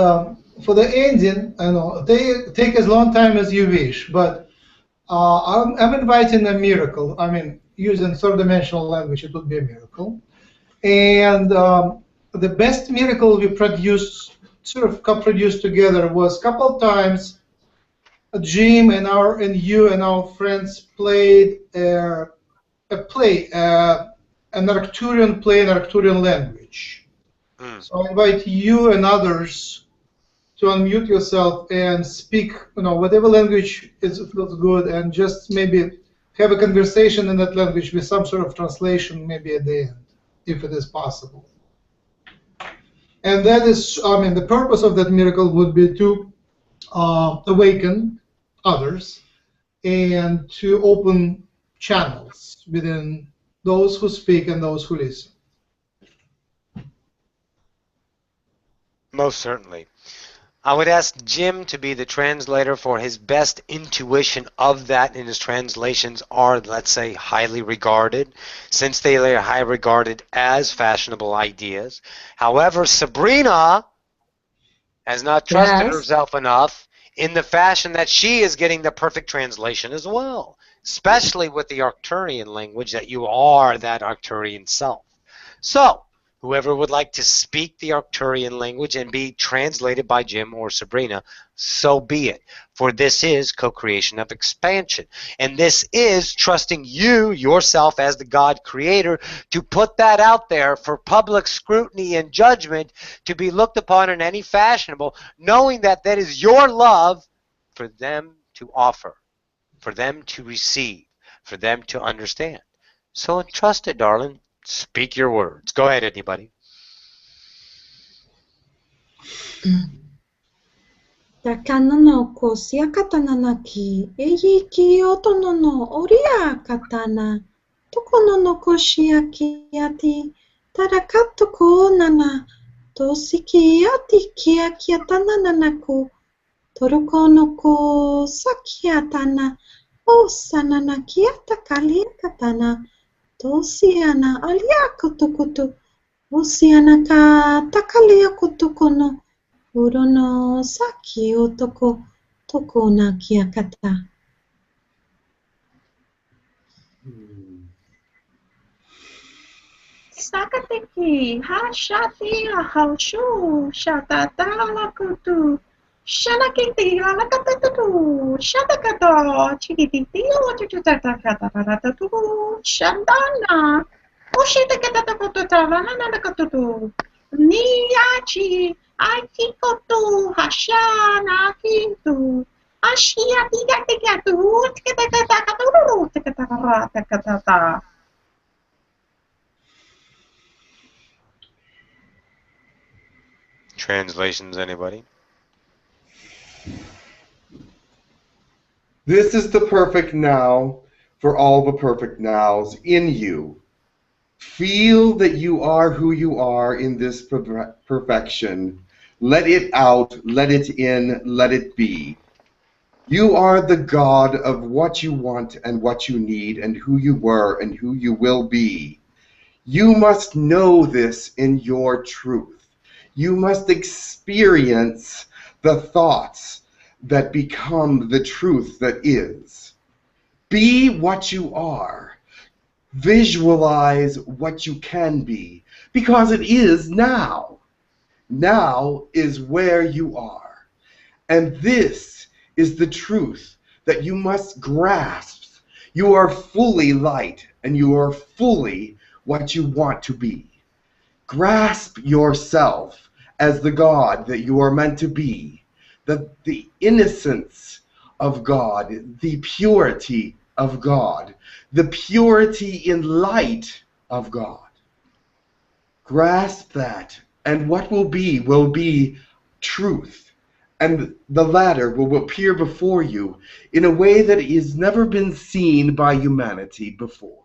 for the ending, I know they take as long time as you wish, but I'm inviting a miracle. I mean, using third-dimensional language, it would be a miracle. And the best miracle we produced, sort of co-produced together, was a couple times Jim and you and our friends played a play, an Arcturian play in Arcturian language. So I invite you and others to unmute yourself and speak, whatever language feels good, and just maybe have a conversation in that language with some sort of translation maybe at the end, if it is possible. And that is, the purpose of that miracle would be to awaken others and to open channels within those who speak and those who listen. Most certainly. I would ask Jim to be the translator for his best intuition of that, and his translations are, let's say, highly regarded, since they are highly regarded as fashionable ideas. However, Sabrina has not trusted herself enough in the fashion that she is getting the perfect translation as well, especially with the Arcturian language, that you are that Arcturian self. So, whoever would like to speak the Arcturian language and be translated by Jim or Sabrina, so be it. For this is co-creation of expansion. And this is trusting you, yourself, as the God creator, to put that out there for public scrutiny and judgment to be looked upon in any fashionable, knowing that that is your love for them to offer, for them to receive, for them to understand. So entrust it, darling. Speak your words. Go ahead, anybody. Takanono kosia katana ki eyi ki otonono oria katana tokonono koshia kiati tarakato ko nana tosiki ati kia kiatana nanaku torokono ko sakiatana o sanana kiata kalia katana tosiana alia kotokoto osiana ka takalia kotokono urono saki otoko toko na kiakata. Sakateki hashati ahashu shatata lakutu shanakiti alakatatu shatakato chikiti chuchutakatatu shandana Oshitakatatu Niachi Aikikotu Hashana Kintu Ashia Tigatu Tikatata. Translations, anybody? This is the perfect now for all the perfect nows in you. Feel that you are who you are in this perfection. Let it out, let it in, let it be. You are the God of what you want and what you need and who you were and who you will be. You must know this in your truth. You must experience the thoughts that become the truth that is. Be what you are. Visualize what you can be, because it is now. Now is where you are. And this is the truth that you must grasp. You are fully light, and you are fully what you want to be. Grasp yourself as the God that you are meant to be, the innocence of God, the purity of God, the purity in light of God. Grasp that, and what will be truth, and the latter will appear before you in a way that has never been seen by humanity before.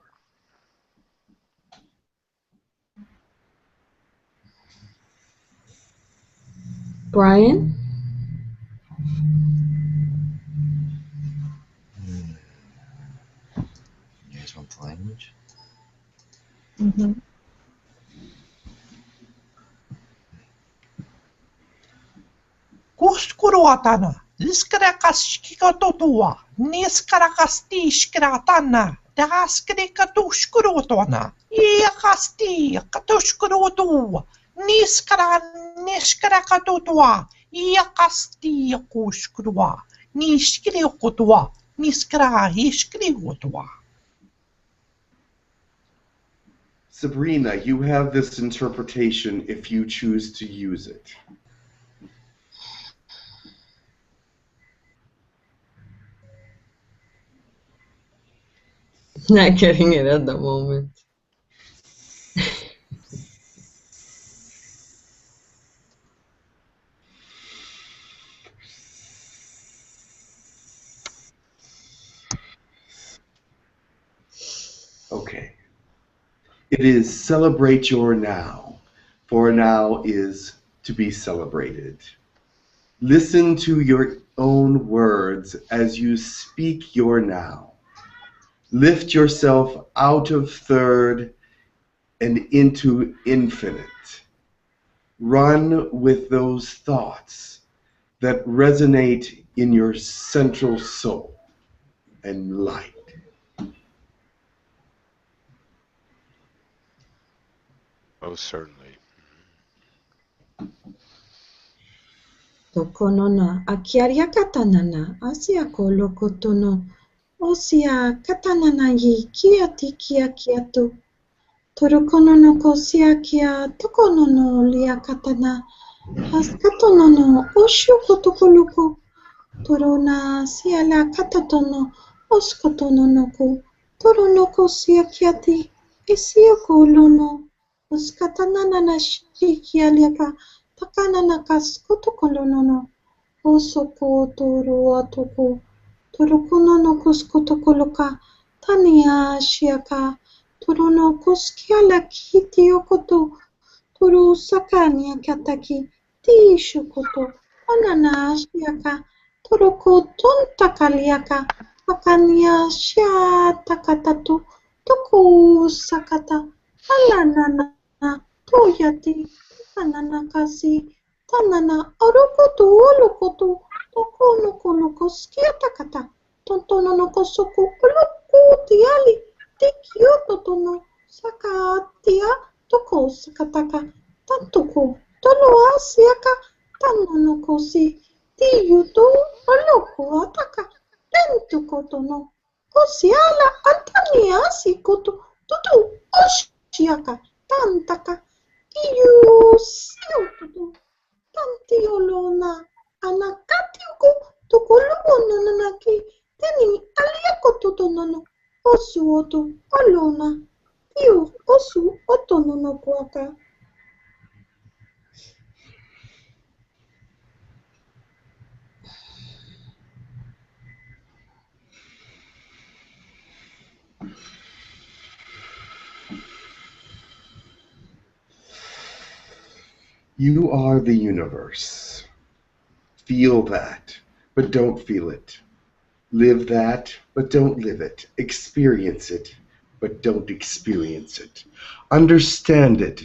Brian? You guys want the language? Mm-hmm. Kushkuruatana, Iskarakaskikatotua, Niskarakastishkratana, Daskrikatushkurutona, Iakasti, Katushkurutu, Niskarakatutua, Iakasti Kushkurua, Niskriukutua, Niskara Iskriutua. Sabrina, you have this interpretation if you choose to use it. Not getting it at the moment. Okay. It is celebrate your now, for now is to be celebrated. Listen to your own words as you speak your now. Lift yourself out of third and into infinite. Run with those thoughts that resonate in your central soul and light. Most certainly. Tokonona, akiaria katanana, asia kolokotono, osia katanana yi kiati kia kiatu. Torokonono kosia kia tokonono lia katana, haskatonono oshu kotokoloko. Torona sia la katatono, oskotononoko, toronoko sia kiati, esio kolono, oskatanana shikia liaka, takanana kaskotokolonono, osoko toro atoko, torokonono koskotokoloka, tania shiaka, torono koskiala kiti okoto, toro sakania kataki, tishukoto, anana shiaka, toroko tontakaliaka, pakania shia takatatu, toko sakata, alanana, toyati, tanana kasi, tanana, arokoto, olokoto, toko noko loko skiatakata, tontononoko soko, oloko tiali, tikioto tono, sakatia, toko sakataka, tantoko, tolo asiaka, tanonoko si, tiyuto, oloko ataka, tentuko tono, osiala, antania sikoto, tutu, oshiaka, tantaka, tiyu, siotutu, tantiolona, anakatiuko, tukuluono nanaki, teni, aliako tutonono, osu oto, olona, tiu, osu, otonono kuaka. You are the universe. Feel that, but don't feel it. Live that, but don't live it. Experience it, but don't experience it. Understand it,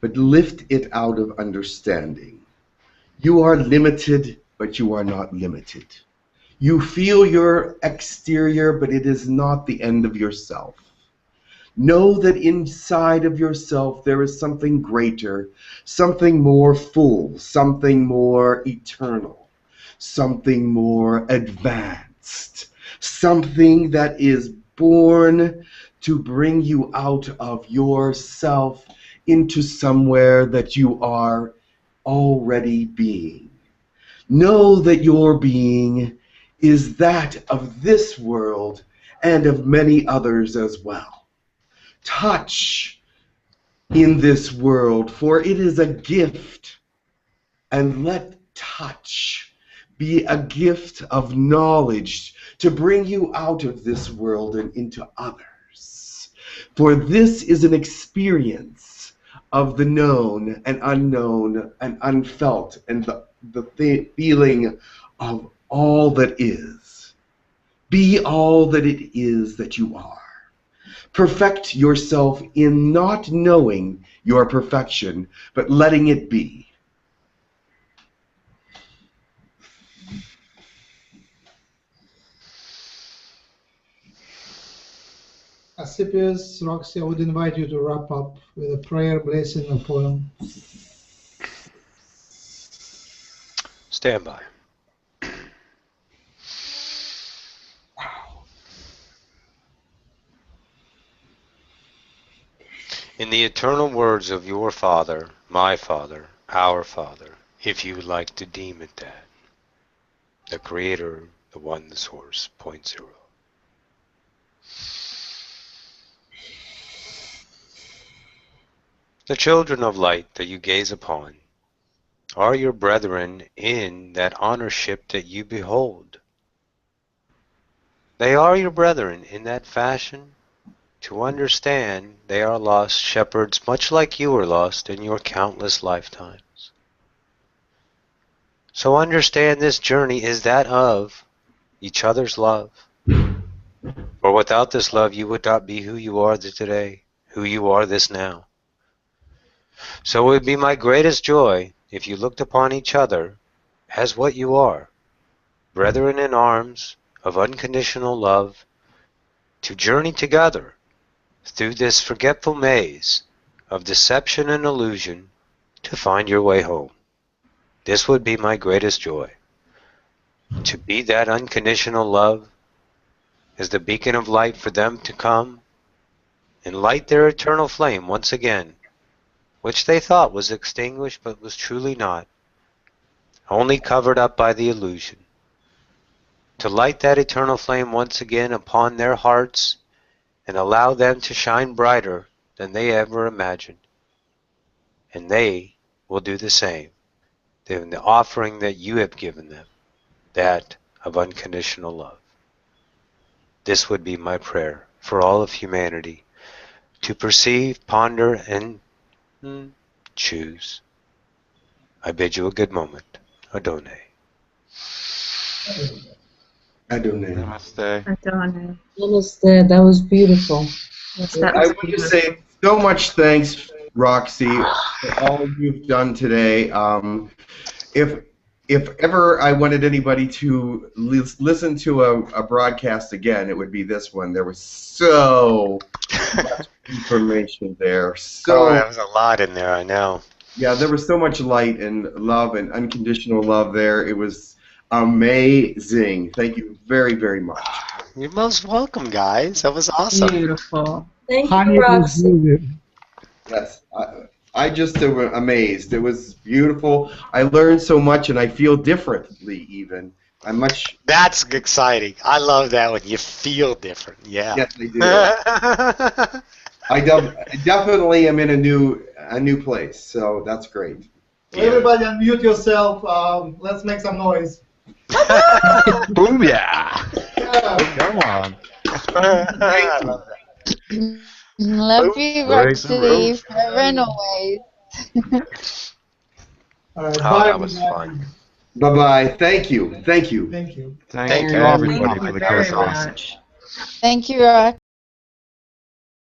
but lift it out of understanding. You are limited, but you are not limited. You feel your exterior, but it is not the end of yourself. Know that inside of yourself there is something greater, something more full, something more eternal, something more advanced, something that is born to bring you out of yourself into somewhere that you are already being. Know that your being is that of this world and of many others as well. Touch in this world, for it is a gift, and let touch be a gift of knowledge to bring you out of this world and into others. For this is an experience of the known and unknown and unfelt, and the feeling of all that is. Be all that it is that you are. Perfect yourself in not knowing your perfection, but letting it be. Asclepius, Roxy, I would invite you to wrap up with a prayer, blessing, and poem. Stand by. In the eternal words of your Father, my Father, our Father, if you would like to deem it that, the Creator, the One, the Source, point zero. The children of light that you gaze upon are your brethren in that honorship that you behold. They are your brethren in that fashion. To understand, they are lost shepherds, much like you were lost in your countless lifetimes. So understand this journey is that of each other's love. For without this love, you would not be who you are today, who you are this now. So it would be my greatest joy if you looked upon each other as what you are, brethren in arms of unconditional love, to journey together through this forgetful maze of deception and illusion to find your way home. This would be my greatest joy. To be that unconditional love as the beacon of light for them to come and light their eternal flame once again, which they thought was extinguished but was truly not, only covered up by the illusion. To light that eternal flame once again upon their hearts and allow them to shine brighter than they ever imagined. And they will do the same in the offering that you have given them, that of unconditional love. This would be my prayer for all of humanity, to perceive, ponder, and choose. I bid you a good moment. Adonai. Adonai. Namaste. Adonai. Namaste. That was beautiful. Yes, that I was want to beautiful. say so much thanks, Roxy, for all you've done today. If ever I wanted anybody to listen to a broadcast again, it would be this one. There was so much information there. So there was a lot in there, I know. yeah, there was so much light and love and unconditional love there. It was amazing. Thank you very, very much. You're most welcome, guys. That was awesome. Beautiful. Thank Honey, you, it was Roxy. good. Yes, I just am amazed. It was beautiful. I learned so much, and I feel differently even. I'm much. That's exciting. I love that when you feel different. Yeah. Yes, I do. I definitely am in a new place, so that's great. Yeah. Everybody unmute yourself. Let's make some noise. Boom, yeah. Yeah. Come on. I love that. Love you, Break the Roxy, rules. forever and always. All right. Oh, Bye, that was everybody. fun. Bye-bye. Thank you. Thank you. Thank you. Thank Thank you, you, everybody, Thank for you the very questions. much. Thank you, Rox.